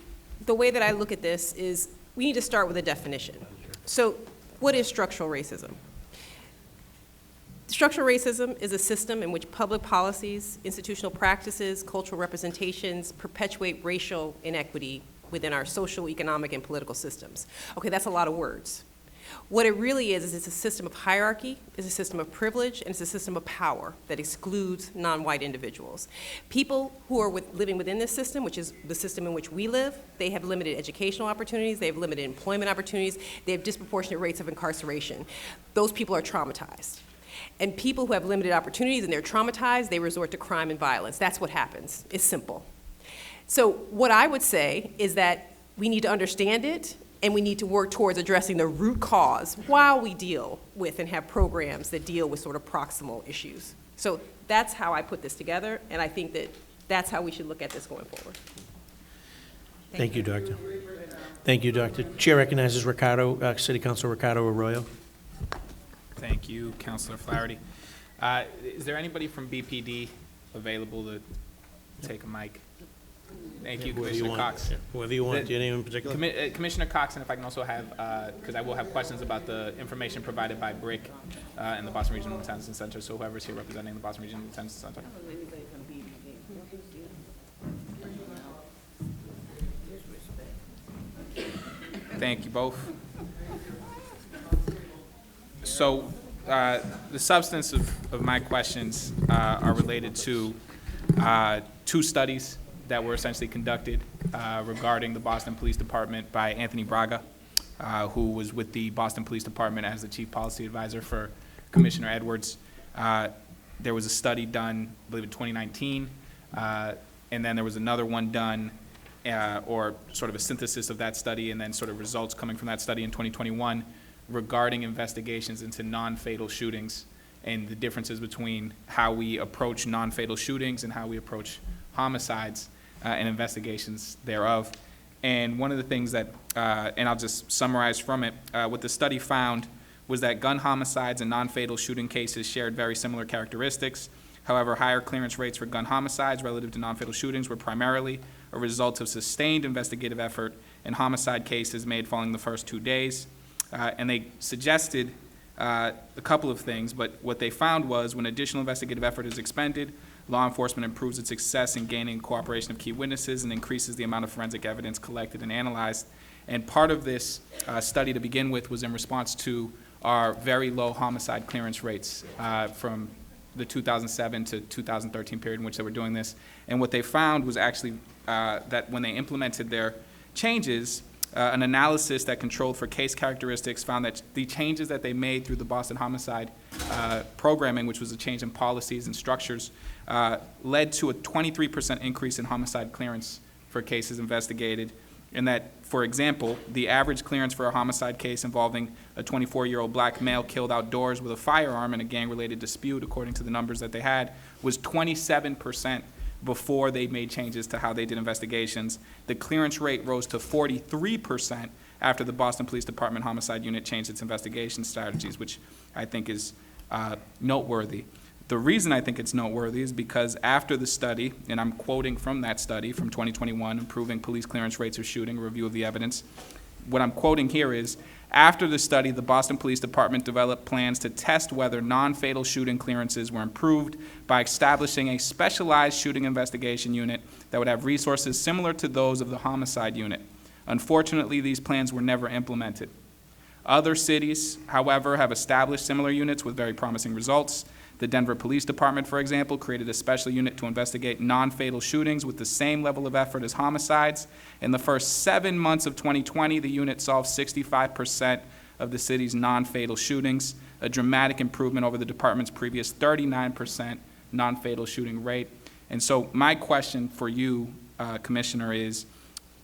the way that I look at this is we need to start with a definition. So what is structural racism? Structural racism is a system in which public policies, institutional practices, cultural representations perpetuate racial inequity within our social, economic, and political systems. Okay, that's a lot of words. What it really is it's a system of hierarchy, it's a system of privilege, and it's a system of power that excludes non-white individuals. People who are living within this system, which is the system in which we live, they have limited educational opportunities, they have limited employment opportunities, they have disproportionate rates of incarceration. Those people are traumatized. And people who have limited opportunities and they're traumatized, they resort to crime and violence. That's what happens. It's simple. So what I would say is that we need to understand it, and we need to work towards addressing the root cause while we deal with and have programs that deal with sort of proximal issues. So that's how I put this together, and I think that that's how we should look at this going forward. Thank you, Doctor. Thank you, Doctor. Chair recognizes Ricardo, City Councilor Ricardo Arroyo. Thank you, Councilor Flaherty. Is there anybody from BPD available to take a mic? Thank you, Commissioner Cox. Yeah, whoever you want. Do you have any in particular? Commissioner Cox, and if I can also have, because I will have questions about the information provided by BRIC and the Boston Regional Detention Center, so whoever's here representing the Boston Regional Detention Center. Thank you both. So the substance of my questions are related to two studies that were essentially conducted regarding the Boston Police Department by Anthony Braga, who was with the Boston Police Department as the Chief Policy Advisor for Commissioner Edwards. There was a study done, I believe in 2019, and then there was another one done, or sort of a synthesis of that study, and then sort of results coming from that study in 2021 regarding investigations into non-fatal shootings and the differences between how we approach non-fatal shootings and how we approach homicides and investigations thereof. And one of the things that, and I'll just summarize from it, what the study found was that gun homicides and non-fatal shooting cases shared very similar characteristics. However, higher clearance rates for gun homicides relative to non-fatal shootings were primarily a result of sustained investigative effort in homicide cases made following the first 2 days. And they suggested a couple of things, but what they found was when additional investigative effort is expended, law enforcement improves its success in gaining cooperation of key witnesses and increases the amount of forensic evidence collected and analyzed. And part of this study to begin with was in response to our very low homicide clearance rates from the 2007 to 2013 period in which they were doing this. And what they found was actually that when they implemented their changes, an analysis that controlled for case characteristics found that the changes that they made through the Boston homicide programming, which was a change in policies and structures, led to a 23% increase in homicide clearance for cases investigated. And that, for example, the average clearance for a homicide case involving a 24-year-old black male killed outdoors with a firearm in a gang-related dispute, according to the numbers that they had, was 27% before they made changes to how they did investigations. The clearance rate rose to 43% after the Boston Police Department Homicide Unit changed its investigation strategies, which I think is noteworthy. The reason I think it's noteworthy is because after the study, and I'm quoting from that study from 2021, Improving Police Clearance Rates of Shooting, a Review of the Evidence, what I'm quoting here is, after the study, the Boston Police Department developed plans to test whether non-fatal shooting clearances were improved by establishing a specialized shooting investigation unit that would have resources similar to those of the homicide unit. Unfortunately, these plans were never implemented. Other cities, however, have established similar units with very promising results. The Denver Police Department, for example, created a special unit to investigate non-fatal shootings with the same level of effort as homicides. In the first 7 months of 2020, the unit solved 65% of the city's non-fatal shootings, a dramatic improvement over the department's previous 39% non-fatal shooting rate. And so my question for you, Commissioner, is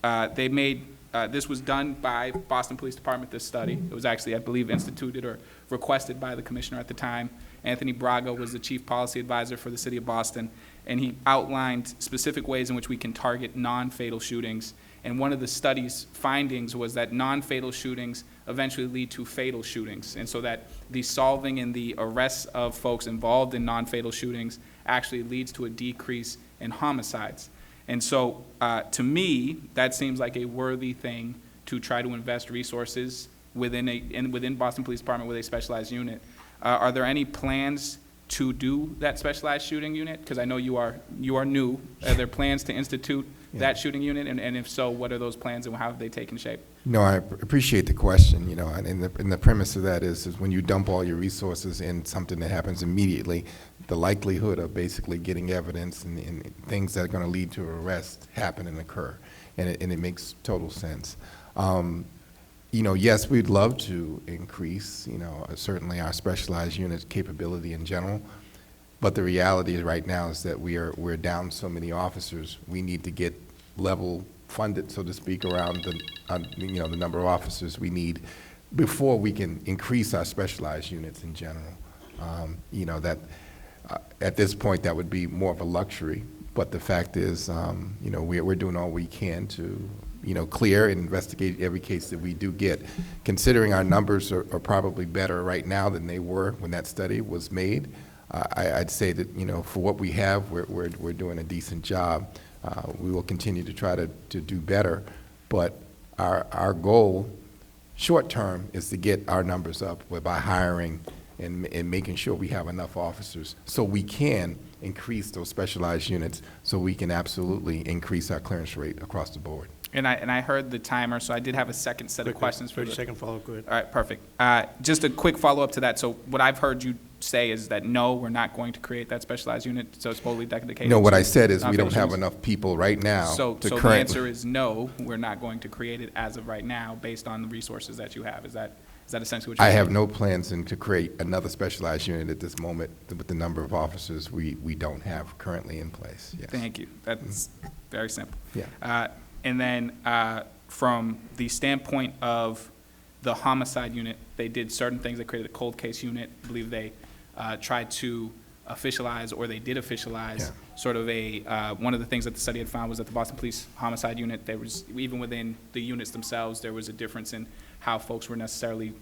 this was done by Boston Police Department, this study. It was actually, I believe, instituted or requested by the commissioner at the time. Anthony Braga was the chief policy advisor for the city of Boston, and he outlined specific ways in which we can target non-fatal shootings. And one of the study's findings was that non-fatal shootings eventually lead to fatal shootings, and so that the solving and the arrests of folks involved in non-fatal shootings actually leads to a decrease in homicides. And so, to me, that seems like a worthy thing to try to invest resources within Boston Police Department with a specialized unit. Are there any plans to do that specialized shooting unit? Because I know you are new. Are there plans to institute that shooting unit? And if so, what are those plans and how have they taken shape? No, I appreciate the question, and the premise of that is when you dump all your resources in something that happens immediately, the likelihood of basically getting evidence and things that are going to lead to arrest happen and occur, and it makes total sense. Yes, we'd love to increase, certainly our specialized unit capability in general, but the reality right now is that we're down so many officers. We need to get level funded, so to speak, around the number of officers we need before we can increase our specialized units in general. At this point, that would be more of a luxury, but the fact is, we're doing all we can to clear and investigate every case that we do get. Considering our numbers are probably better right now than they were when that study was made, I'd say that, for what we have, we're doing a decent job. We will continue to try to do better, but our goal, short term, is to get our numbers up by hiring and making sure we have enough officers so we can increase those specialized units so we can absolutely increase our clearance rate across the board. And I heard the timer, so I did have a second set of questions for 30-second follow-up, go ahead. All right, perfect. Just a quick follow-up to that. So what I've heard you say is that no, we're not going to create that specialized unit, so it's fully dedicated. No, what I said is we don't have enough people right now So to the currently. answer is no, we're not going to create it as of right now based on the resources that you have. Is that essentially what you're saying? I have no plans to create another specialized unit at this moment with the number of officers we don't have currently in place. Yes. Thank you. That's very simple. Yeah. And then from the standpoint of the homicide unit, they did certain things. They created a cold case unit. I believe they tried to officialize, or they did officialize, sort of one of the things that the study had found was that the Boston Police Homicide Unit, there was, even within the units themselves, there was a difference in how folks were necessarily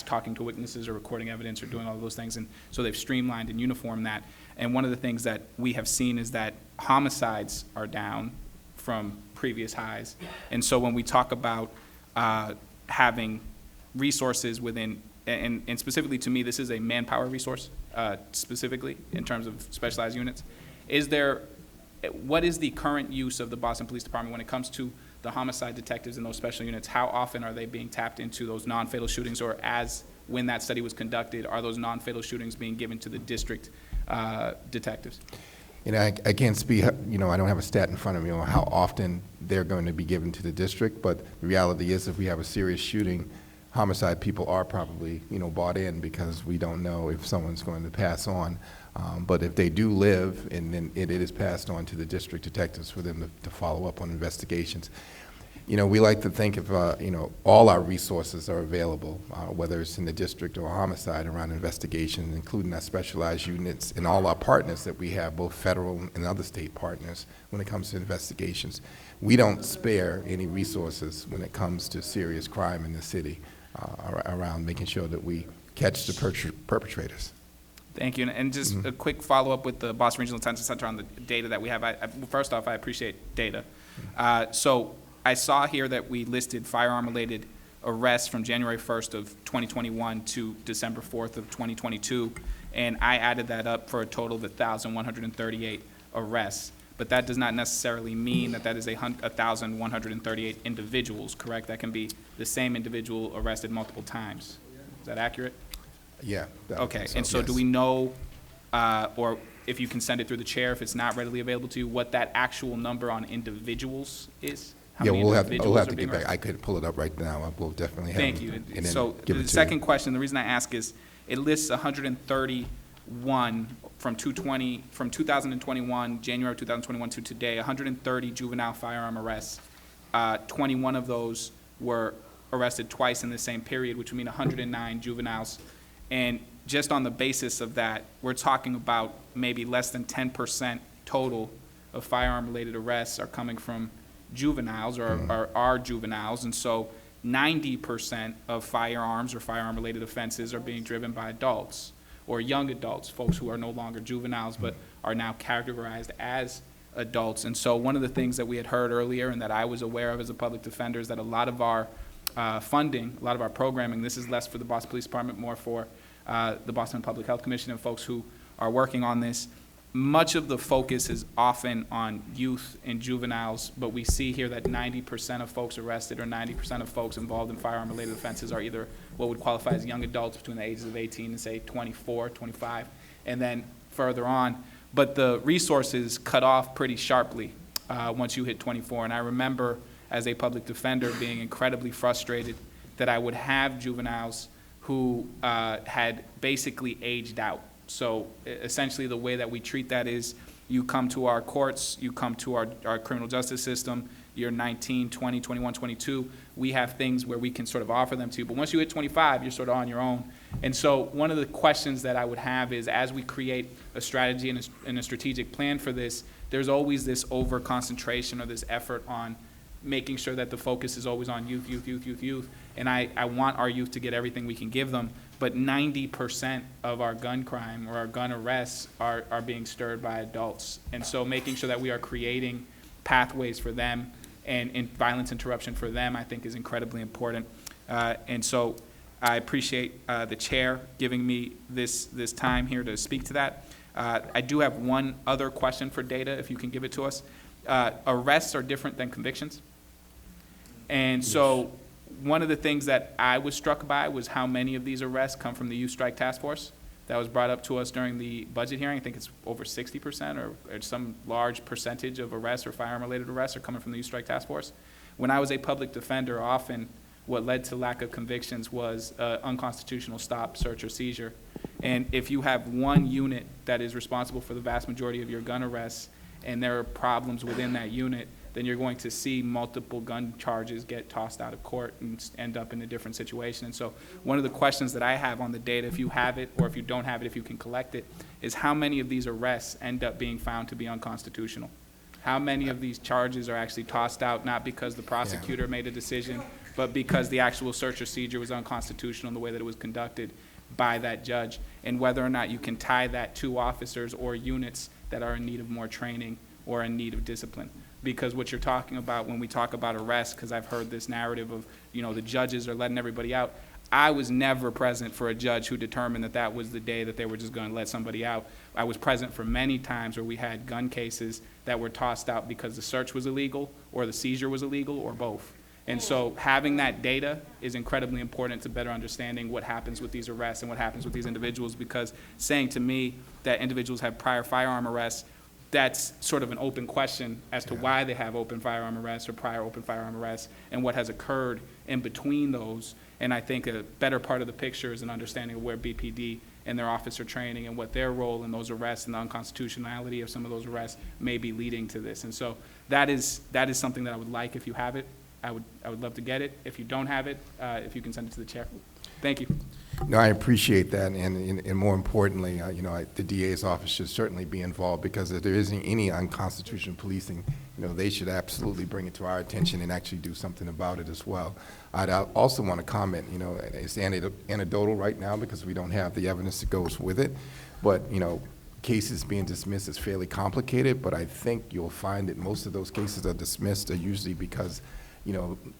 talking to witnesses or recording evidence or doing all of those things. And so they've streamlined and uniformed that. And one of the things that we have seen is that homicides are down from previous highs. And so when we talk about having resources within, and specifically to me, this is a manpower resource, specifically in terms of specialized units. What is the current use of the Boston Police Department when it comes to the homicide detectives in those special units? How often are they being tapped into those non-fatal shootings, or when that study was conducted, are those non-fatal shootings being given to the district detectives? I can't speak, I don't have a stat in front of me on how often they're going to be given to the district, but the reality is if we have a serious shooting, homicide people are probably, bought in because we don't know if someone's going to pass on. But if they do live, and then it is passed on to the district detectives for them to follow up on investigations. We like to think if, all our resources are available, whether it's in the district or homicide around investigations, including our specialized units and all our partners that we have, both federal and other state partners, when it comes to investigations. We don't spare any resources when it comes to serious crime in the city around making sure that we catch the perpetrators. Thank you. And just a quick follow-up with the Boston Regional Detention Center on the data that we have. First off, I appreciate data. So I saw here that we listed firearm-related arrests from January 1st of 2021 to December 4th of 2022, and I added that up for a total of 1,138 arrests. But that does not necessarily mean that is 1,138 individuals, correct? That can be the same individual arrested multiple times. Is that accurate? Yeah. Okay, and so do we know, or if you can send it through the chair, if it's not readily available to you, what that actual number on individuals is? How many we'll have individuals to are being get back. arrested? I could pull it up right now. We'll definitely have Thank it. you. And then So give it the to second you. question, the reason I ask is, it lists 131 from 2021, January 2021 to today, 130 juvenile firearm arrests. 21 of those were arrested twice in the same period, which would mean 109 juveniles. And just on the basis of that, we're talking about maybe less than 10% total of firearm-related arrests are coming from juveniles or are juveniles. And so 90% of firearms or firearm-related offenses are being driven by adults or young adults, folks who are no longer juveniles but are now categorized as adults. And so one of the things that we had heard earlier and that I was aware of as a public defender is that a lot of our funding, a lot of our programming, this is less for the Boston Police Department, more for the Boston Public Health Commission and folks who are working on this. Much of the focus is often on youth and juveniles, but we see here that 90% of folks arrested or 90% of folks involved in firearm-related offenses are either what would qualify as young adults between the ages of 18 and, say, 24, 25, and then further on. But the resources cut off pretty sharply once you hit 24. And I remember, as a public defender, being incredibly frustrated that I would have juveniles who had basically aged out. So essentially the way that we treat that is you come to our courts, you come to our criminal justice system, you're 19, 20, 21, 22. We have things where we can sort of offer them to you. But once you hit 25, you're sort of on your own. And so one of the questions that I would have is, as we create a strategy and a strategic plan for this, there's always this over-concentration or this effort on making sure that the focus is always on youth, youth, youth, youth, youth. And I want our youth to get everything we can give them, but 90% of our gun crime or our gun arrests are being stirred by adults. And so making sure that we are creating pathways for them and violence interruption for them, I think, is incredibly important. And so I appreciate the chair giving me this time here to speak to that. I do have one other question for data, if you can give it to us. Arrests are different than convictions. And so one of the things that I was struck by was how many of these arrests come from the Youth Strike Task Force. That was brought up to us during the budget hearing. I think it's over 60% or some large percentage of arrests or firearm-related arrests are coming from the Youth Strike Task Force. When I was a public defender, often what led to lack of convictions was unconstitutional stop, search, or seizure. And if you have one unit that is responsible for the vast majority of your gun arrests and there are problems within that unit, then you're going to see multiple gun charges get tossed out of court and end up in a different situation. And so one of the questions that I have on the data, if you have it, or if you don't have it, if you can collect it, is how many of these arrests end up being found to be unconstitutional? How many of these charges are actually tossed out, not because the prosecutor made a decision, but because the actual search or seizure was unconstitutional in the way that it was conducted by that judge, and whether or not you can tie that to officers or units that are in need of more training or in need of discipline. Because what you're talking about when we talk about arrests, because I've heard this narrative of, the judges are letting everybody out, I was never present for a judge who determined that that was the day that they were just going to let somebody out. I was present for many times where we had gun cases that were tossed out because the search was illegal or the seizure was illegal or both. And so having that data is incredibly important to better understanding what happens with these arrests and what happens with these individuals, because saying to me that individuals have prior firearm arrests, that's sort of an open question as to why they have open firearm arrests or prior open firearm arrests and what has occurred in between those. And I think a better part of the picture is an understanding of where BPD and their officer training and what their role in those arrests and the unconstitutionality of some of those arrests may be leading to this. And so that is something that I would like if you have it. I would love to get it. If you don't have it, if you can send it to the chair. Thank you. No, I appreciate that, and more importantly, the DA's office should certainly be involved, because if there isn't any unconstitutional policing, they should absolutely bring it to our attention and actually do something about it as well. I'd also want to comment, it's anecdotal right now because we don't have the evidence that goes with it, but, cases being dismissed is fairly complicated, but I think you'll find that most of those cases are dismissed are usually because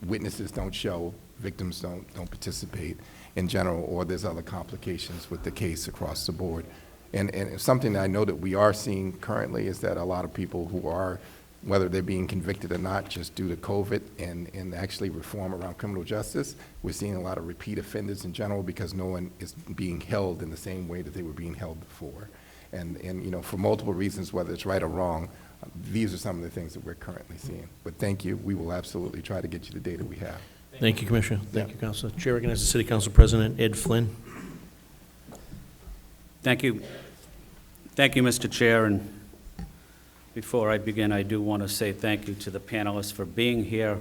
witnesses don't show, victims don't participate in general, or there's other complications with the case across the board. And something that I know that we are seeing currently is that a lot of people who are, whether they're being convicted or not, just due to COVID and actually reform around criminal justice, we're seeing a lot of repeat offenders in general because no one is being held in the same way that they were being held before. And for multiple reasons, whether it's right or wrong, these are some of the things that we're currently seeing. But thank you. We will absolutely try to get you the data we have. Thank you, Commissioner. Thank you, Councilor. Chair recognizes the City Council President Ed Flynn. Thank you. Thank you, Mr. Chair. And before I begin, I do want to say thank you to the panelists for being here.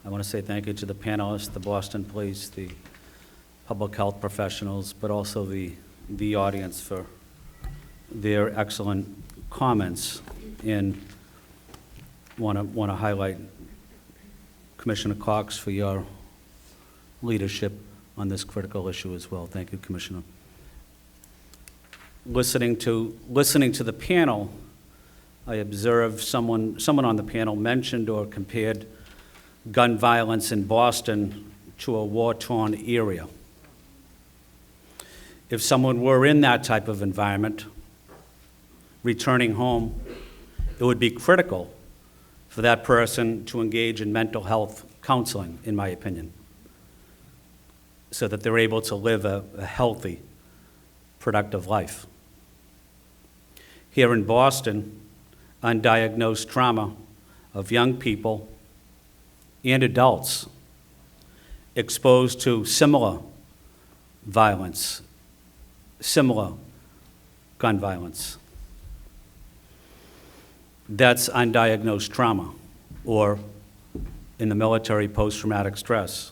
I want to say thank you to the panelists, the Boston Police, the public health professionals, but also the audience for their excellent comments. And want to highlight Commissioner Cox for your leadership on this critical issue as well. Thank you, Commissioner. Listening to the panel, I observed someone on the panel mentioned or compared gun violence in Boston to a war-torn area. If someone were in that type of environment, returning home, it would be critical for that person to engage in mental health counseling, in my opinion, so that they're able to live a healthy, productive life. Here in Boston, undiagnosed trauma of young people and adults exposed to similar violence, similar gun violence. That's undiagnosed trauma, or in the military, post-traumatic stress.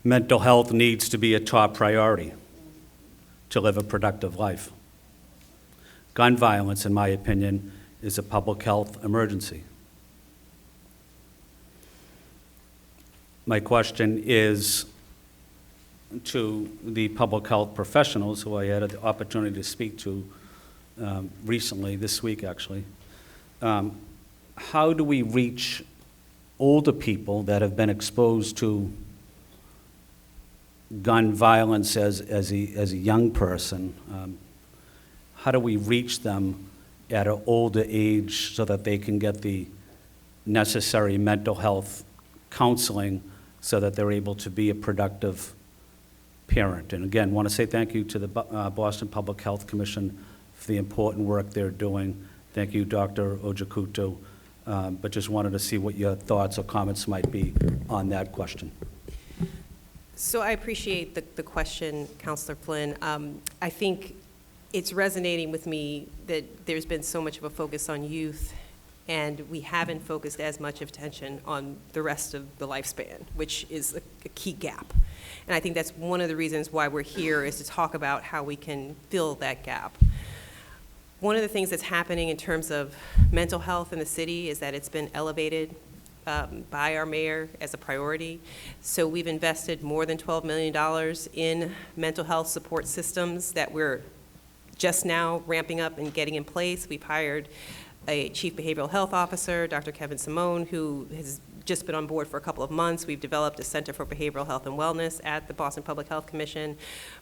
Mental health needs to be a top priority to live a productive life. Gun violence, in my opinion, is a public health emergency. My question is to the public health professionals who I had the opportunity to speak to recently, this week actually. How do we reach older people that have been exposed to gun violence as a young person? How do we reach them at an older age so that they can get the necessary mental health counseling so that they're able to be a productive parent? And again, want to say thank you to the Boston Public Health Commission for the important work they're doing. Thank you, Dr. Ojakuto, but just wanted to see what your thoughts or comments might be on that question. So I appreciate the question, Councilor Flynn. I think it's resonating with me that there's been so much of a focus on youth, and we haven't focused as much attention on the rest of the lifespan, which is a key gap. And I think that's one of the reasons why we're here, is to talk about how we can fill that gap. One of the things that's happening in terms of mental health in the city is that it's been elevated by our mayor as a priority. So we've invested more than $12 million in mental health support systems that we're just now ramping up and getting in place. We've hired a chief behavioral health officer, Dr. Kevin Simone, who has just been on board for a couple of months. We've developed a Center for Behavioral Health and Wellness at the Boston Public Health Commission.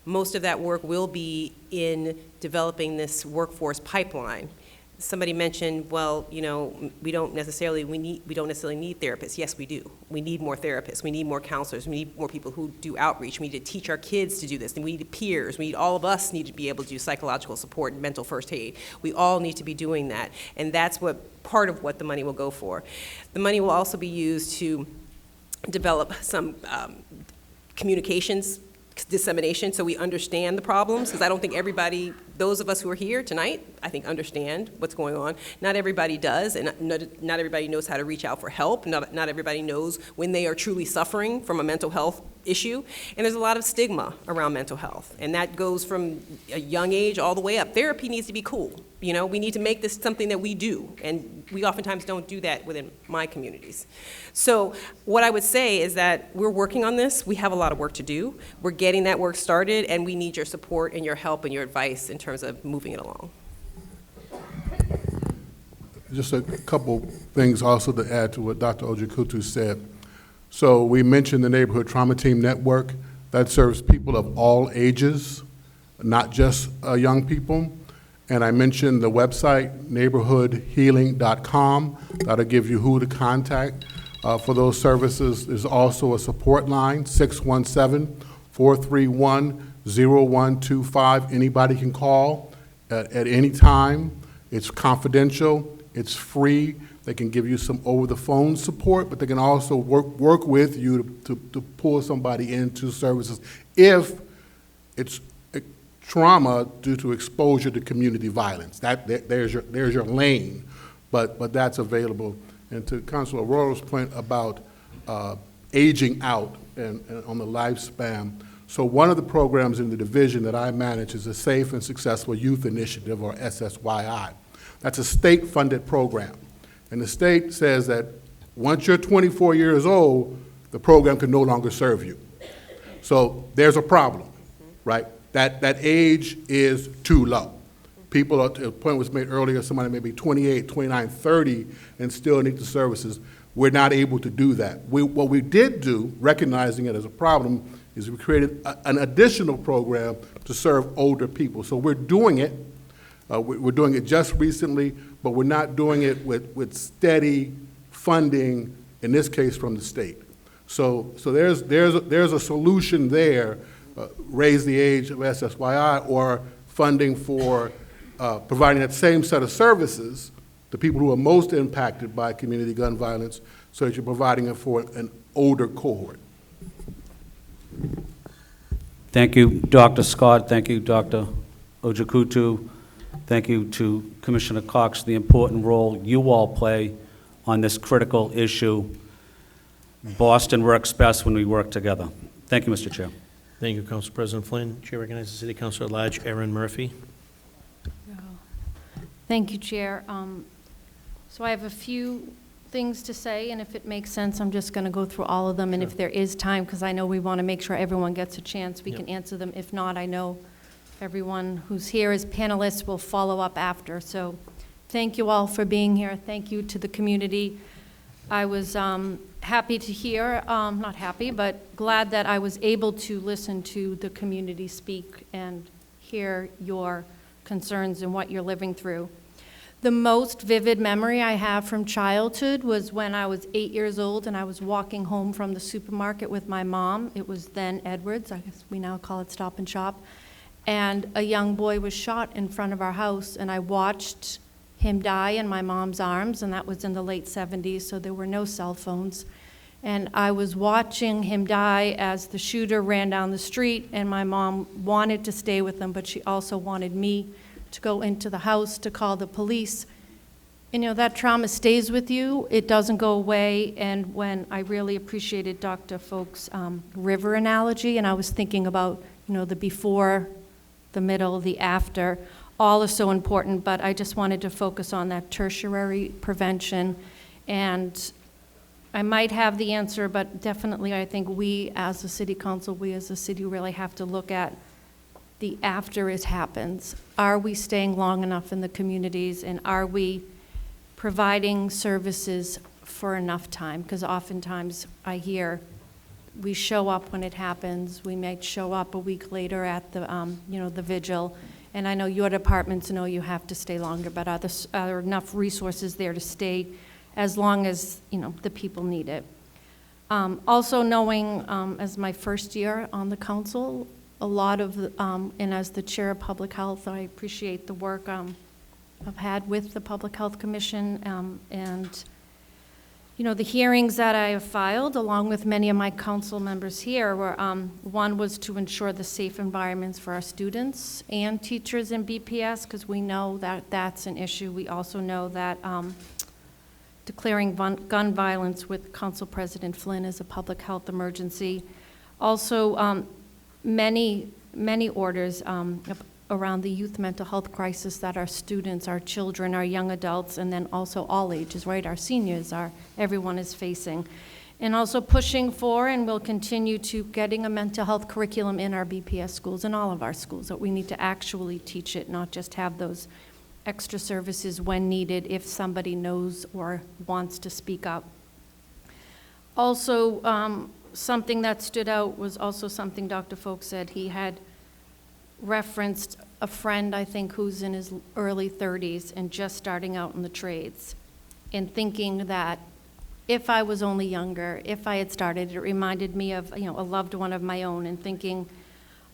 Most of that work will be in developing this workforce pipeline. Somebody mentioned, well, you know, we don't necessarily need therapists. Yes, we do. We need more therapists. We need more counselors. We need more people who do outreach. We need to teach our kids to do this. And we need peers. All of us need to be able to do psychological support and mental first aid. We all need to be doing that. And that's part of what the money will go for. The money will also be used to develop some communications dissemination so we understand the problems, because I don't think everybody, those of us who are here tonight, I think understand what's going on. Not everybody does, and not everybody knows how to reach out for help. Not everybody knows when they are truly suffering from a mental health issue. And there's a lot of stigma around mental health, and that goes from a young age all the way up. Therapy needs to be cool. You know, we need to make this something that we do, and we oftentimes don't do that within my communities. So what I would say is that we're working on this. We have a lot of work to do. We're getting that work started, and we need your support and your help and your advice in terms of moving it along. Just a couple things also to add to what Dr. Ojikutu said. So we mentioned the Neighborhood Trauma Team Network. That serves people of all ages, not just young people. And I mentioned the website, neighborhoodhealing.com. That'll give you who to contact for those services. There's also a support line, 617-431-0125. Anybody can call at any time. It's confidential. It's free. They can give you some over-the-phone support, but they can also work with you to pull somebody into services if it's trauma due to exposure to community violence. There's your lane, but that's available. And to Councilor Aurora's point about aging out and on the lifespan, so one of the programs in the division that I manage is a Safe and Successful Youth Initiative, or SSYI. That's a state-funded program. And the state says that once you're 24 years old, the program can no longer serve you. So there's a problem, right? That age is too low. People, a point was made earlier, somebody may be 28, 29, 30, and still need the services. We're not able to do that. What we did do, recognizing it as a problem, is we created an additional program to serve older people. So we're doing it. We're doing it just recently, but we're not doing it with steady funding, in this case from the state. So there's a solution there, raise the age of SSYI, or funding for providing that same set of services to people who are most impacted by community gun violence, so that you're providing it for an older cohort. Thank you, Dr. Scott. Thank you, Dr. Ojikutu. Thank you to Commissioner Cox, the important role you all play on this critical issue. Boston works best when we work together. Thank you, Mr. Chair. Thank you, Council President Flynn. Chair recognizes City Councilor at Large Erin Murphy. Thank you, Chair. So I have a few things to say, and if it makes sense, I'm just going to go through all of them. And if there is time, because I know we want to make sure everyone gets a chance, we can answer them. If not, I know everyone who's here as panelists will follow up after. So thank you all for being here. Thank you to the community. I was happy to hear, not happy, but glad that I was able to listen to the community speak and hear your concerns and what you're living through. The most vivid memory I have from childhood was when I was 8 years old and I was walking home from the supermarket with my mom. It was then Edwards, I guess we now call it Stop and Shop. And a young boy was shot in front of our house, and I watched him die in my mom's arms, and that was in the late 70s, so there were no cell phones. And I was watching him die as the shooter ran down the street, and my mom wanted to stay with him, but she also wanted me to go into the house to call the police. And, you know, that trauma stays with you. It doesn't go away. And when I really appreciated Dr. Folk's river analogy, and I was thinking about, you know, the before, the middle, the after, all is so important, but I just wanted to focus on that tertiary prevention. And I might have the answer, but definitely I think we as a city council, we as a city really have to look at the after it happens. Are we staying long enough in the communities, and are we providing services for enough time, because oftentimes I hear we show up when it happens, we might show up a week later at the, the vigil, and I know your departments know you have to stay longer, but are there enough resources there to stay as long as, the people need it? Also knowing, as my first year on the council, a lot of, and as the chair of public health, I appreciate the work I've had with the Public Health Commission, and the hearings that I have filed, along with many of my council members here, were one was to ensure the safe environments for our students and teachers in BPS, because we know that that's an issue. We also know that declaring gun violence with Council President Flynn as a public health emergency. Also, many orders around the youth mental health crisis that our students, our children, our young adults, and then also all ages, right? Our seniors, everyone is facing. And also pushing for, and will continue to, getting a mental health curriculum in our BPS schools, in all of our schools, that we need to actually teach it, not just have those extra services when needed if somebody knows or wants to speak up. Also, something that stood out was also something Dr. Folk said. He had referenced a friend, I think, who's in his early 30s and just starting out in the trades, and thinking that if I was only younger, if I had started, it reminded me of, a loved one of my own, and thinking,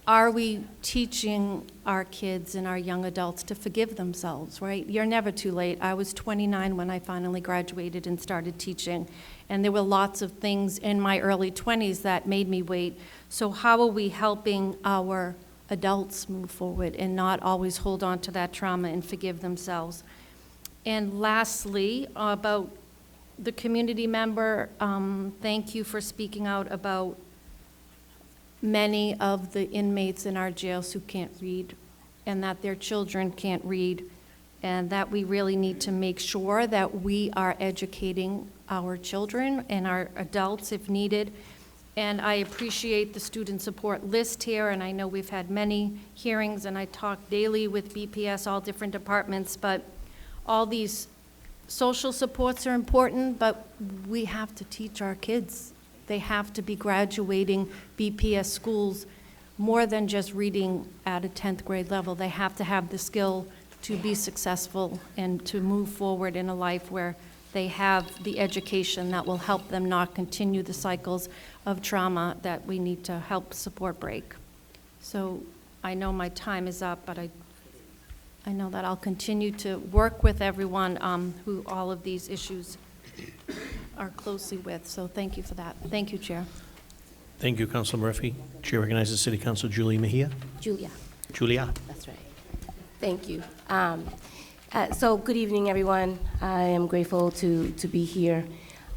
are we teaching our kids and our young adults to forgive themselves, right? You're never too late. I was 29 when I finally graduated and started teaching, and there were lots of things in my early 20s that made me wait. So how are we helping our adults move forward and not always hold on to that trauma and forgive themselves? And lastly, about the community member, thank you for speaking out about many of the inmates in our jails who can't read, and that their children can't read, and that we really need to make sure that we are educating our children and our adults if needed. And I appreciate the student support list here, and I know we've had many hearings, and I talk daily with BPS, all different departments, but all these social supports are important, but we have to teach our kids. They have to be graduating BPS schools more than just reading at a 10th grade level. They have to have the skill to be successful and to move forward in a life where they have the education that will help them not continue the cycles of trauma that we need to help support break. So I know my time is up, but I know that I'll continue to work with everyone who all of these issues are closely with. So thank you for that. Thank you, Chair. Thank you, Councilor Murphy. Chair recognizes City Councilor Julia Mejia. Julia. Julia. That's right. Thank you. So good evening, everyone. I am grateful to be here.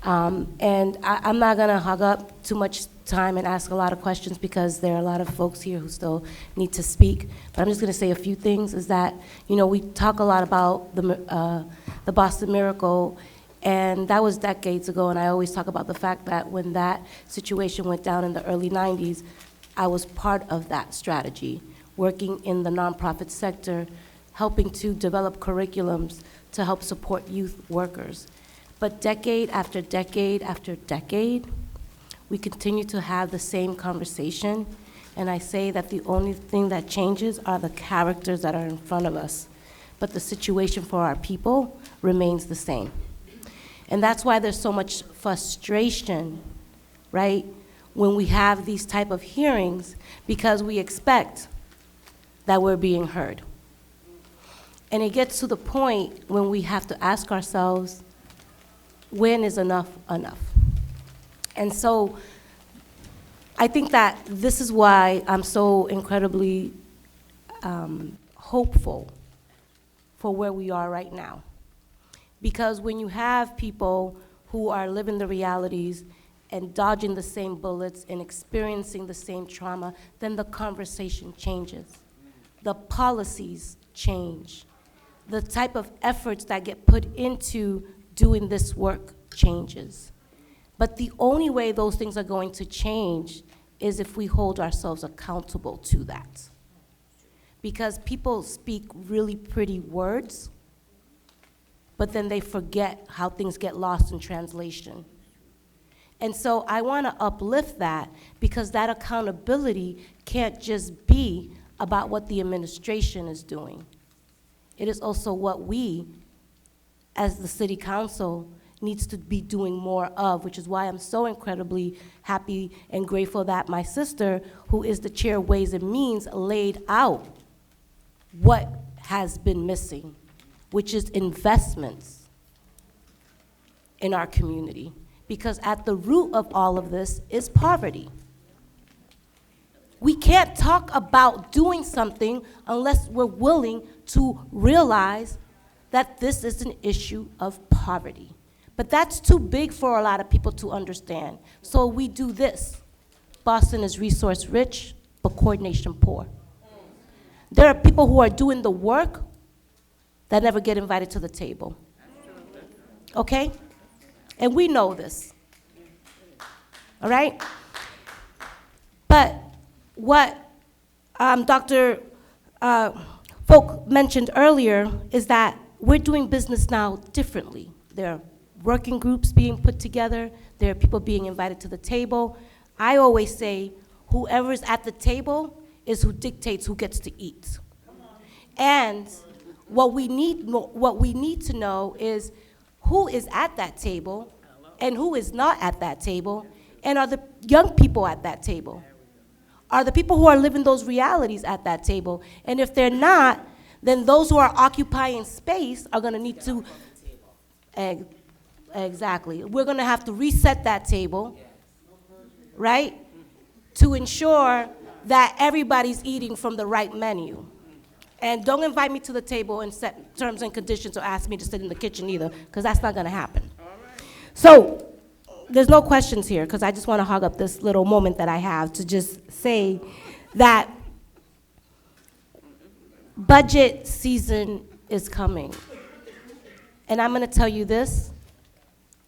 And I'm not going to hog up too much time and ask a lot of questions because there are a lot of folks here who still need to speak. But I'm just going to say a few things, is that, we talk a lot about the Boston Miracle, and that was decades ago, and I always talk about the fact that when that situation went down in the early 90s, I was part of that strategy, working in the nonprofit sector, helping to develop curriculums to help support youth workers. But decade after decade after decade, we continue to have the same conversation, and I say that the only thing that changes are the characters that are in front of us, but the situation for our people remains the same. And that's why there's so much frustration, right, when we have these type of hearings, because we expect that we're being heard. And it gets to the point when we have to ask ourselves, when is enough enough? And so I think that this is why I'm so incredibly hopeful for where we are right now. Because when you have people who are living the realities and dodging the same bullets and experiencing the same trauma, then the conversation changes. The policies change. The type of efforts that get put into doing this work changes. But the only way those things are going to change is if we hold ourselves accountable to that. Because people speak really pretty words, but then they forget how things get lost in translation. And so I want to uplift that, because that accountability can't just be about what the administration is doing. It is also what we, as the city council, needs to be doing more of, which is why I'm so incredibly happy and grateful that my sister, who is the chair of Ways and Means, laid out what has been missing, which is investments in our community. Because at the root of all of this is poverty. We can't talk about doing something unless we're willing to realize that this is an issue of poverty. But that's too big for a lot of people to understand. So we do this. Boston is resource rich, but coordination poor. There are people who are doing the work that never get invited to the table. Okay? And we know this. All right? But what Dr. Folk mentioned earlier is that we're doing business now differently. There are working groups being put together. There are people being invited to the table. I always say, whoever's at the table is who dictates who gets to eat. And what we need to know is who is at that table and who is not at that table, and are the young people at that table? Are the people who are living those realities at that table? And if they're not, then those who are occupying space are gonna need to, exactly. We're gonna have to reset that table, right? To ensure that everybody's eating from the right menu. And don't invite me to the table and set terms and conditions or ask me to sit in the kitchen either, because that's not gonna happen. So, there's no questions here, because I just wanna hog up this little moment that I have to just say that budget season is coming. And I'm gonna tell you this,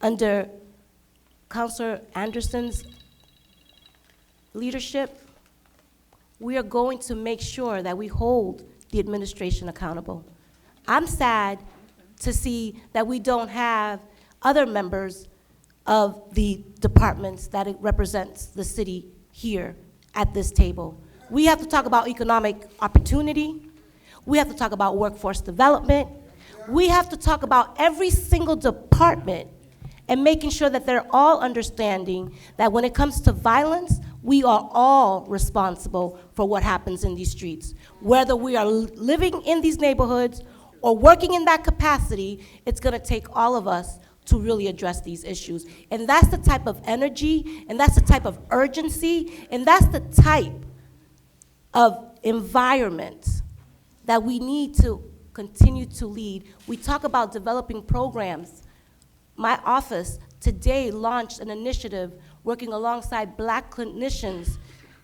under Councilor Anderson's leadership, we are going to make sure that we hold the administration accountable. I'm sad to see that we don't have other members of the departments that it represents the city here at this table. We have to talk about economic opportunity. We have to talk about workforce development. We have to talk about every single department and making sure that they're all understanding that when it comes to violence, we are all responsible for what happens in these streets. Whether we are living in these neighborhoods or working in that capacity, it's gonna take all of us to really address these issues. And that's the type of energy, and that's the type of urgency, and that's the type of environment that we need to continue to lead. We talk about developing programs. My office today launched an initiative working alongside Black clinicians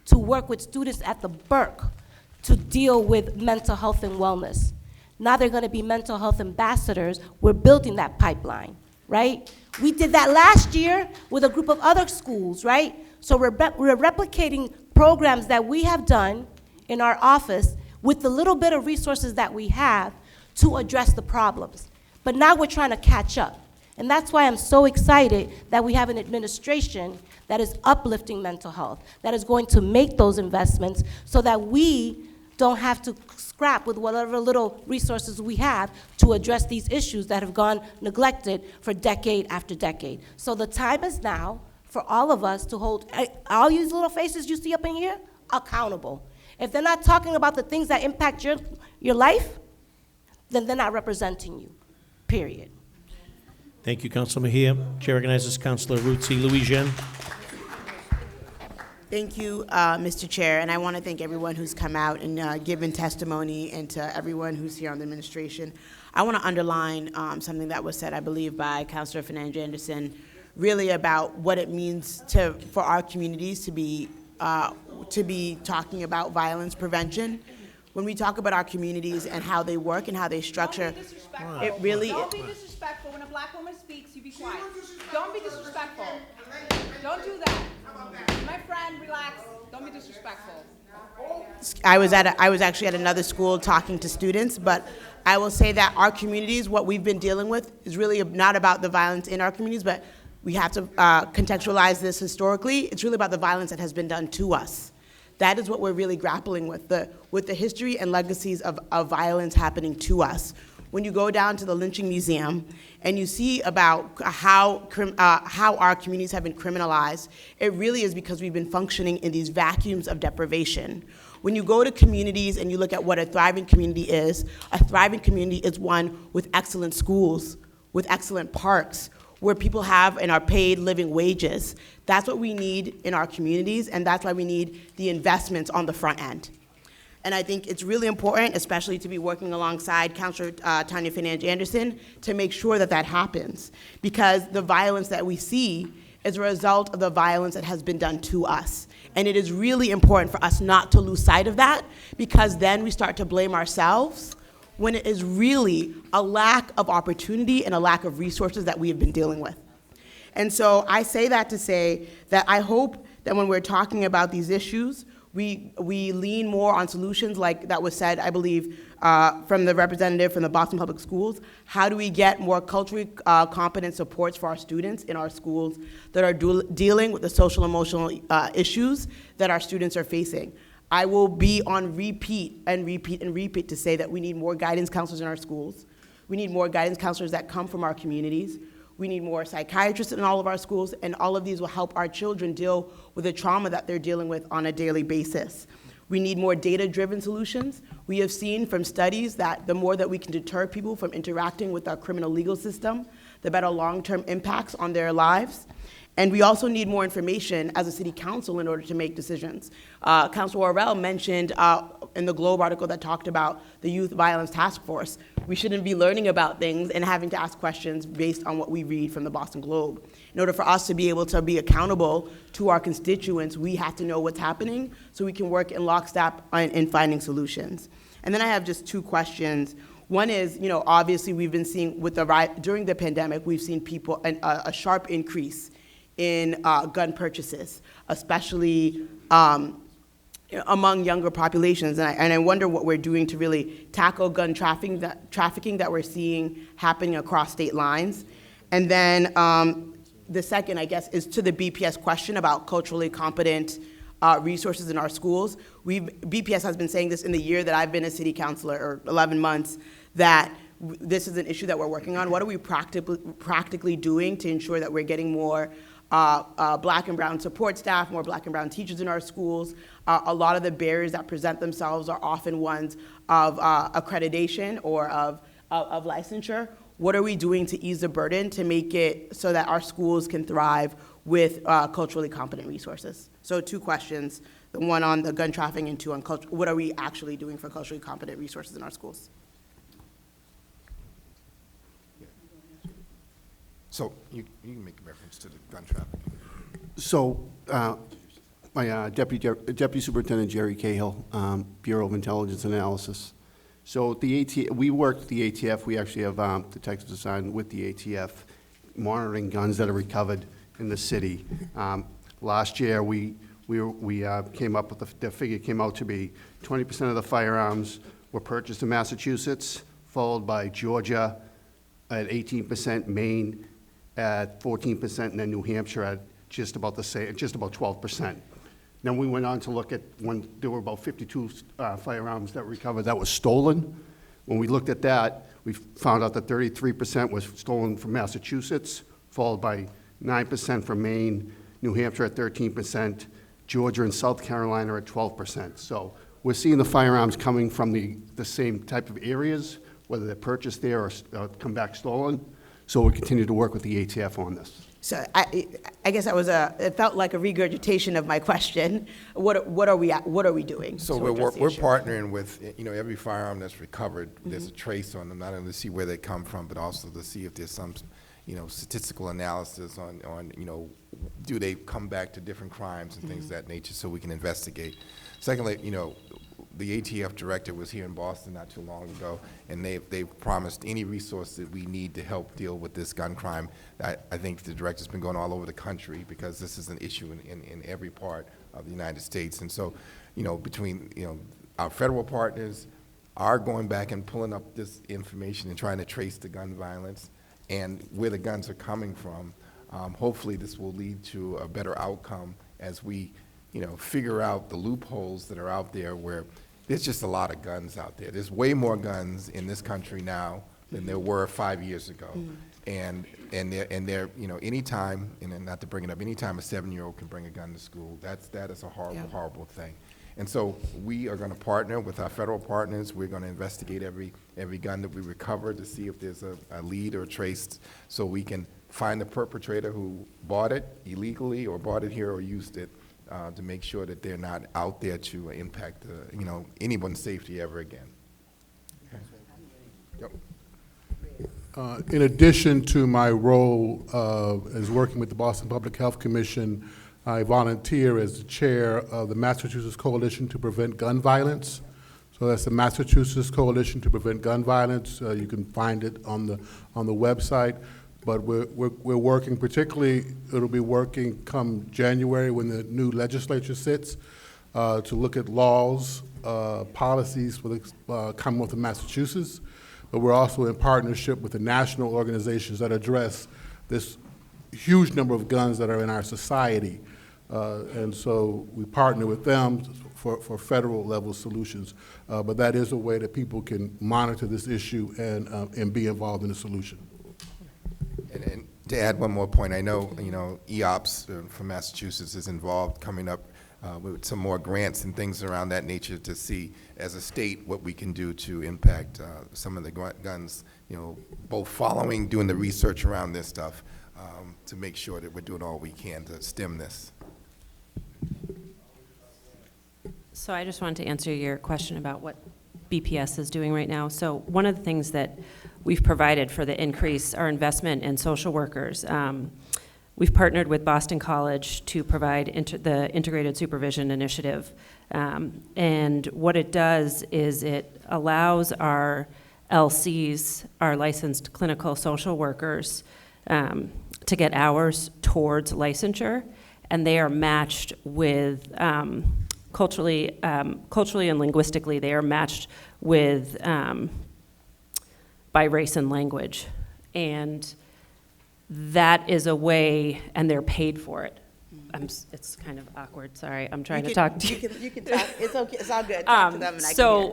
to work with students at the Burke to deal with mental health and wellness. Now they're gonna be mental health ambassadors. We're building that pipeline, right? We did that last year with a group of other schools, right? So we're replicating programs that we have done in our office with the little bit of resources that we have to address the problems. But now we're trying to catch up. And that's why I'm so excited that we have an administration that is uplifting mental health, that is going to make those investments so that we don't have to scrap with whatever little resources we have to address these issues that have gone neglected for decade after decade. So the time is now for all of us to hold all these little faces you see up in here accountable. If they're not talking about the things that impact your life, then they're not representing you, period. Thank you, Councilor Mejia. Chair recognizes Councilor Ruth C. Louisiane. Thank you, Mr. Chair, and I want to thank everyone who's come out and given testimony, and to everyone who's here on the administration. I want to underline something that was said, I believe, by Councilor Fernandez, really about what it means for our communities to be talking about violence prevention. When we talk about our communities and how they work and how they structure, it really... Don't be disrespectful. When a Black woman speaks, you be quiet. Don't be disrespectful. Don't do that. My friend, relax. Don't be disrespectful. I was actually at another school talking to students, but I will say that our communities, what we've been dealing with is really not about the violence in our communities, but we have to contextualize this historically. It's really about the violence that has been done to us. That is what we're really grappling with the history and legacies of violence happening to us. When you go down to the lynching museum and you see about how our communities have been criminalized, it really is because we've been functioning in these vacuums of deprivation. When you go to communities and you look at what a thriving community is one with excellent schools, with excellent parks, where people have and are paid living wages. That's what we need in our communities, and that's why we need the investments on the front end. And I think it's really important, especially to be working alongside Councilor Tanya Fernandez-Anderson, to make sure that that happens. Because the violence that we see is a result of the violence that has been done to us. And it is really important for us not to lose sight of that, because then we start to blame ourselves when it is really a lack of opportunity and a lack of resources that we have been dealing with. And so I say that to say that I hope that when we're talking about these issues, we lean more on solutions like that was said, I believe, from the representative from the Boston Public Schools. How do we get more culturally competent supports for our students in our schools that are dealing with the social emotional issues that our students are facing? I will be on repeat to say that we need more guidance counselors in our schools. We need more guidance counselors that come from our communities. We need more psychiatrists in all of our schools, and all of these will help our children deal with the trauma that they're dealing with on a daily basis. We need more data-driven solutions. We have seen from studies that the more that we can deter people from interacting with our criminal legal system, the better long-term impacts on their lives. And we also need more information as a city council in order to make decisions. Councilor Worrell mentioned in the Globe article that talked about the Youth Violence Task Force. We shouldn't be learning about things and having to ask questions based on what we read from the Boston Globe. In order for us to be able to be accountable to our constituents, we have to know what's happening so we can work in lockstep in finding solutions. And then I have just two questions. One is, obviously we've been seeing during the pandemic, we've seen people, a sharp increase in gun purchases, especially among younger populations. And I wonder what we're doing to really tackle gun trafficking that we're seeing happening across state lines. And then the second, I guess, is to the BPS question about culturally competent resources in our schools. BPS has been saying this in the year that I've been a city councilor, or 11 months, that this is an issue that we're working on. What are we practically doing to ensure that we're getting more Black and brown support staff, more Black and brown teachers in our schools? A lot of the barriers that present themselves are often ones of accreditation or of licensure. What are we doing to ease the burden to make it so that our schools can thrive with culturally competent resources? So two questions, the one on the gun trafficking and two on what are we actually doing for culturally competent resources in our schools? So you can make reference to the gun trafficking. So my Deputy Superintendent Jerry Cahill, Bureau of Intelligence Analysis. So we work with the ATF. We actually have detectives assigned with the ATF monitoring guns that are recovered in the city. Last year, we came up with the figure came out to be 20% of the firearms were purchased in Massachusetts, followed by Georgia at 18%, Maine at 14%, and then New Hampshire at just about the same, just about 12%. Then we went on to look at when there were about 52 firearms that were recovered that was stolen. When we looked at that, we found out that 33% was stolen from Massachusetts, followed by 9% from Maine, New Hampshire at 13%, Georgia and South Carolina at 12%. So we're seeing the firearms coming from the same type of areas, whether they're purchased there or come back stolen. So we continue to work with the ATF on this. So I guess it felt like a regurgitation of my question. What are we doing? So we're partnering with, every firearm that's recovered, there's a trace on them, not only to see where they come from, but also to see if there's some, statistical analysis on, do they come back to different crimes and things of that nature, so we can investigate. Secondly, the ATF director was here in Boston not too long ago, and they've promised any resource that we need to help deal with this gun crime. I think the director's been going all over the country because this is an issue in every part of the United States. And so between, our federal partners are going back and pulling up this information and trying to trace the gun violence and where the guns are coming from. Hopefully this will lead to a better outcome as we, figure out the loopholes that are out there where there's just a lot of guns out there. There's way more guns in this country now than there were 5 years ago. And they're, anytime, and then not to bring it up, anytime a 7-year-old can bring a gun to school, that is a horrible, horrible thing. And so we are going to partner with our federal partners. We're going to investigate every gun that we recover to see if there's a lead or trace, so we can find the perpetrator who bought it illegally or bought it here or used it, to make sure that they're not out there to impact anyone's safety ever again. Okay. Yep. In addition to my role as working with the Boston Public Health Commission, I volunteer as the chair of the Massachusetts Coalition to Prevent Gun Violence. So that's the Massachusetts Coalition to Prevent Gun Violence. You can find it on the website. But we're working, particularly, it'll be working come January when the new legislature sits, to look at laws, policies for the Commonwealth of Massachusetts. But we're also in partnership with the national organizations that address this huge number of guns that are in our society. And so we partner with them for federal level solutions. But that is a way that people can monitor this issue and be involved in the solution. And to add one more point, I know, EOPS from Massachusetts is involved coming up with some more grants and things around that nature to see, as a state, what we can do to impact some of the guns, both following, doing the research around this stuff, to make sure that we're doing all we can to stem this. So I just wanted to answer your question about what BPS is doing right now. So one of the things that we've provided for the increase, our investment in social workers, we've partnered with Boston College to provide the Integrated Supervision Initiative. And what it does is it allows our LCs, our licensed clinical social workers, to get hours towards licensure, and they are matched with culturally and linguistically, they are matched with by race and language, and that is a way, and they're paid for it. It's kind of awkward. Sorry, I'm trying to talk to you. You can talk. It's okay. It's all good. Talk to them, and I can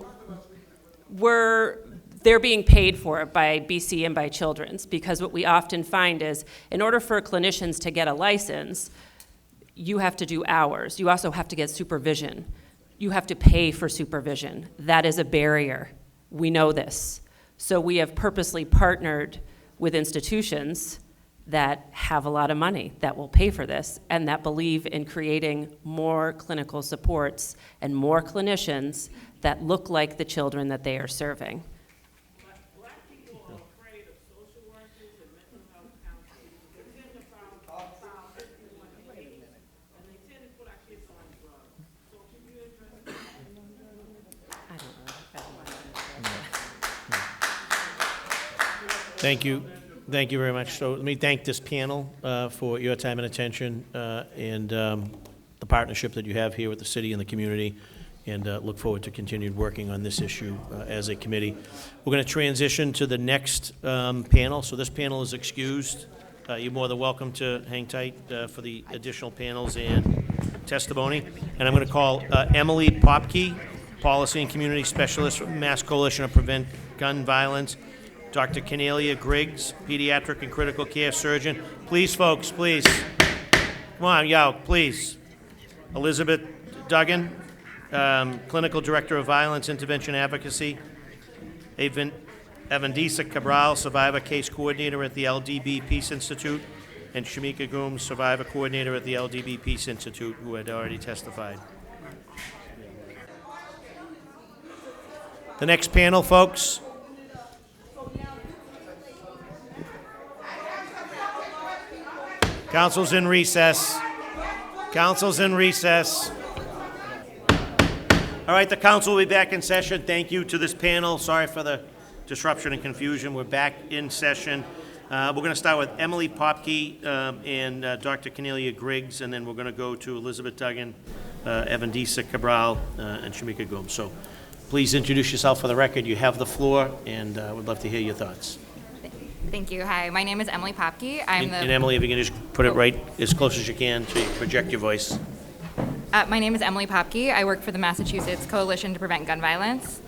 hear. They're being paid for it by BC and by Children's, because what we often find is, in order for clinicians to get a license, you have to do hours. You also have to get supervision. You have to pay for supervision. That is a barrier. We know this. So we have purposely partnered with institutions that have a lot of money that will pay for this and that believe in creating more clinical supports and more clinicians that look like the children that they are serving. Thank you. Thank you very much. So let me thank this panel for your time and attention and the partnership that you have here with the city and the community, and look forward to continued working on this issue as a committee. We're going to transition to the next panel. So this panel is excused. You're more than welcome to hang tight for the additional panels and testimony. And I'm going to call Emily Popke, Policy and Community Specialist from Mass Coalition to Prevent Gun Violence. Dr. Cornelia Griggs, Pediatric and Critical Care Surgeon. Please, folks, please. Come on, yo, please. Elizabeth Duggan, Clinical Director of Violence Intervention Advocacy. Evandisa Cabral, Survivor Case Coordinator at the LDB Peace Institute. And Shamika Warm, Survivor Coordinator at the LDB Peace Institute, who had already testified. The next panel, folks. Council's in recess. Council's in recess. All right, the council will be back in session. Thank you to this panel. Sorry for the disruption and confusion. We're back in session. We're going to start with Emily Popke and Dr. Cornelia Griggs, and then we're going to go to Elizabeth Duggan, Evandisa Cabral, and Shamika Warm. So please introduce yourself for the record. You have the floor, and would love to hear your thoughts. Thank you. Hi, my name is Emily Popke. And Emily, if you can just put it right as close as you can so you can project your voice. My name is Emily Popke. I work for the Massachusetts Coalition to Prevent Gun Violence.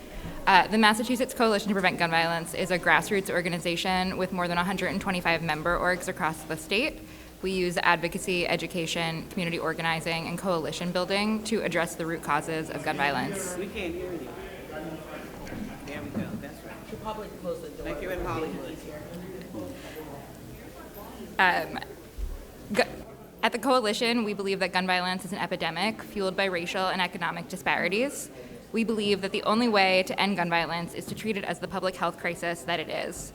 The Massachusetts Coalition to Prevent Gun Violence is a grassroots organization with more than 125 member orgs across the state. We use advocacy, education, community organizing, and coalition building to address the root causes of gun violence. We can't hear you. There we go. That's right. The public close the door. Like you're in Hollywood. At the Coalition, we believe that gun violence is an epidemic fueled by racial and economic disparities. We believe that the only way to end gun violence is to treat it as the public health crisis that it is.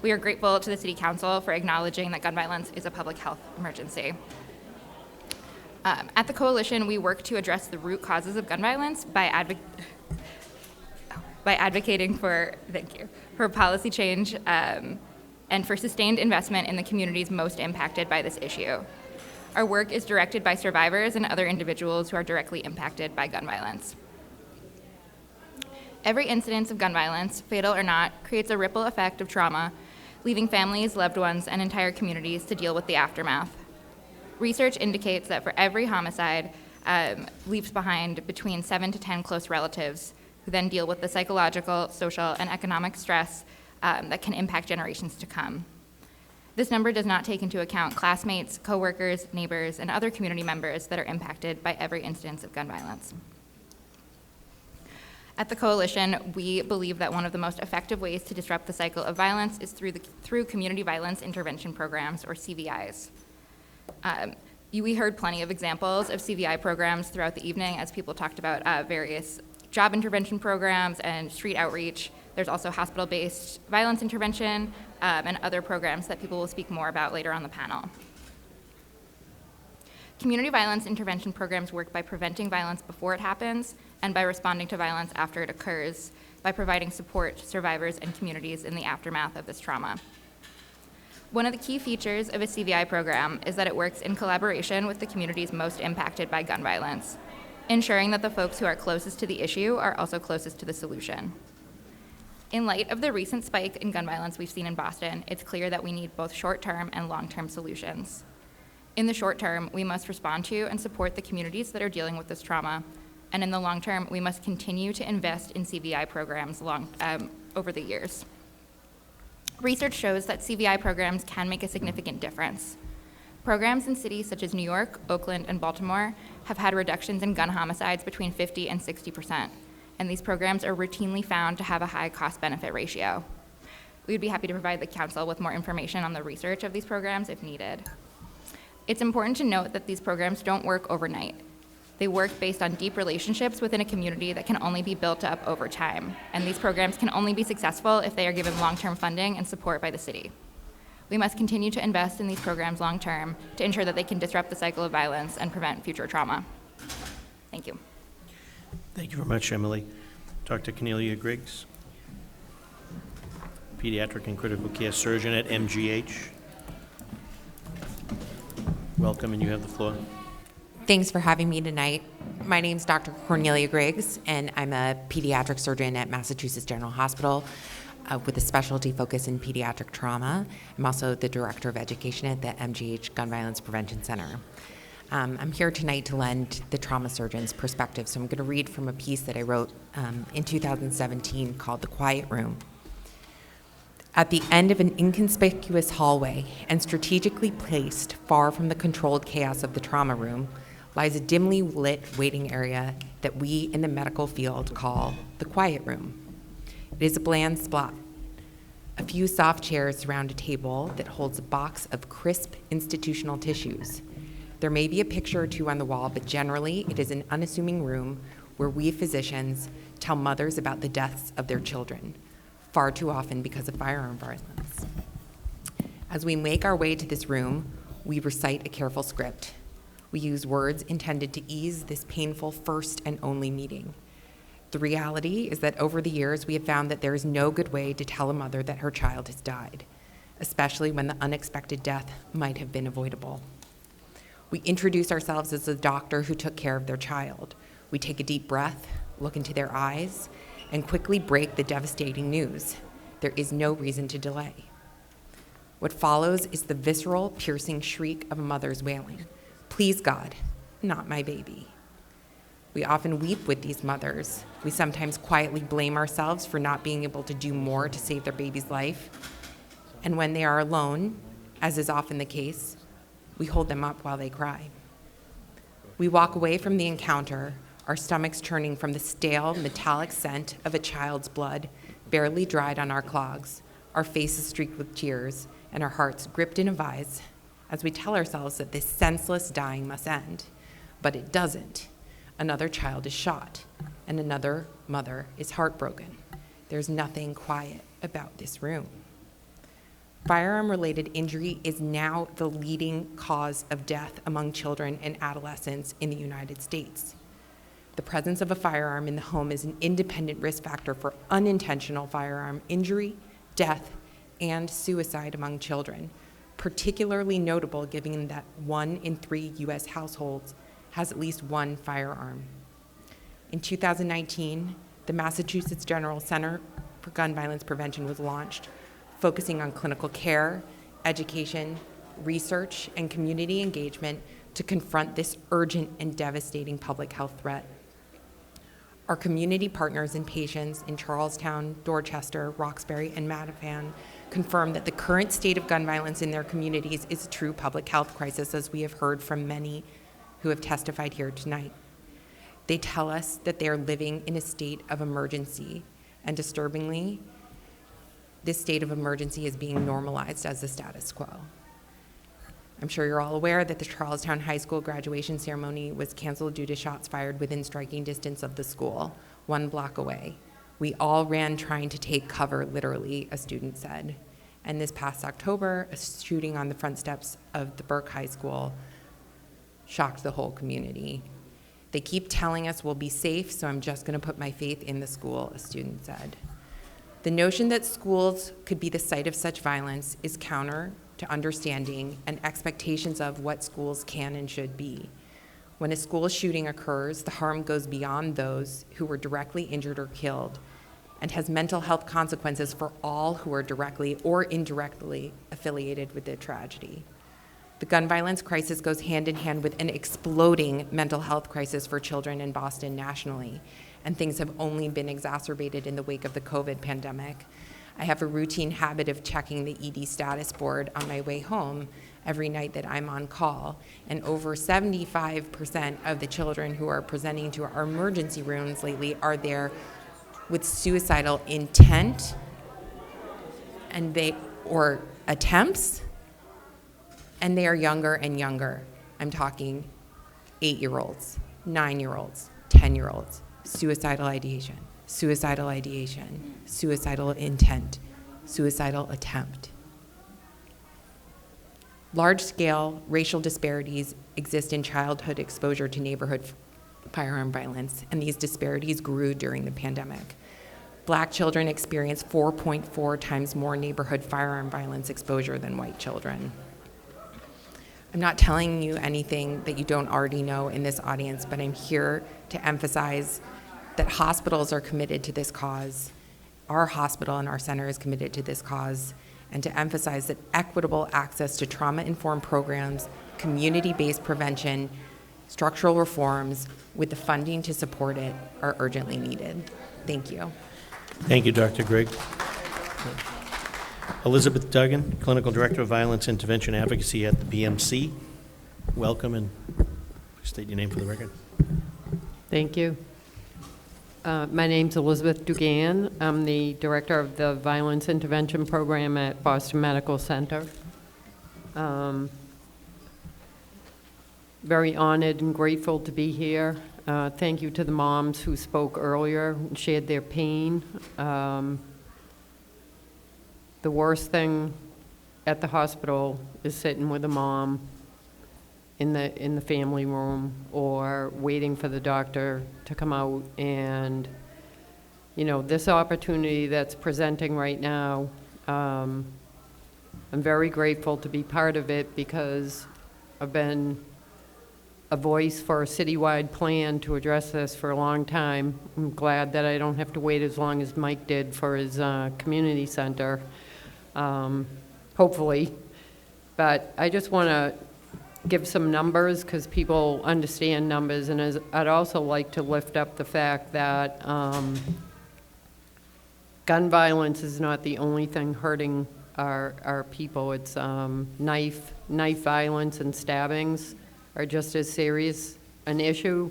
We are grateful to the City Council for acknowledging that gun violence is a public health emergency. At the Coalition, we work to address the root causes of gun violence by advocating for policy change and for sustained investment in the communities most impacted by this issue. Our work is directed by survivors and other individuals who are directly impacted by gun violence. Every incidence of gun violence, fatal or not, creates a ripple effect of trauma, leaving families, loved ones, and entire communities to deal with the aftermath. Research indicates that for every homicide, leaves behind between 7 to 10 close relatives who then deal with the psychological, social, and economic stress that can impact generations to come. This number does not take into account classmates, coworkers, neighbors, and other community members that are impacted by every instance of gun violence. At the Coalition, we believe that one of the most effective ways to disrupt the cycle of violence is through community violence intervention programs, or CVIs. We heard plenty of examples of CVI programs throughout the evening as people talked about various job intervention programs and street outreach. There's also hospital-based violence intervention and other programs that people will speak more about later on the panel. Community violence intervention programs work by preventing violence before it happens and by responding to violence after it occurs by providing support to survivors and communities in the aftermath of this trauma. One of the key features of a CVI program is that it works in collaboration with the communities most impacted by gun violence, ensuring that the folks who are closest to the issue are also closest to the solution. In light of the recent spike in gun violence we've seen in Boston, it's clear that we need both short-term and long-term solutions. In the short term, we must respond to and support the communities that are dealing with this trauma, and in the long term, we must continue to invest in CVI programs over the years. Research shows that CVI programs can make a significant difference. Programs in cities such as New York, Oakland, and Baltimore have had reductions in gun homicides between 50 and 60%, and these programs are routinely found to have a high cost-benefit ratio. We would be happy to provide the council with more information on the research of these programs if needed. It's important to note that these programs don't work overnight. They work based on deep relationships within a community that can only be built up over time, and these programs can only be successful if they are given long-term funding and support by the city. We must continue to invest in these programs long-term to ensure that they can disrupt the cycle of violence and prevent future trauma. Thank you. Thank you very much, Emily. Dr. Cornelia Griggs, pediatric and critical care surgeon at MGH. Welcome, and you have the floor. Thanks for having me tonight. My name is Dr. Cornelia Griggs, and I'm a pediatric surgeon at Massachusetts General Hospital with a specialty focus in pediatric trauma. I'm also the director of education at the MGH Gun Violence Prevention Center. I'm here tonight to lend the trauma surgeon's perspective, so I'm going to read from a piece that I wrote in 2017 called The Quiet Room. At the end of an inconspicuous hallway and strategically placed far from the controlled chaos of the trauma room lies a dimly lit waiting area that we in the medical field call the quiet room. It is a bland spot. A few soft chairs surround a table that holds a box of crisp institutional tissues. There may be a picture or two on the wall, but generally it is an unassuming room where we physicians tell mothers about the deaths of their children, far too often because of firearm violence. As we make our way to this room, we recite a careful script. We use words intended to ease this painful first and only meeting. The reality is that over the years, we have found that there is no good way to tell a mother that her child has died, especially when the unexpected death might have been avoidable. We introduce ourselves as the doctor who took care of their child. We take a deep breath, look into their eyes, and quickly break the devastating news. There is no reason to delay. What follows is the visceral, piercing shriek of a mother's wailing. Please, God, not my baby. We often weep with these mothers. We sometimes quietly blame ourselves for not being able to do more to save their baby's life. And when they are alone, as is often the case, we hold them up while they cry. We walk away from the encounter, our stomachs churning from the stale, metallic scent of a child's blood, barely dried on our clogs, our faces streaked with tears, and our hearts gripped in a vise as we tell ourselves that this senseless dying must end. But it doesn't. Another child is shot, and another mother is heartbroken. There's nothing quiet about this room. Firearm-related injury is now the leading cause of death among children and adolescents in the United States. The presence of a firearm in the home is an independent risk factor for unintentional firearm injury, death, and suicide among children, particularly notable given that 1 in 3 U.S. households has at least one firearm. In 2019, the Massachusetts General Center for Gun Violence Prevention was launched, focusing on clinical care, education, research, and community engagement to confront this urgent and devastating public health threat. Our community partners and patients in Charlestown, Dorchester, Roxbury, and Mattapan confirm that the current state of gun violence in their communities is a true public health crisis, as we have heard from many who have testified here tonight. They tell us that they are living in a state of emergency, and disturbingly, this state of emergency is being normalized as the status quo. I'm sure you're all aware that the Charlestown High School graduation ceremony was canceled due to shots fired within striking distance of the school, 1 block away. We all ran trying to take cover, literally, a student said. And this past October, a shooting on the front steps of the Burke High School shocked the whole community. They keep telling us we'll be safe, so I'm just gonna put my faith in the school, a student said. The notion that schools could be the site of such violence is counter to understanding and expectations of what schools can and should be. When a school shooting occurs, the harm goes beyond those who were directly injured or killed and has mental health consequences for all who are directly or indirectly affiliated with the tragedy. The gun violence crisis goes hand in hand with an exploding mental health crisis for children in Boston nationally, and things have only been exacerbated in the wake of the COVID pandemic. I have a routine habit of checking the ED status board on my way home every night that I'm on call, and over 75% of the children who are presenting to our emergency rooms lately are there with suicidal intent or attempts, and they are younger and younger. I'm talking 8-year-olds, 9-year-olds, 10-year-olds, suicidal ideation, suicidal ideation, suicidal intent, suicidal attempt. Large-scale racial disparities exist in childhood exposure to neighborhood firearm violence, and these disparities grew during the pandemic. Black children experience 4.4 times more neighborhood firearm violence exposure than white children. I'm not telling you anything that you don't already know in this audience, but I'm here to emphasize that hospitals are committed to this cause. Our hospital and our center is committed to this cause, and to emphasize that equitable access to trauma-informed programs, community-based prevention, structural reforms with the funding to support it are urgently needed. Thank you. Thank you, Dr. Grigg. Elizabeth Duggan, Clinical Director of Violence Intervention Advocacy at the BMC. Welcome, and state your name for the record. Thank you. My name's Elizabeth Dugan. I'm the Director of the Violence Intervention Program at Boston Medical Center. Very honored and grateful to be here. Thank you to the moms who spoke earlier and shared their pain. The worst thing at the hospital is sitting with a mom in the family room or waiting for the doctor to come out. And, you know, this opportunity that's presenting right now, I'm very grateful to be part of it because I've been a voice for a citywide plan to address this for a long time. I'm glad that I don't have to wait as long as Mike did for his community center, hopefully. But I just want to give some numbers because people understand numbers, and I'd also like to lift up the fact that gun violence is not the only thing hurting our people. It's knife violence and stabbings are just as serious an issue.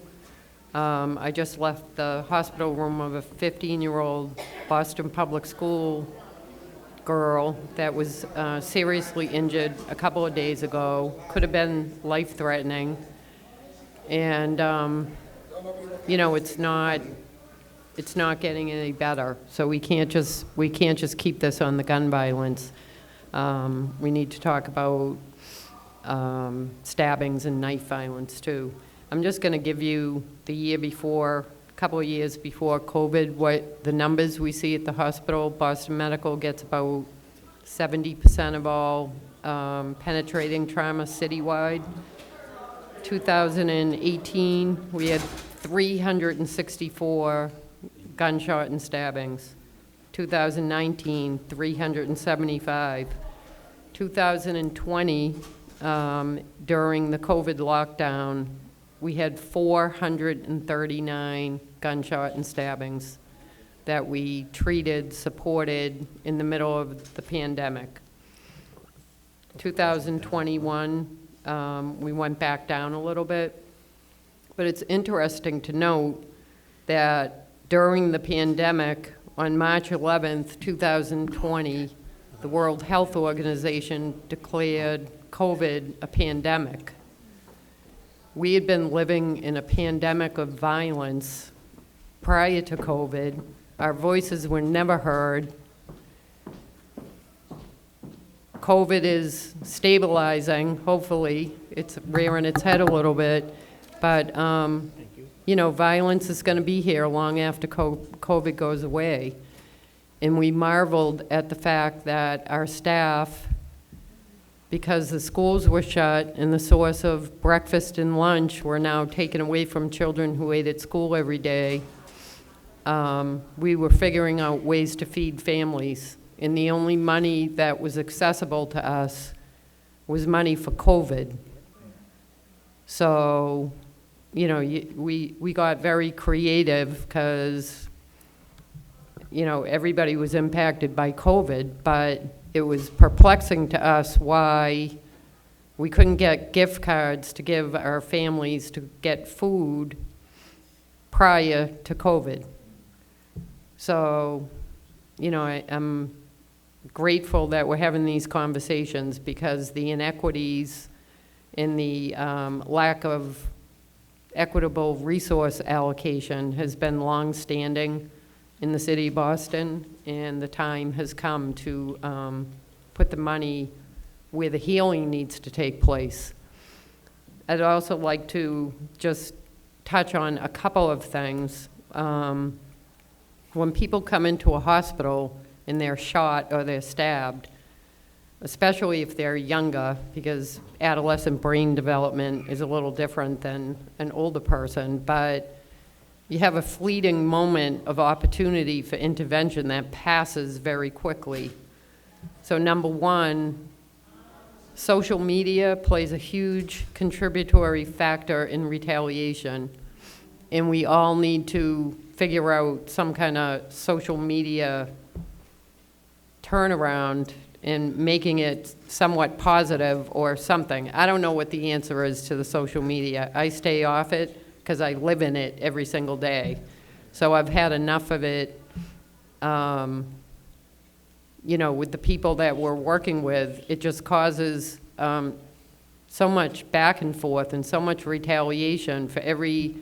I just left the hospital room of a 15-year-old Boston Public School girl that was seriously injured a couple of days ago. Could have been life-threatening. And, you know, it's not getting any better. So we can't just keep this on the gun violence. We need to talk about stabbings and knife violence too. I'm just going to give you the year before, a couple of years before COVID, what the numbers we see at the hospital. Boston Medical gets about 70% of all penetrating trauma citywide. 2018, we had 364 gunshot and stabbings. 2019, 375. 2020, during the COVID lockdown, we had 439 gunshot and stabbings that we treated, supported in the middle of the pandemic. 2021, we went back down a little bit, but it's interesting to note that during the pandemic, on March 11th, 2020, the World Health Organization declared COVID a pandemic. We had been living in a pandemic of violence prior to COVID. Our voices were never heard. COVID is stabilizing, hopefully. It's rearing its head a little bit. But, you know, violence is going to be here long after COVID goes away. And we marveled at the fact that our staff, because the schools were shut and the source of breakfast and lunch were now taken away from children who ate at school every day, we were figuring out ways to feed families. And the only money that was accessible to us was money for COVID. So, you know, we got very creative because, you know, everybody was impacted by COVID, but it was perplexing to us why we couldn't get gift cards to give our families to get food prior to COVID. So, you know, I'm grateful that we're having these conversations because the inequities and the lack of equitable resource allocation has been long-standing in the city of Boston, and the time has come to put the money where the healing needs to take place. I'd also like to just touch on a couple of things. When people come into a hospital and they're shot or they're stabbed, especially if they're younger, because adolescent brain development is a little different than an older person, but you have a fleeting moment of opportunity for intervention that passes very quickly. So number one, social media plays a huge contributory factor in retaliation, and we all need to figure out some kind of social media turnaround and making it somewhat positive or something. I don't know what the answer is to the social media. I stay off it because I live in it every single day. So I've had enough of it, you know, with the people that we're working with. It just causes so much back and forth and so much retaliation. For every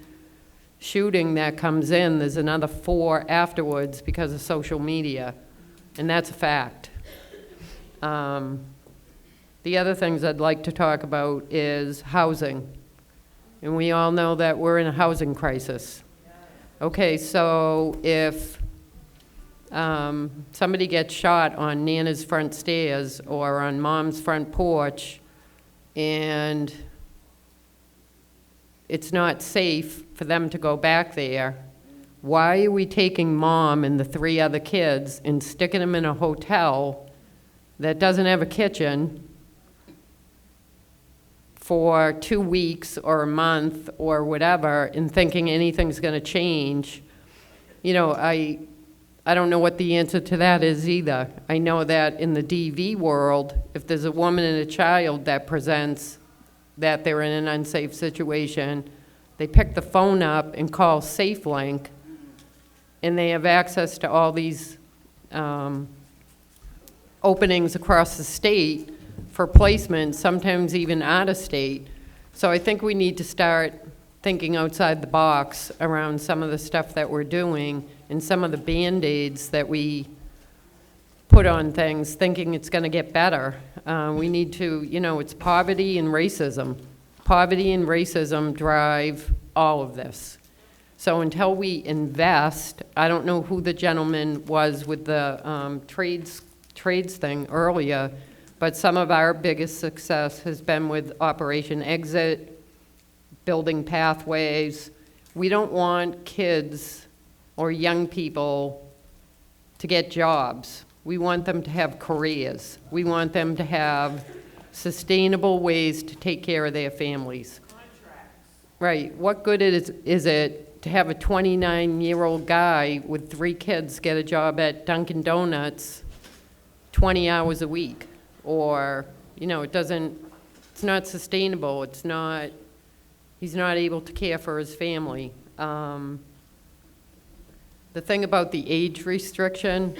shooting that comes in, there's another 4 afterwards because of social media, and that's a fact. The other things I'd like to talk about is housing. And we all know that we're in a housing crisis. Okay, so if somebody gets shot on Nana's front stairs or on Mom's front porch, and it's not safe for them to go back there, why are we taking mom and the 3 other kids and sticking them in a hotel that doesn't have a kitchen for 2 weeks or a month or whatever and thinking anything's going to change? You know, I don't know what the answer to that is either. I know that in the DV world, if there's a woman and a child that presents that they're in an unsafe situation, they pick the phone up and call SafeLink, and they have access to all these openings across the state for placement, sometimes even out of state. So I think we need to start thinking outside the box around some of the stuff that we're doing and some of the Band-Aids that we put on things thinking it's going to get better. We need to, you know, it's poverty and racism. Poverty and racism drive all of this. So until we invest, I don't know who the gentleman was with the trades thing earlier, but some of our biggest success has been with Operation Exit, building pathways. We don't want kids or young people to get jobs. We want them to have careers. We want them to have sustainable ways to take care of their families. Right. What good is it to have a 29-year-old guy with 3 kids get a job at Dunkin' Donuts 20 hours a week? Or, you know, it's not sustainable. He's not able to care for his family. The thing about the age restriction,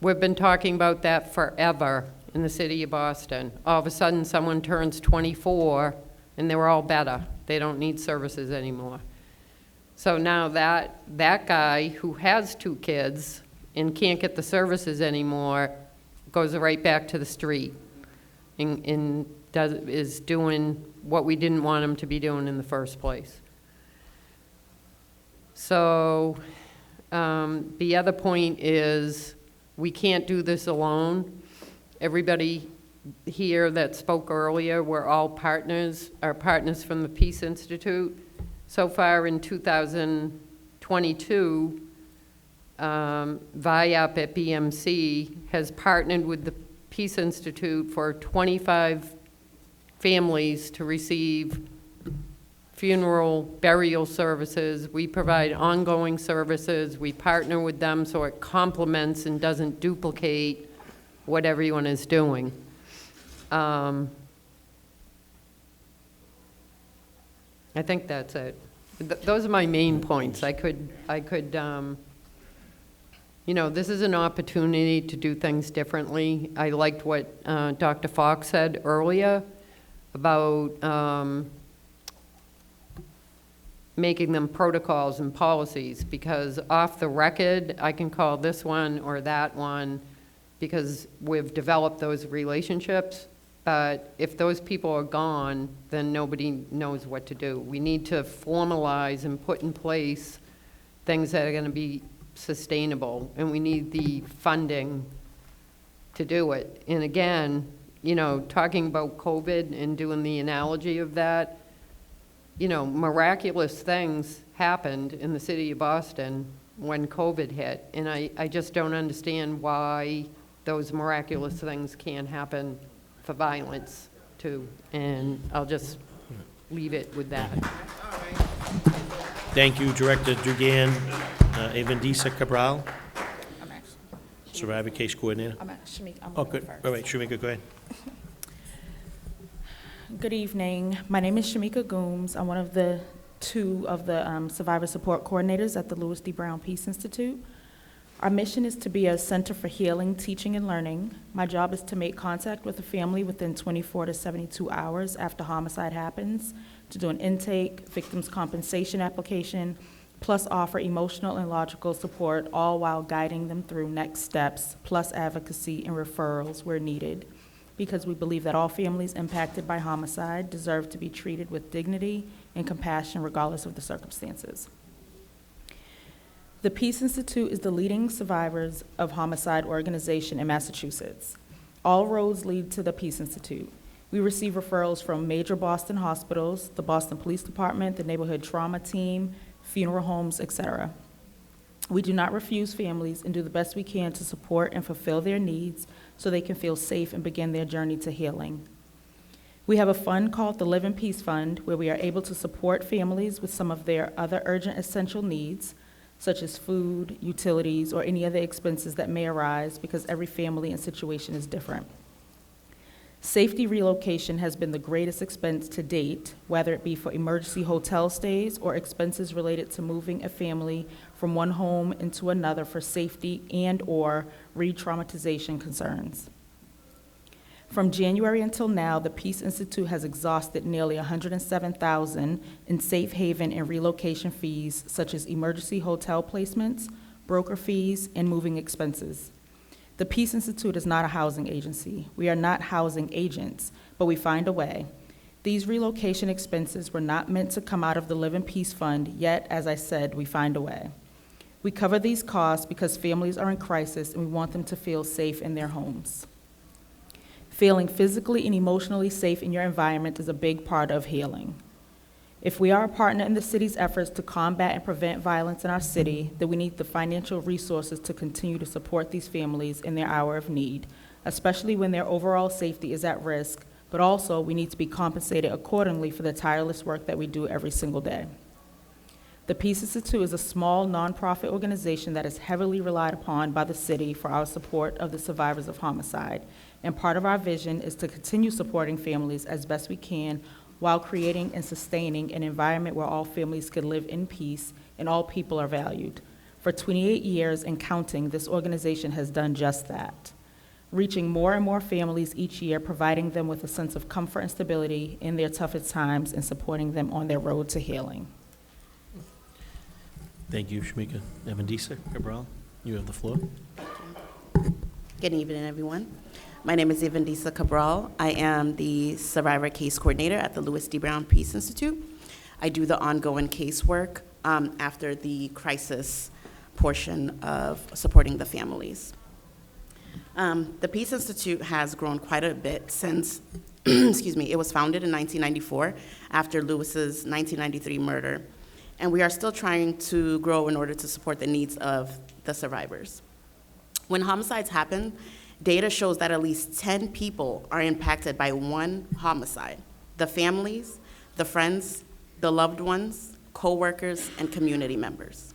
we've been talking about that forever in the city of Boston. All of a sudden, someone turns 24, and they're all better. They don't need services anymore. So now that guy who has 2 kids and can't get the services anymore goes right back to the street and is doing what we didn't want him to be doing in the first place. So the other point is we can't do this alone. Everybody here that spoke earlier, we're all partners, our partners from the Peace Institute. So far in 2022, VIAP at BMC has partnered with the Peace Institute for 25 families to receive funeral, burial services. We provide ongoing services. We partner with them so it complements and doesn't duplicate what everyone is doing. I think that's it. Those are my main points. I could, you know, this is an opportunity to do things differently. I liked what Dr. Fox said earlier about making them protocols and policies, because off the record, I can call this one or that one because we've developed those relationships. But if those people are gone, then nobody knows what to do. We need to formalize and put in place things that are going to be sustainable, and we need the funding to do it. And again, you know, talking about COVID and doing the analogy of that, you know, miraculous things happened in the city of Boston when COVID hit, and I just don't understand why those miraculous things can't happen for violence too. And I'll just leave it with that. Thank you, Director Dugan. Evandisa Cabral, Survivor Case Coordinator. I'm Shamika. Oh, good. All right, Shamika, go ahead. Good evening. My name is Shamika Gooms. I'm one of the 2 of the Survivor Support Coordinators at the Louis D. Brown Peace Institute. Our mission is to be a center for healing, teaching, and learning. My job is to make contact with a family within 24 to 72 hours after homicide happens, to do an intake, victims' compensation application, plus offer emotional and logical support, all while guiding them through next steps, plus advocacy and referrals where needed, because we believe that all families impacted by homicide deserve to be treated with dignity and compassion regardless of the circumstances. The Peace Institute is the leading survivors of homicide organization in Massachusetts. All roads lead to the Peace Institute. We receive referrals from major Boston hospitals, the Boston Police Department, the neighborhood trauma team, funeral homes, etc. We do not refuse families and do the best we can to support and fulfill their needs so they can feel safe and begin their journey to healing. We have a fund called the Live in Peace Fund, where we are able to support families with some of their other urgent essential needs, such as food, utilities, or any other expenses that may arise because every family and situation is different. Safety relocation has been the greatest expense to date, whether it be for emergency hotel stays or expenses related to moving a family from one home into another for safety and/or re-traumatization concerns. From January until now, the Peace Institute has exhausted nearly $107,000 in safe haven and relocation fees, such as emergency hotel placements, broker fees, and moving expenses. The Peace Institute is not a housing agency. We are not housing agents, but we find a way. These relocation expenses were not meant to come out of the Live in Peace Fund, yet, as I said, we find a way. We cover these costs because families are in crisis and we want them to feel safe in their homes. Feeling physically and emotionally safe in your environment is a big part of healing. If we are a partner in the city's efforts to combat and prevent violence in our city, then we need the financial resources to continue to support these families in their hour of need, especially when their overall safety is at risk, but also we need to be compensated accordingly for the tireless work that we do every single day. The Peace Institute is a small nonprofit organization that is heavily relied upon by the city for our support of the survivors of homicide, and part of our vision is to continue supporting families as best we can while creating and sustaining an environment where all families can live in peace and all people are valued. For 28 years and counting, this organization has done just that, reaching more and more families each year, providing them with a sense of comfort and stability in their toughest times and supporting them on their road to healing. Thank you, Shamika. Evandisa Cabral, you have the floor. Good evening, everyone. My name is Evandisa Cabral. I am the Survivor Case Coordinator at the Louis D. Brown Peace Institute. I do the ongoing casework after the crisis portion of supporting the families. The Peace Institute has grown quite a bit since, excuse me, it was founded in 1994 after Lewis's 1993 murder. And we are still trying to grow in order to support the needs of the survivors. When homicides happen, data shows that at least 10 people are impacted by one homicide: the families, the friends, the loved ones, co-workers, and community members.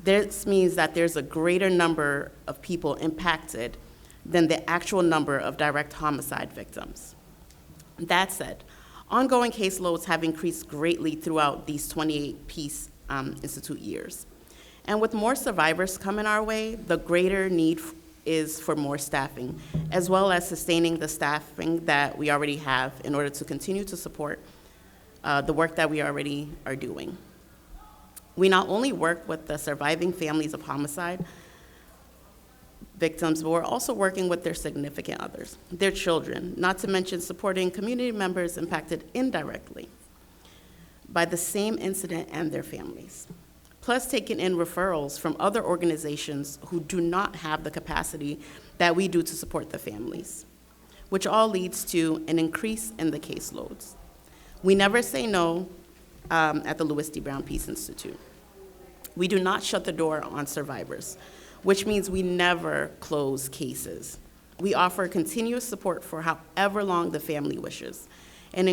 This means that there's a greater number of people impacted than the actual number of direct homicide victims. That said, ongoing caseloads have increased greatly throughout these 28 Peace Institute years. And with more survivors coming our way, the greater need is for more staffing, as well as sustaining the staffing that we already have in order to continue to support the work that we already are doing. We not only work with the surviving families of homicide victims, but we're also working with their significant others, their children, not to mention supporting community members impacted indirectly by the same incident and their families. Plus taking in referrals from other organizations who do not have the capacity that we do to support the families, which all leads to an increase in the caseloads. We never say no at the Louis D. Brown Peace Institute. We do not shut the door on survivors, which means we never close cases. We offer continuous support for however long the family wishes. An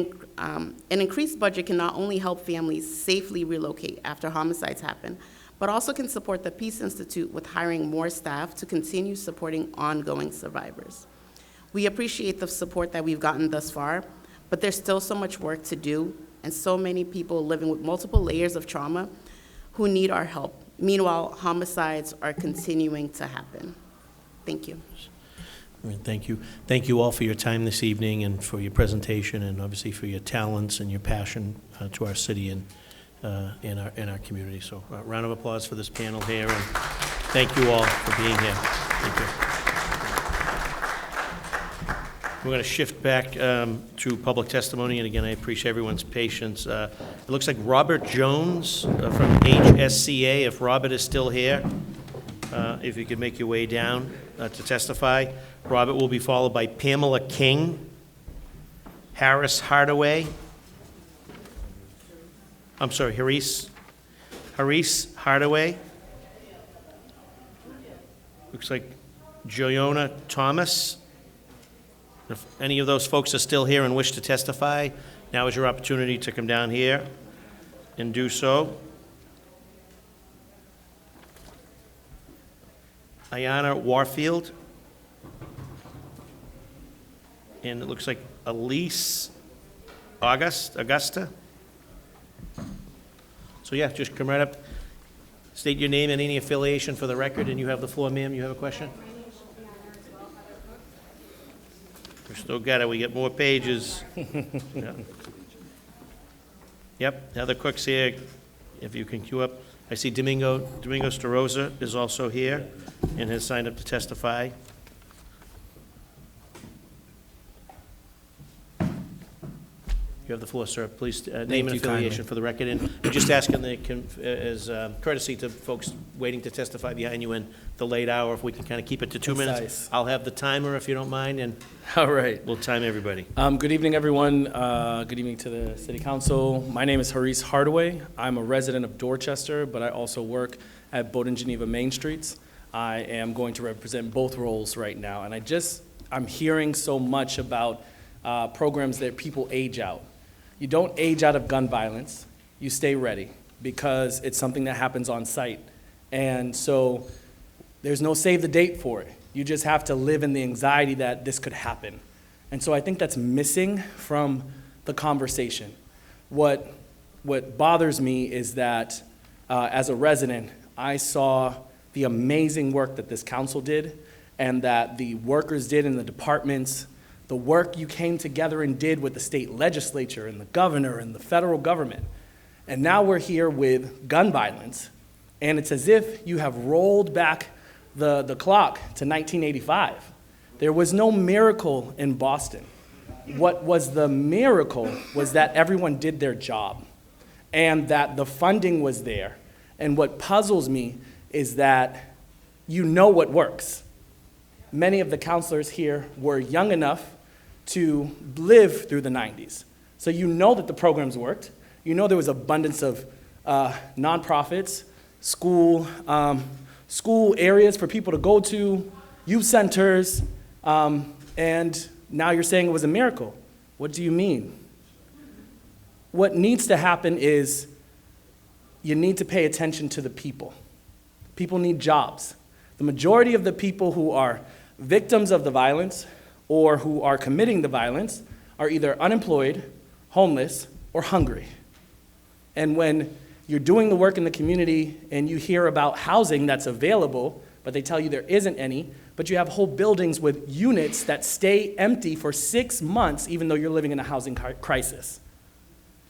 increased budget can not only help families safely relocate after homicides happen, but also can support the Peace Institute with hiring more staff to continue supporting ongoing survivors. We appreciate the support that we've gotten thus far, but there's still so much work to do and so many people living with multiple layers of trauma who need our help. Meanwhile, homicides are continuing to happen. Thank you. All right, thank you. Thank you all for your time this evening and for your presentation, and obviously for your talents and your passion to our city and in our community. So round of applause for this panel here, and thank you all for being here. Thank you. We're going to shift back to public testimony, and again, I appreciate everyone's patience. It looks like Robert Jones from HSCA, if Robert is still here, if you could make your way down to testify. Robert will be followed by Pamela King, Harris Hardaway. I'm sorry, Haris Hardaway. Looks like Joyona Thomas. If any of those folks are still here and wish to testify, now is your opportunity to come down here and do so. Ayana Warfield. And it looks like Elise Augusta. So yeah, just come right up, state your name and any affiliation for the record, and you have the floor, ma'am. You have a question? We still got it. We get more pages. Yeah. Yep, the other clerk's here. If you can queue up. I see Domingo Starosa is also here and has signed up to testify. You have the floor, sir. Please name and affiliation for the record. And we're just asking as courtesy to folks waiting to testify behind you in the late hour, if we can kind of keep it to 2 minutes. I'll have the timer if you don't mind, and all right, we'll time everybody. Good evening, everyone. Good evening to the City Council. My name is Haris Hardaway. I'm a resident of Dorchester, but I also work at Bowdoin Geneva Main Streets. I am going to represent both roles right now, and I'm hearing so much about programs that people age out. You don't age out of gun violence, you stay ready, because it's something that happens on site. And so there's no save the date for it. You just have to live in the anxiety that this could happen. And so I think that's missing from the conversation. What bothers me is that as a resident, I saw the amazing work that this council did and that the workers did in the departments, the work you came together and did with the state legislature and the governor and the federal government. And now we're here with gun violence, and it's as if you have rolled back the clock to 1985. There was no miracle in Boston. What was the miracle was that everyone did their job and that the funding was there. And what puzzles me is that you know what works. Many of the counselors here were young enough to live through the 90s. So you know that the programs worked. You know there was abundance of nonprofits, school areas for people to go to, youth centers, and now you're saying it was a miracle. What do you mean? What needs to happen is you need to pay attention to the people. People need jobs. The majority of the people who are victims of the violence or who are committing the violence are either unemployed, homeless, or hungry. And when you're doing the work in the community and you hear about housing that's available, but they tell you there isn't any, but you have whole buildings with units that stay empty for 6 months even though you're living in a housing crisis.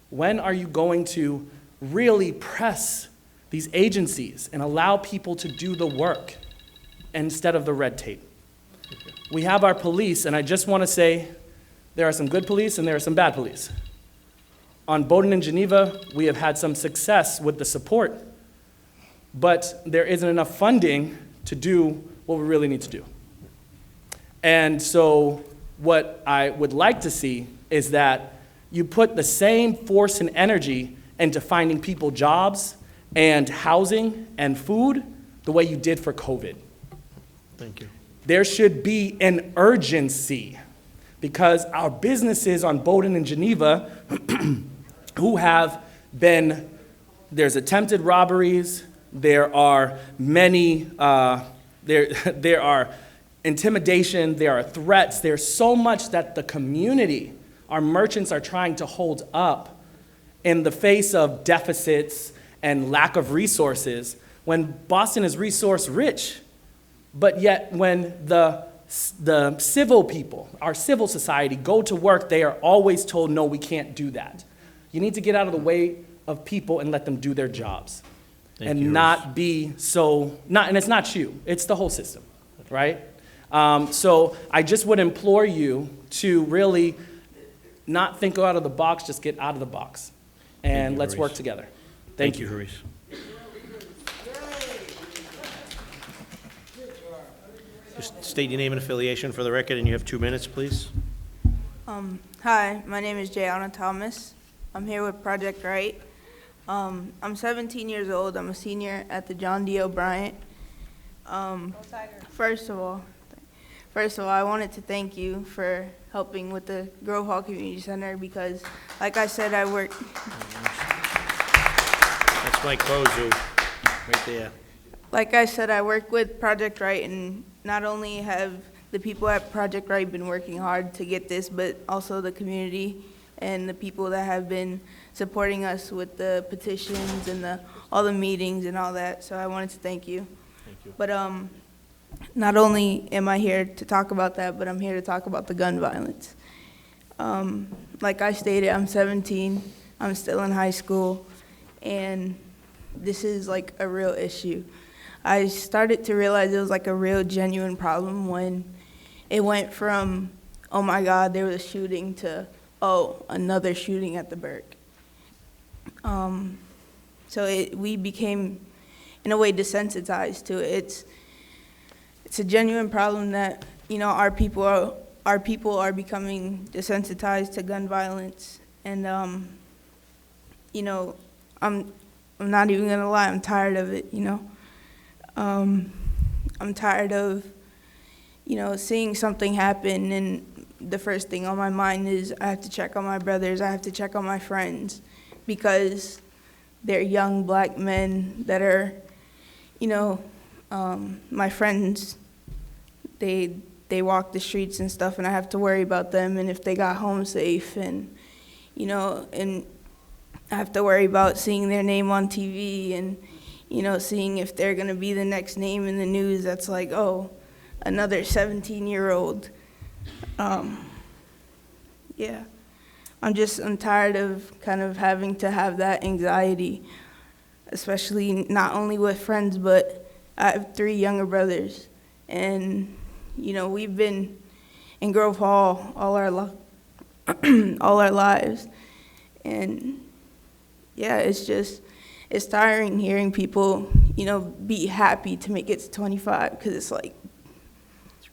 When are you going to really press these agencies and allow people to do the work instead of the red tape? We have our police, and I just want to say there are some good police and there are some bad police. On Bowdoin and Geneva, we have had some success with the support, but there isn't enough funding to do what we really need to do. And so what I would like to see is that you put the same force and energy into finding people jobs and housing and food the way you did for COVID. Thank you. There should be an urgency because our businesses on Bowdoin and Geneva who have been, there's attempted robberies, there are many, there are intimidation, there are threats, there's so much that the community, our merchants are trying to hold up in the face of deficits and lack of resources when Boston is resource rich. But yet when the civil people, our civil society, go to work, they are always told, no, we can't do that. You need to get out of the way of people and let them do their jobs. And not be so, and it's not you, it's the whole system, right? So I just would implore you to really not think out of the box, just get out of the box. And let's work together. Thank you. Haris. Just state your name and affiliation for the record, and you have 2 minutes, please. Hi, my name is Jayana Thomas. I'm here with Project Right. I'm 17 years old. I'm a senior at the John D. O'Brien. First of all, I wanted to thank you for helping with the Grove Hall Community Center because, like I said, I work. That's Mike Bozu, right there. Like I said, I work with Project Right, and not only have the people at Project Right been working hard to get this, but also the community and the people that have been supporting us with the petitions and all the meetings and all that. So I wanted to thank you. Thank you. But not only am I here to talk about that, but I'm here to talk about the gun violence. Like I stated, I'm 17. I'm still in high school, and this is like a real issue. I started to realize it was like a real genuine problem when it went from, oh my God, there was a shooting, to, oh, another shooting at the Burke. So we became, in a way, desensitized to it. It's a genuine problem that, you know, our people are becoming desensitized to gun violence, and you know, I'm not even gonna lie, I'm tired of it, you know. I'm tired of, you know, seeing something happen and the first thing on my mind is I have to check on my brothers, I have to check on my friends, because they're young black men that are, you know, my friends, they walk the streets and stuff, and I have to worry about them and if they got home safe, and, you know, and I have to worry about seeing their name on TV and, you know, seeing if they're gonna be the next name in the news that's like, oh, another 17-year-old. Yeah, I'm tired of kind of having to have that anxiety, especially not only with friends, but I have 3 younger brothers, and, you know, we've been in Grove Hall all our lives, and yeah, it's tiring hearing people, you know, be happy to make it to 25, because it's like,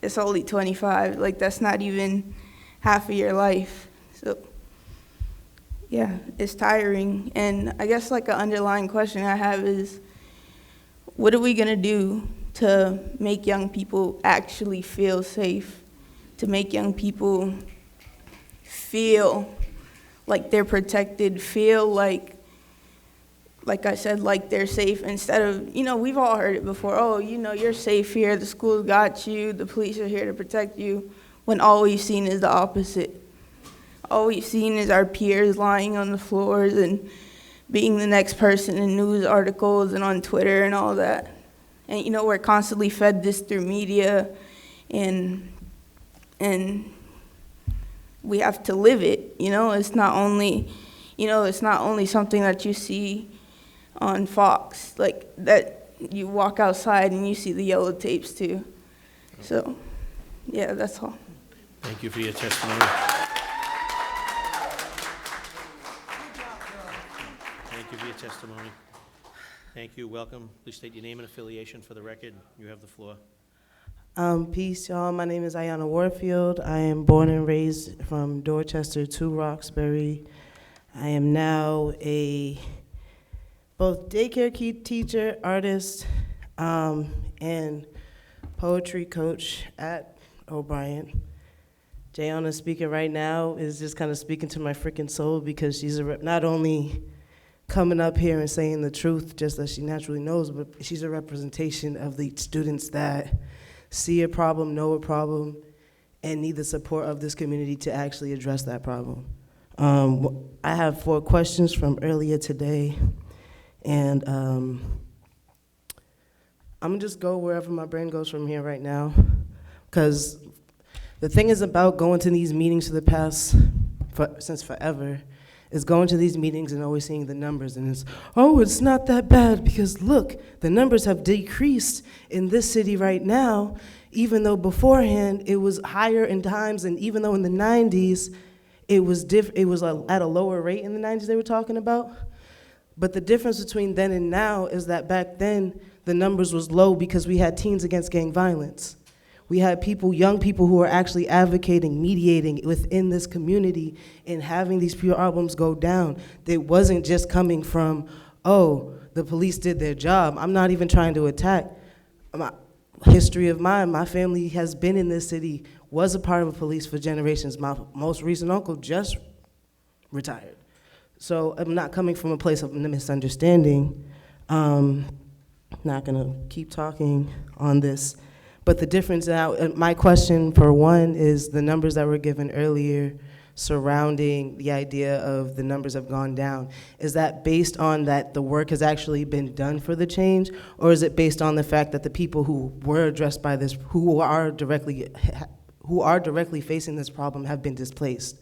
it's only 25. Like, that's not even half of your life. So, yeah, it's tiring. And I guess, like, an underlying question I have is, what are we gonna do to make young people actually feel safe, to make young people feel like they're protected, feel like I said, like they're safe, instead of, you know, we've all heard it before, oh, you know, you're safe here, the school's got you, the police are here to protect you, when all we've seen is the opposite. All we've seen is our peers lying on the floors and being the next person in news articles and on Twitter and all that. And, you know, we're constantly fed this through media, and we have to live it, you know? It's not only something that you see on Fox, like that you walk outside and you see the yellow tapes too. So, yeah, that's all. Thank you for your testimony. Thank you for your testimony. Thank you, welcome. Please state your name and affiliation for the record. You have the floor. Peace, y'all. My name is Ayanna Warfield. I am born and raised from Dorchester to Roxbury. I am now a both daycare teacher, artist, and poetry coach at O'Brien. Jayana speaking right now is just kind of speaking to my freaking soul, because she's not only coming up here and saying the truth just as she naturally knows, but she's a representation of the students that see a problem, know a problem, and need the support of this community to actually address that problem. I have 4 questions from earlier today, and I'm gonna just go wherever my brain goes from here right now, because the thing is about going to these meetings for the past, since forever, is going to these meetings and always seeing the numbers, and it's not that bad, because look, the numbers have decreased in this city right now, even though beforehand it was higher in times, and even though in the 90s, it was at a lower rate in the 90s they were talking about. But the difference between then and now is that back then, the numbers was low because we had Teens Against Gang Violence. We had people, young people who are actually advocating, mediating within this community and having these problems go down. It wasn't just coming from, oh, the police did their job. I'm not even trying to attack. History of mine, my family has been in this city, was a part of the police for generations. My most recent uncle just retired. So I'm not coming from a place of misunderstanding. Not gonna keep talking on this. But the difference now, my question for one is the numbers that were given earlier surrounding the idea of the numbers have gone down. Is that based on that the work has actually been done for the change, or is it based on the fact that the people who were addressed by this, who are directly facing this problem have been displaced?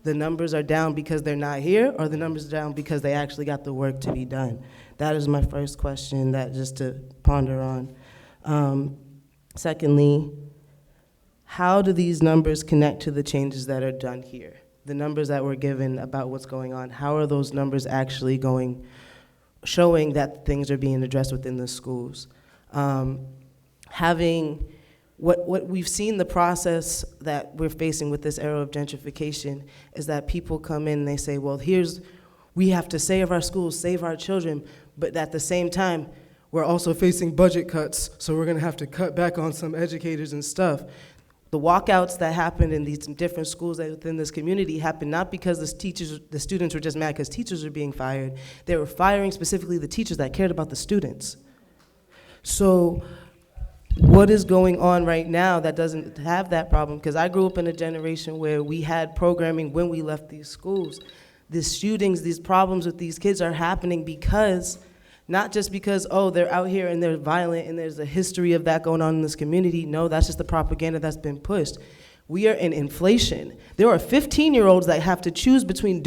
The numbers are down because they're not here, or the numbers are down because they actually got the work to be done? That is my first question, that just to ponder on. Secondly, how do these numbers connect to the changes that are done here? The numbers that were given about what's going on, how are those numbers actually showing that things are being addressed within the schools? Having what we've seen, the process that we're facing with this era of gentrification is that people come in and they say, well, we have to save our schools, save our children, but at the same time, we're also facing budget cuts, so we're gonna have to cut back on some educators and stuff. The walkouts that happened in these different schools within this community happened not because the students were just mad because teachers were being fired. They were firing specifically the teachers that cared about the students. So what is going on right now that doesn't have that problem? Because I grew up in a generation where we had programming when we left these schools. These shootings, these problems with these kids are happening because, not just because, oh, they're out here and they're violent and there's a history of that going on in this community. No, that's just the propaganda that's been pushed. We are in inflation. There are 15-year-olds that have to choose between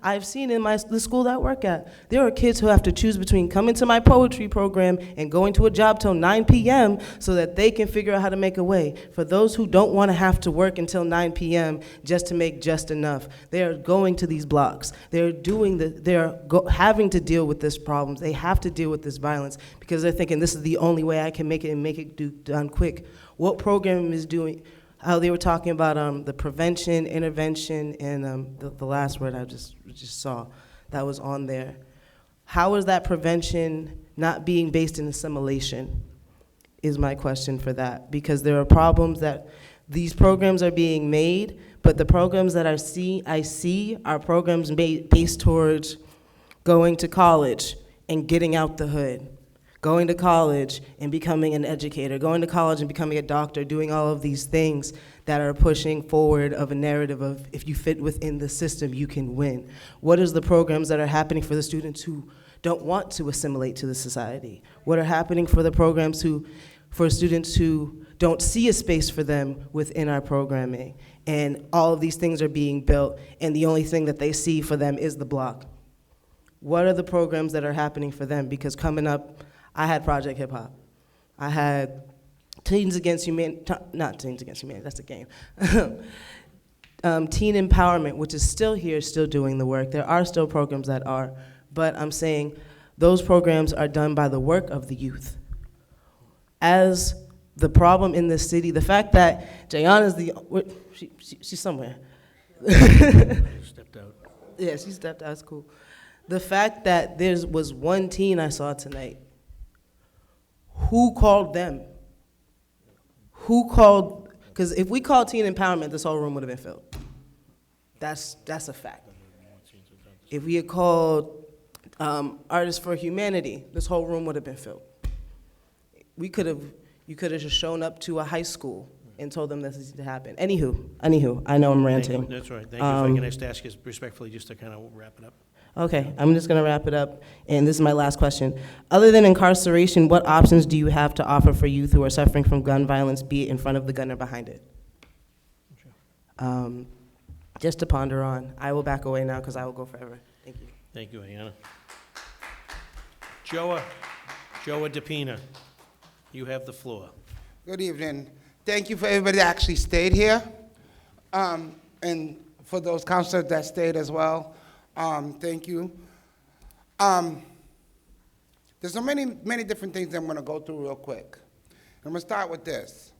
I've seen in the school that I work at, there are kids who have to choose between coming to my poetry program and going to a job till 9 p.m. so that they can figure out how to make a way. For those who don't want to have to work until 9 p.m. just to make just enough, they are going to these blocks. They're having to deal with this problems. They have to deal with this violence because they're thinking this is the only way I can make it and make it done quick. What program is doing? How they were talking about the prevention, intervention, and the last word I just saw that was on there. How is that prevention not being based in assimilation is my question for that. Because there are problems that these programs are being made, but the programs that I see are programs based towards going to college and getting out the hood. Going to college and becoming an educator, going to college and becoming a doctor, doing all of these things that are pushing forward of a narrative of if you fit within the system, you can win. What is the programs that are happening for the students who don't want to assimilate to the society? What are happening for the programs for students who don't see a space for them within our programming? And all of these things are being built, and the only thing that they see for them is the block. What are the programs that are happening for them? Because coming up, I had Project Hip Hop. I had Teens Against Humanity, not Teens Against Humanity, that's a game. Teen Empowerment, which is still here, still doing the work. There are still programs that are, but I'm saying those programs are done by the work of the youth. As the problem in this city, the fact that Jayan is she's somewhere. Stepped out. Yeah, she stepped out, it's cool. The fact that there was one teen I saw tonight. Who called them? Who called? Because if we called teen empowerment, this whole room would have been filled. That's a fact. If we had called Artists for Humanity, this whole room would have been filled. You could have just shown up to a high school and told them this is to happen. Anywho, I know I'm ranting. That's right. Thank you. If I can just ask you respectfully just to kind of wrap it up. Okay, I'm just gonna wrap it up, and this is my last question. Other than incarceration, what options do you have to offer for youth who are suffering from gun violence, be it in front of the gun or behind it? Just to ponder on. I will back away now because I will go forever. Thank you. Thank you, Ayana. Joa DePina, you have the floor. Good evening. Thank you for everybody that actually stayed here, and for those counselors that stayed as well. Thank you. There's so many different things I'm going to go through real quick. I'm going to start with this.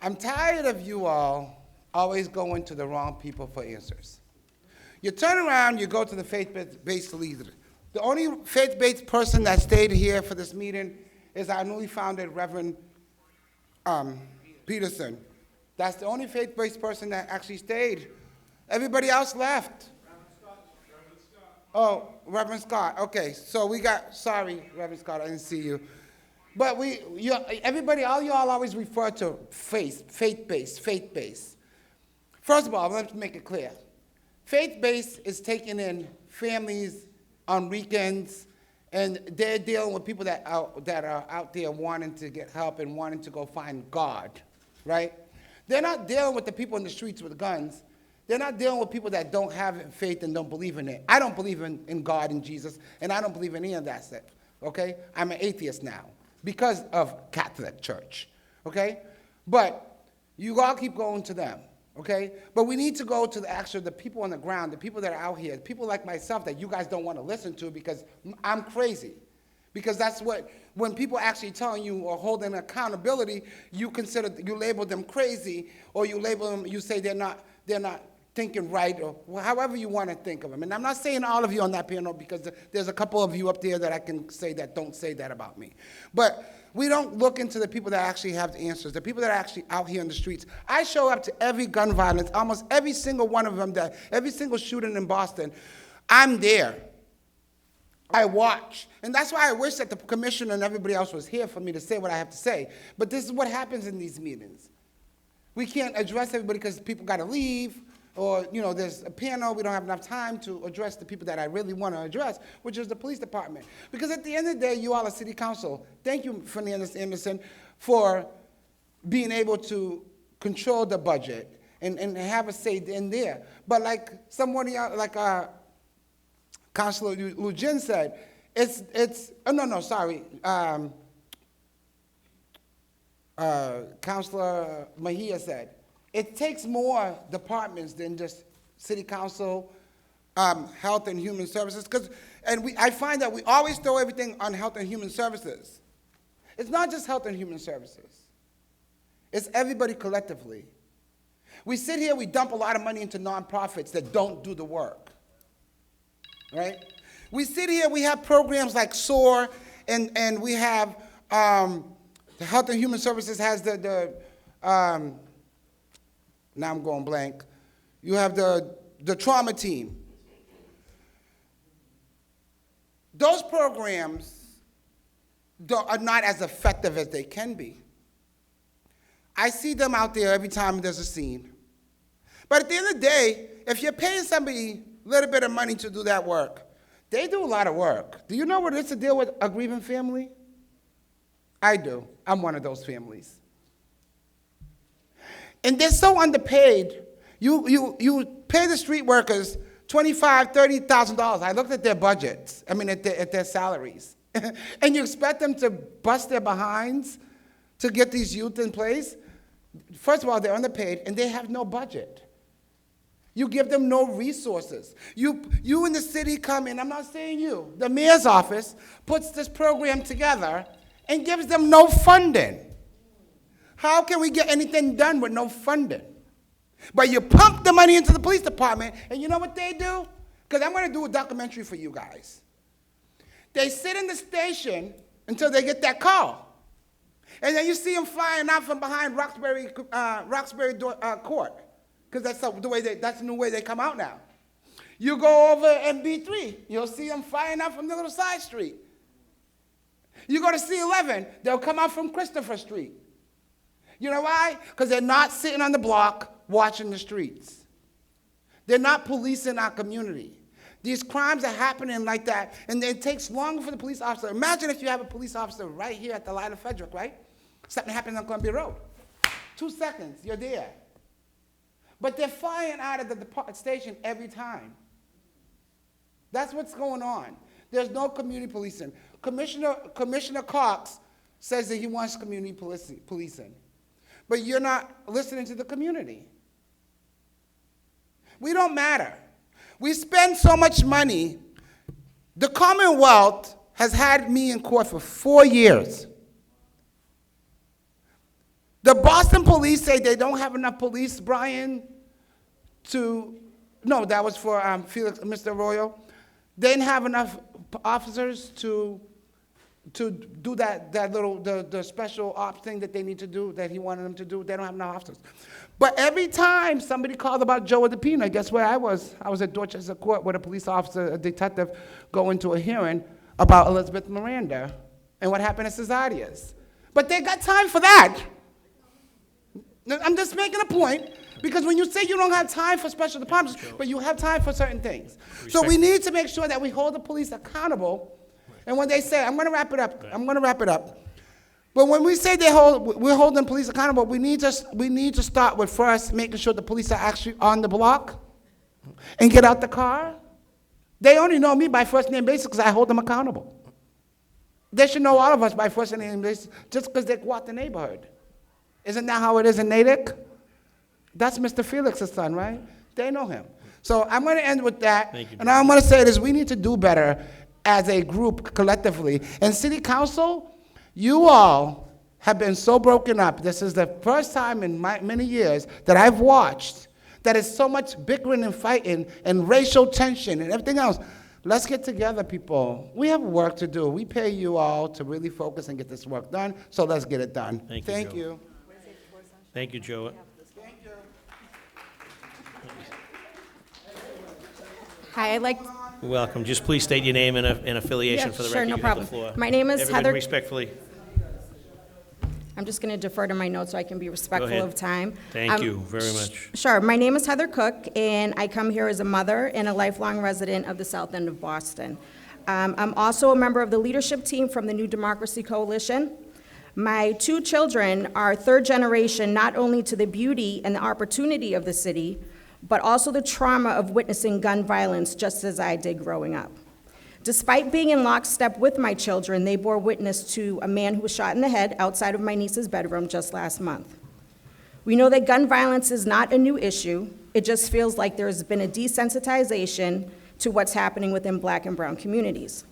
I'm tired of you all always going to the wrong people for answers. You turn around, you go to the faith-based leader. The only faith-based person that stayed here for this meeting is our newly founded Reverend Peterson. That's the only faith-based person that actually stayed. Everybody else left. Oh, Reverend Scott. Okay, so we got, sorry, Reverend Scott, I didn't see you. But everybody, all y'all always refer to faith-based. First of all, let's make it clear. Faith-based is taking in families on weekends, and they're dealing with people that are out there wanting to get help and wanting to go find God, right? They're not dealing with the people in the streets with guns. They're not dealing with people that don't have faith and don't believe in it. I don't believe in God and Jesus, and I don't believe in any of that stuff, okay? I'm an atheist now because of Catholic Church, okay? But you all keep going to them, okay? But we need to go to the people on the ground, the people that are out here, people like myself that you guys don't want to listen to because I'm crazy. Because that's what, when people actually telling you or holding accountability, you label them crazy, or you label them, you say they're not thinking right, or however you want to think of them. And I'm not saying all of you on that panel because there's a couple of you up there that I can say that don't say that about me. But we don't look into the people that actually have the answers, the people that are actually out here in the streets. I show up to every gun violence, almost every single one of them, every single shooting in Boston. I'm there. I watch. And that's why I wish that the commissioner and everybody else was here for me to say what I have to say. But this is what happens in these meetings. We can't address everybody because people got to leave, or, you know, there's a panel, we don't have enough time to address the people that I really want to address, which is the police department. Because at the end of the day, you all are city council. Thank you, Fernandez Anderson, for being able to control the budget and have a say in there. But like somebody, like Councilor Lugin said, Councilor Mejia said, it takes more departments than just city council, health and human services, I find that we always throw everything on health and human services. It's not just health and human services. It's everybody collectively. We sit here, we dump a lot of money into nonprofits that don't do the work. Right? We sit here, we have programs like SOAR, and we have the Health and Human Services has now I'm going blank. You have the trauma team. Those programs are not as effective as they can be. I see them out there every time there's a scene. But at the end of the day, if you're paying somebody a little bit of money to do that work, they do a lot of work. Do you know what it is to deal with a grieving family? I do. I'm one of those families. And they're so underpaid. You pay the street workers $25,000, $30,000. I looked at their budgets, at their salaries. And you expect them to bust their behinds to get these youth in place? First of all, they're underpaid, and they have no budget. You give them no resources. You in the city come in, I'm not saying you, the mayor's office puts this program together and gives them no funding. How can we get anything done with no funding? But you pump the money into the police department, and you know what they do? Because I'm going to do a documentary for you guys. They sit in the station until they get that call. And then you see them flying out from behind Roxbury Court. Because that's the new way they come out now. You go over MB3, you'll see them flying out from the little side street. You go to C11, they'll come out from Christopher Street. You know why? Because they're not sitting on the block watching the streets. They're not policing our community. These crimes are happening like that, and it takes longer for the police officer. Imagine if you have a police officer right here at the line of Frederick, right? Something happens on Columbia Road. 2 seconds, you're there. But they're flying out of the station every time. That's what's going on. There's no community policing. Commissioner Cox says that he wants community policing. But you're not listening to the community. We don't matter. We spend so much money. The Commonwealth has had me in court for 4 years. The Boston police say they don't have enough police, Brian, no, that was for Felix, Mr. Arroyo. They didn't have enough officers to do the special ops thing that they need to do, that he wanted them to do. They don't have enough officers. But every time somebody called about Joe DePina, guess where I was? I was at Dorchester Court with a police officer, a detective, going to a hearing about Elizabeth Miranda and what happened at Cesaria's. But they got time for that. I'm just making a point, because when you say you don't have time for special departments, but you have time for certain things. So we need to make sure that we hold the police accountable. And when they say, I'm going to wrap it up. But when we say we're holding police accountable, we need to start with first making sure the police are actually on the block and get out the car. They only know me by first name basis because I hold them accountable. They should know all of us by first name basis just because they go out the neighborhood. Isn't that how it is in Natick? That's Mr. Felix's son, right? They know him. So I'm going to end with that. And I'm going to say this: we need to do better as a group collectively. And City Council, you all have been so broken up. This is the first time in many years that I've watched that is so much bickering and fighting and racial tension and everything else. Let's get together, people. We have work to do. We pay you all to really focus and get this work done, so let's get it done. Thank you. Thank you, Joe. Hi, I'd like. Welcome. Just please state your name and affiliation for the record. Sure, no You have problem. the floor. My name is Everybody Heather. respectfully. I'm just going to defer to my notes so I can be respectful ahead. of time. Thank you very much. Sure. My name is Heather Cook, and I come here as a mother and a lifelong resident of the South End of Boston. I'm also a member of the leadership team from the New Democracy Coalition. My 2 children are third generation, not only to the beauty and the opportunity of the city, but also the trauma of witnessing gun violence, just as I did growing up. Despite being in lockstep with my children, they bore witness to a man who was shot in the head outside of my niece's bedroom just last month. We know that gun violence is not a new issue. It just feels like there's been a desensitization to what's happening within Black and brown communities.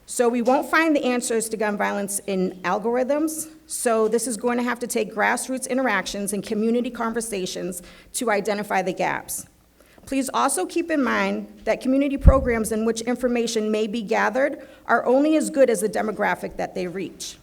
So we won't find the answers to gun violence in algorithms, so this is going to have to take grassroots interactions and community conversations to identify the gaps. Please also keep in mind that community programs in which information may be gathered are only as good as the demographic that they reach.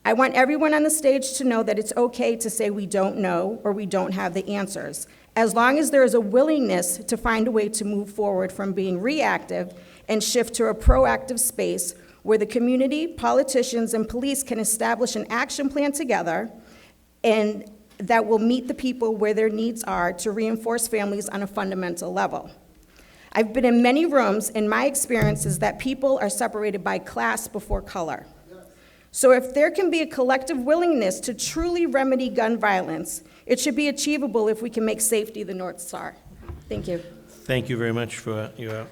I want everyone on the stage to know that it's okay to say we don't know or we don't have the answers, as long as there is a willingness to find a way to move forward from being reactive and shift to a proactive space where the community, politicians, and police can establish an action plan together and that will meet the people where their needs are to reinforce families on a fundamental level. I've been in many rooms, and my experience is that people are separated by class before color. So if there can be a collective willingness to truly remedy gun violence, it should be achievable if we can make safety the North Star. Thank you. Thank you very much for your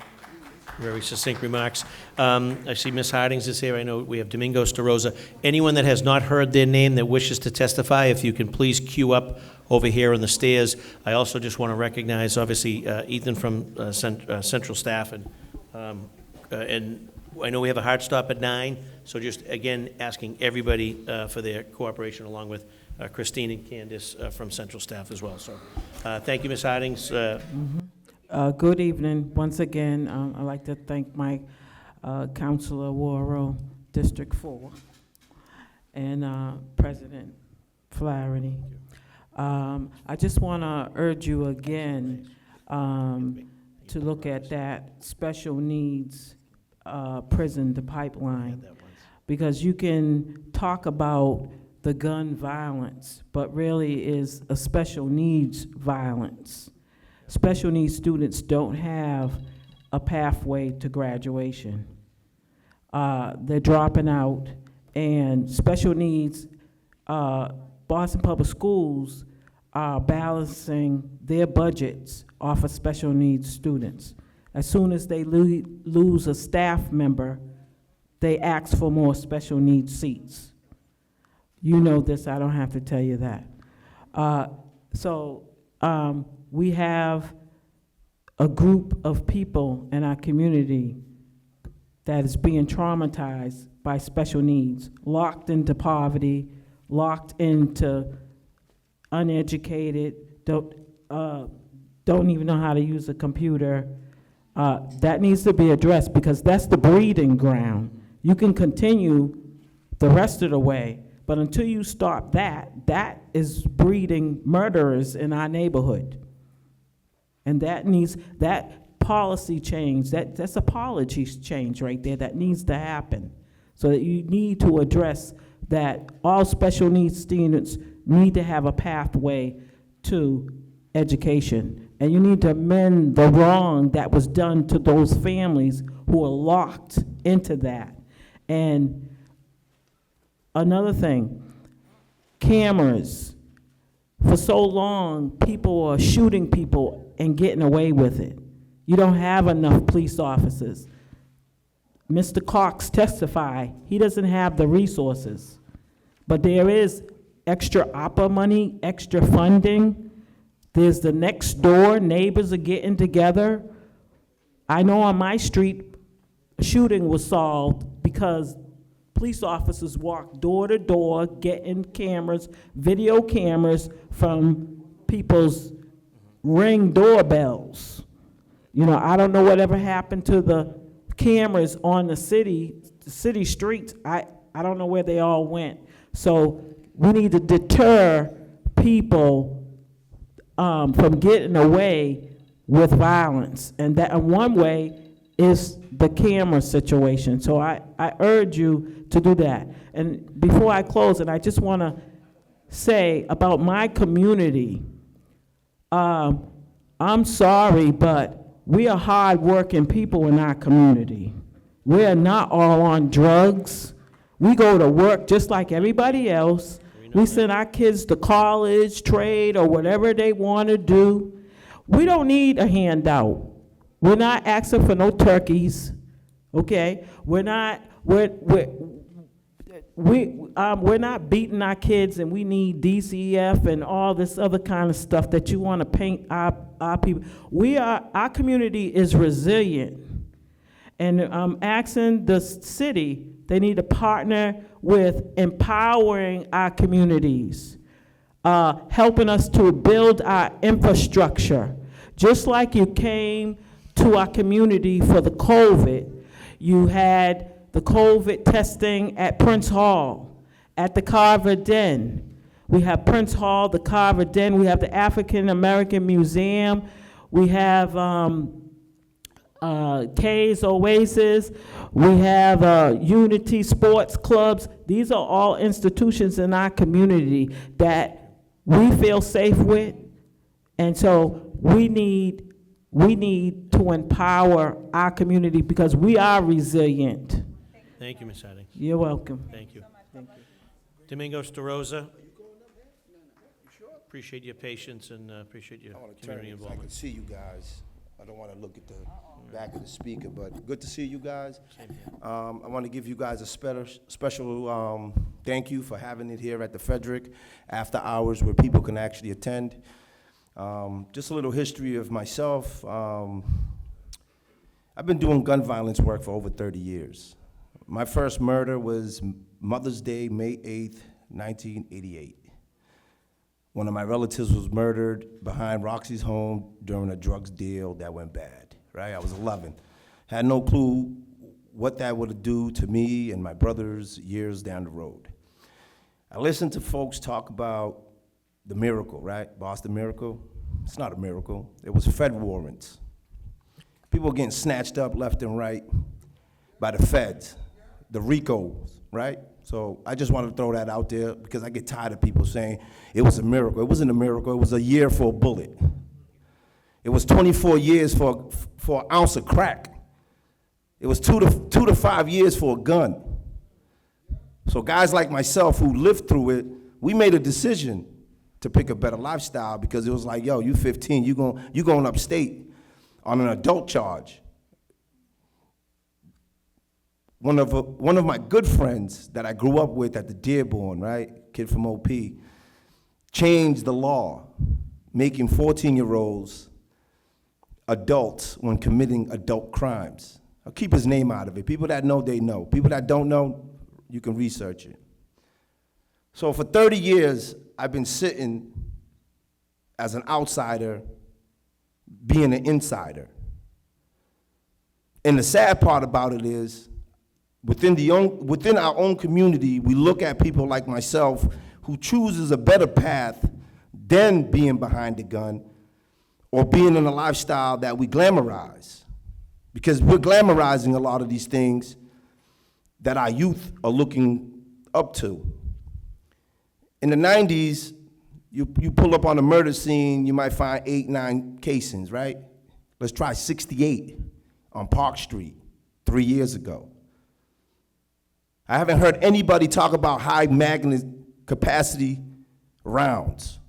very succinct remarks. I see Ms. Hardings is here. I know we have Domingos de Rosa. Anyone that has not heard their name that wishes to testify, if you can please queue up over here on the stairs. I also just want to recognize, obviously, Ethan from Central Staff, and I know we have a hard stop at 9, so just, again, asking everybody for their cooperation, along with Christine and Candace from Central Staff as well. So thank you, Ms. Hardings. Good evening. Once again, I'd like to thank my Councilor Worrell, District 4, and President Flaherty. I just want to urge you again to look at that special needs prison, the pipeline, because you can talk about the gun violence, but really is a special needs violence. Special needs students don't have a pathway to graduation. They're dropping out, and special needs, Boston Public Schools are balancing their budgets off of special needs students. As soon as they lose a staff member, they ask for more special needs seats. You know this, I don't have to tell you that. We have a group of people in our community that is being traumatized by special needs, locked into poverty, locked into uneducated, don't even know how to use a computer. That needs to be addressed because that's the breeding ground. You can continue the rest of the way, but until you stop that, that is breeding murderers in our neighborhood. And that policy change, that's a policy change right there that needs to happen. So that you need to address that all special needs students need to have a pathway to education. And you need to mend the wrong that was done to those families who are locked into that. And another thing, cameras. For so long, people are shooting people and getting away with it. You don't have enough police officers. Mr. Cox testified, he doesn't have the resources. But there is extra APA money, extra funding. There's the next door, neighbors are getting together. I know on my street, a shooting was solved because police officers walked door to door, getting cameras, video cameras from people's Ring doorbells. You know, I don't know whatever happened to the cameras on the city streets. I don't know where they all went. So we need to deter people from getting away with violence. And one way is the camera situation. So I urge you to do that. And before I close, and I just want to say about my community, I'm sorry, but we are hard-working people in our community. We are not all on drugs. We go to work just like everybody else. We send our kids to college, trade, or whatever they want to do. We don't need a handout. We're not asking for no turkeys, okay? We're not beating our kids, and we need DCF and all this other kind of stuff that you want to paint our people. Our community is resilient, and I'm asking the city, they need to partner with empowering our communities, helping us to build our infrastructure. Just like you came to our community for the COVID, you had the COVID testing at Prince Hall, at the Carver Den. We have Prince Hall, the Carver Den, we have the African American Museum, we have K's Oasis, we have Unity Sports Clubs. These are all institutions in our community that we feel safe with, and so we need to empower our community because we are resilient. Thank you, Ms. Hadding. You're welcome. Thank you. Domingos DeRosa. Appreciate your patience and appreciate your community I involvement. can see you guys. I don't want to look at the back of the speaker, but good to see you guys. I want to give you guys a special thank you for having it here at the Frederick after hours where people can actually attend. Just a little history of myself. I've been doing gun violence work for over 30 years. My first murder was Mother's Day, May 8th, 1988. One of my relatives was murdered behind Roxy's home during a drugs deal that went bad, right? I was 11. Had no clue what that would do to me and my brothers years down the road. I listened to folks talk about the miracle, right? Boston Miracle. It's not a miracle. It was Fed warrants. People were getting snatched up left and right by the feds, the RICOs, right? So I just wanted to throw that out there because I get tired of people saying it was a miracle. It wasn't a miracle. It was a year for a bullet. It was 24 years for an ounce of crack. It was 2 to 5 years for a gun. So guys like myself who lived through it, we made a decision to pick a better lifestyle because it was like, yo, you 15, you going upstate on an adult charge. One of my good friends that I grew up with at the Dearborn, right, kid from OP, changed the law, making 14-year-olds adults when committing adult crimes. I'll keep his name out of it. People that know, they know. People that don't know, you can research it. So for 30 years, I've been sitting as an outsider being an insider. And the sad part about it is, within our own community, we look at people like myself who chooses a better path than being behind the gun or being in a lifestyle that we glamorize. Because we're glamorizing a lot of these things that our youth are looking up to. In the 90s, you pull up on a murder scene, you might find 8, 9 casings, right? Let's try 68 on Park Street 3 years ago. I haven't heard anybody talk about high magnet capacity rounds.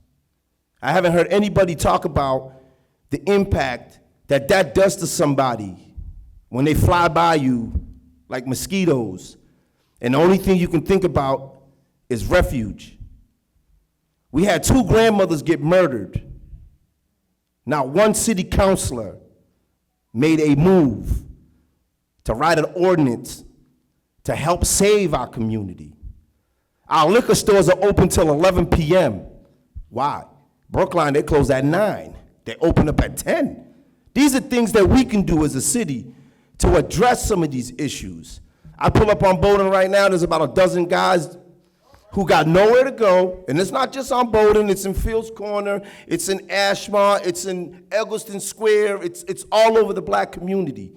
I haven't heard anybody talk about the impact that that does to somebody when they fly by you like mosquitoes, and the only thing you can think about is refuge. We had 2 grandmothers get murdered. Not one city councilor made a move to write an ordinance to help save our community. Our liquor stores are open till 11 p.m. Why? Brookline, they close at 9. They open up at 10. These are things that we can do as a city to address some of these issues. I pull up on Bowdoin right now, there's about a dozen guys who got nowhere to go, and it's not just on Bowdoin, it's in Fields Corner, it's in Ashmont, it's in Eggleston Square, it's all over the black community.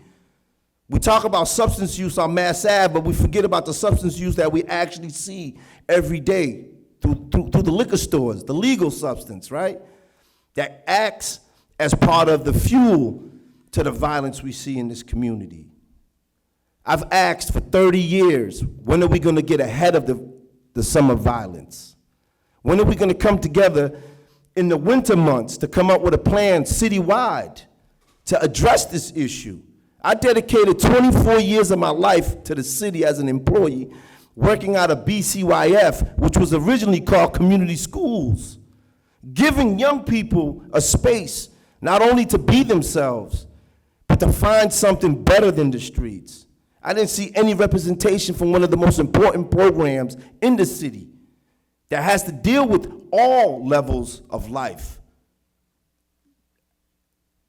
We talk about substance use on Mass Ave, but we forget about the substance use that we actually see every day through the liquor stores, the legal substance, right? That acts as part of the fuel to the violence we see in this community. I've asked for 30 years, when are we gonna get ahead of the summer violence? When are we gonna come together in the winter months to come up with a plan citywide to address this issue? I dedicated 24 years of my life to the city as an employee, working out of BCYF, which was originally called Community Schools, giving young people a space not only to be themselves, but to find something better than the streets. I didn't see any representation from one of the most important programs in the city that has to deal with all levels of life.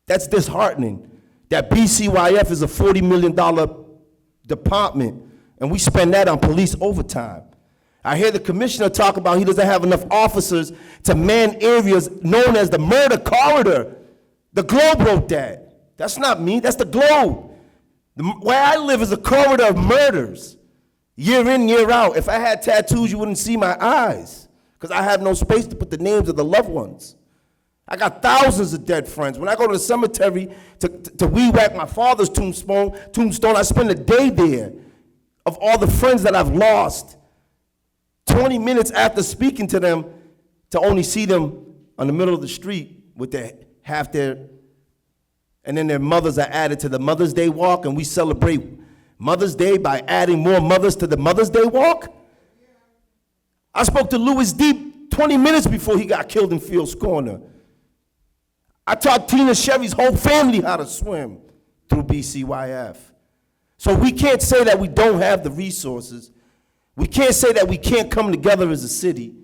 That's disheartening. That BCYF is a $40 million department, and we spend that on police overtime. I hear the commissioner talk about he doesn't have enough officers to man areas known as the murder corridor. The Globe wrote that. That's not me, that's the Globe. Where I live is a corridor of murders, year in, year out. If I had tattoos, you wouldn't see my eyes, because I have no space to put the names of the loved ones. I got thousands of dead friends. When I go to the cemetery to weed whack my father's tombstone, I spend a day there of all the friends that I've lost. 20 minutes after speaking to them, to only see them on the middle of the street with and then their mothers are added to the Mother's Day walk, and we celebrate Mother's Day by adding more mothers to the Mother's Day walk. I spoke to Louis Deep 20 minutes before he got killed in Fields Corner. I taught Tina Chevy's whole family how to swim through BCYF. So we can't say that we don't have the resources. We can't say that we can't come together as a city.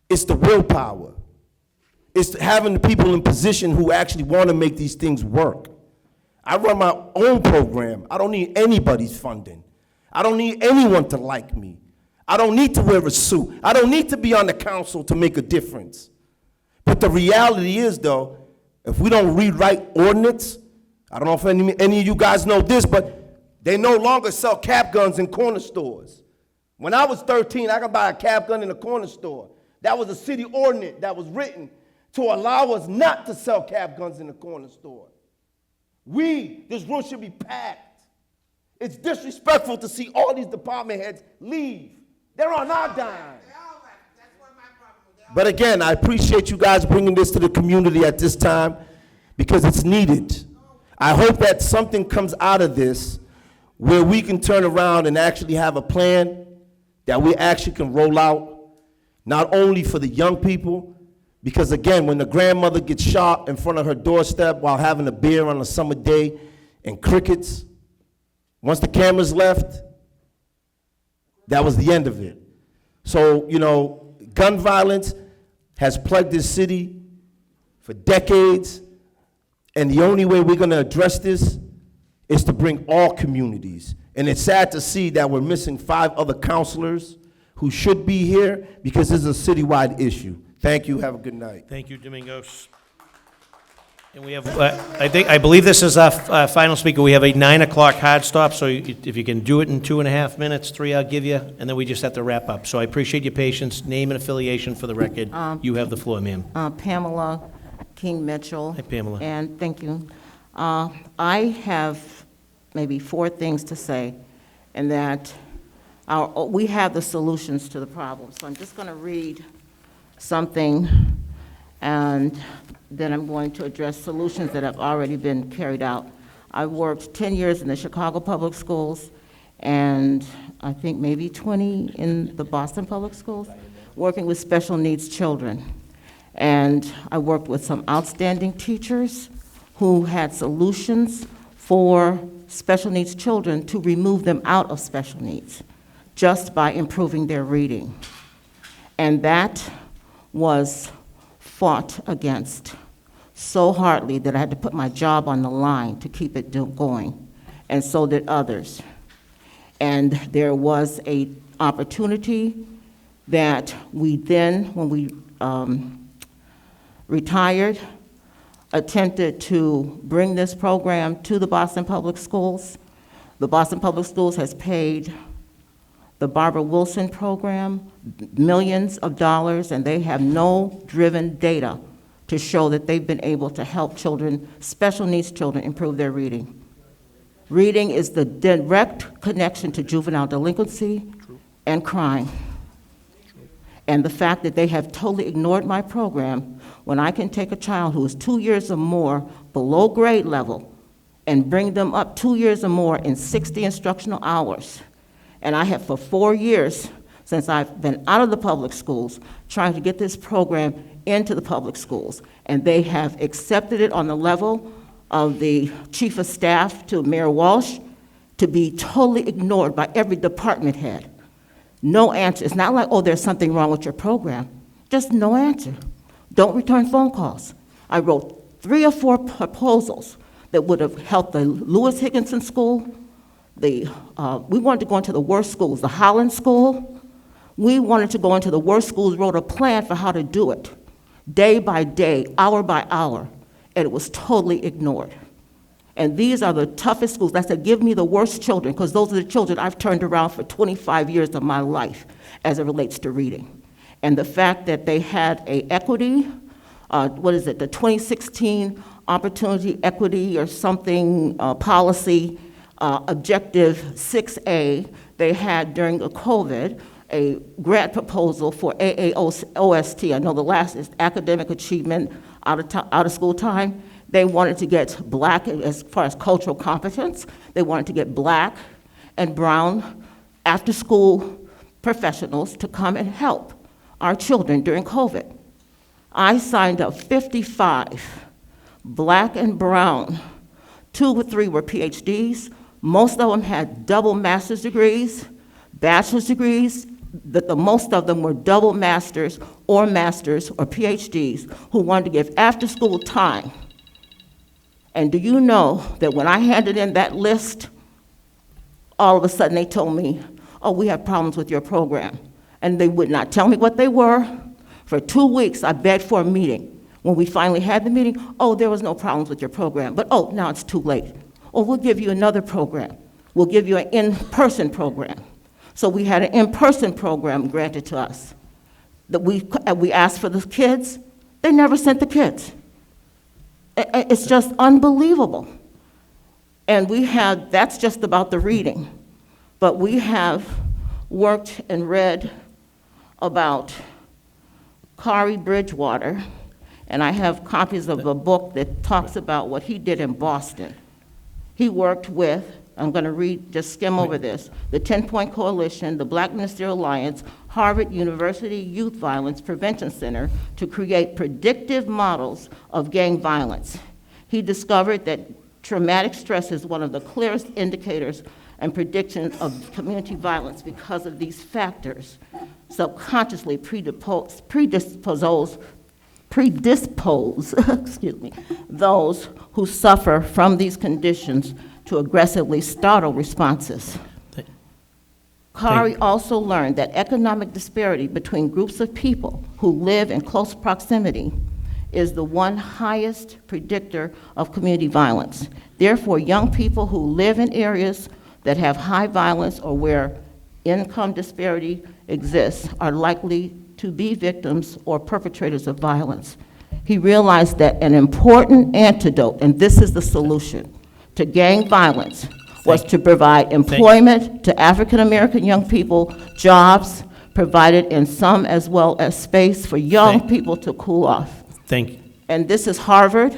It's the willpower. It's having the people in position who actually want to make these things work. I run my own program. I don't need anybody's funding. I don't need anyone to like me. I don't need to wear a suit. I don't need to be on the council to make a difference. But the reality is, though, if we don't rewrite ordinance, I don't know if any of you guys know this, but they no longer sell cap guns in corner stores. When I was 13, I could buy a cap gun in a corner store. That was a city ordinance that was written to allow us not to sell cap guns in the corner store. This room should be packed. It's disrespectful to see all these department heads leave. They're on our dime. But again, I appreciate you guys bringing this to the community at this time because it's needed. I hope that something comes out of this where we can turn around and actually have a plan that we actually can roll out, not only for the young people, because again, when the grandmother gets shot in front of her doorstep while having a beer on a summer day and crickets, once the cameras left, that was the end of it. So, gun violence has plagued this city for decades, and the only way we're gonna address this is to bring all communities. And it's sad to see that we're missing 5 other counselors who should be here because this is a citywide issue. Thank you, have a good night. Thank you, Domingos. And we have, I believe this is our final speaker. We have a 9 o'clock hard stop, so if you can do it in 2.5 minutes, 3 I'll give you, and then we just have to wrap up. So I appreciate your patience. Name and affiliation for the record. You have the floor, ma'am. Pamela King Mitchell. Hi, Pamela. And thank you. I have maybe 4 things to say, and that we have the solutions to the problem. So I'm just going to read something, and then I'm going to address solutions that have already been carried out. I worked 10 years in the Chicago Public Schools, and I think maybe 20 in the Boston Public Schools, working with special needs children. And I worked with some outstanding teachers who had solutions for special needs children to remove them out of special needs just by improving their reading. And that was fought against so hardly that I had to put my job on the line to keep it going, and so did others. And there was an opportunity that we then, when we retired, attempted to bring this program to the Boston Public Schools. The Boston Public Schools has paid the Barbara Wilson program millions of dollars, and they have no driven data to show that they've been able to help children, special needs children, improve their reading. Reading is the direct connection to juvenile delinquency and crime. And the fact that they have totally ignored my program, when I can take a child who is 2 years or more below grade level and bring them up 2 years or more in 60 instructional hours. And I have for 4 years, since I've been out of the public schools, trying to get this program into the public schools. And they have accepted it on the level of the chief of staff to Mayor Walsh to be totally ignored by every department head. No answer. It's not like, oh, there's something wrong with your program. Just no answer. Don't return phone calls. I wrote 3 or 4 proposals that would have helped the Lewis Higginson School. We wanted to go into the worst schools, the Holland School. We wanted to go into the worst schools, wrote a plan for how to do it, day by day, hour by hour, and it was totally ignored. And these are the toughest schools. I said, give me the worst children, because those are the children I've turned around for 25 years of my life as it relates to reading. And the fact that they had a equity, the 2016 Opportunity Equity or something policy, Objective 6A, they had during the COVID, a grant proposal for AAOST. I know the last is academic achievement out of school time. They wanted to get Black, as far as cultural competence, they wanted to get Black and brown after-school professionals to come and help our children during COVID. I signed up 55 Black and brown, 2 or 3 were PhDs, most of them had double master's degrees, bachelor's degrees, the most of them were double masters or PhDs who wanted to give after-school time. And do you know that when I handed in that list, all of a sudden they told me, oh, we have problems with your program. And they would not tell me what they were. For 2 weeks, I begged for a meeting. When we finally had the meeting, oh, there was no problems with your program, but oh, now it's too late. Oh, we'll give you another program. We'll give you an in-person program. So we had an in-person program granted to us. That we asked for the kids, they never sent the kids. It's just unbelievable. And that's just about the reading. But we have worked and read about Kari Bridgewater, and I have copies of a book that talks about what he did in Boston. He worked with, I'm going to just skim over this, the 10-Point Coalition, the Black Ministerial Alliance, Harvard University Youth Violence Prevention Center to create predictive models of gang violence. He discovered that traumatic stress is one of the clearest indicators and predictions of community violence because of these factors subconsciously predispose predispose, excuse me, those who suffer from these conditions to aggressively startle responses. Kari also learned that economic disparity between groups of people who live in close proximity is the one highest predictor of community violence. Therefore, young people who live in areas that have high violence or where income disparity exists are likely to be victims or perpetrators of violence. He realized that an important antidote, and this is the solution, to gang violence was to provide employment to African American young people, jobs provided in some as well as space for young people to cool off. Thank you. And this is Harvard,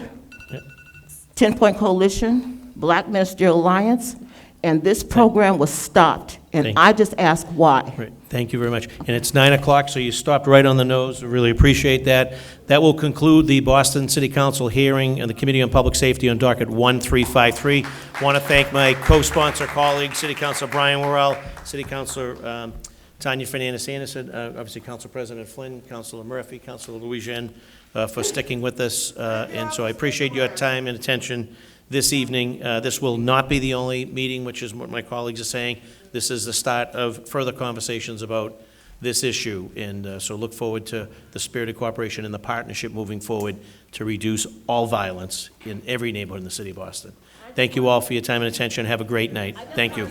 10-Point Coalition, Black Ministerial Alliance, and this program was stopped. And I just ask why. Right. Thank you very much. And it's 9 o'clock, so you stopped right on the nose. We really appreciate that. That will conclude the Boston City Council hearing and the Committee on Public Safety on docket 1353. I want to thank my co-sponsor colleagues, City Councilor Brian Worrell, City Councilor Tanya Fernandez Anderson, obviously Council President Flynn, Councilor Murphy, Councilor Louisiane, for sticking with us. And so I appreciate your time and attention this evening. This will not be the only meeting, which is what my colleagues are saying. This is the start of further conversations about this issue, and so look forward to the spirit of cooperation and the partnership moving forward to reduce all violence in every neighborhood in the city of Boston. Thank you all for your time and attention. Have a great night. Thank you.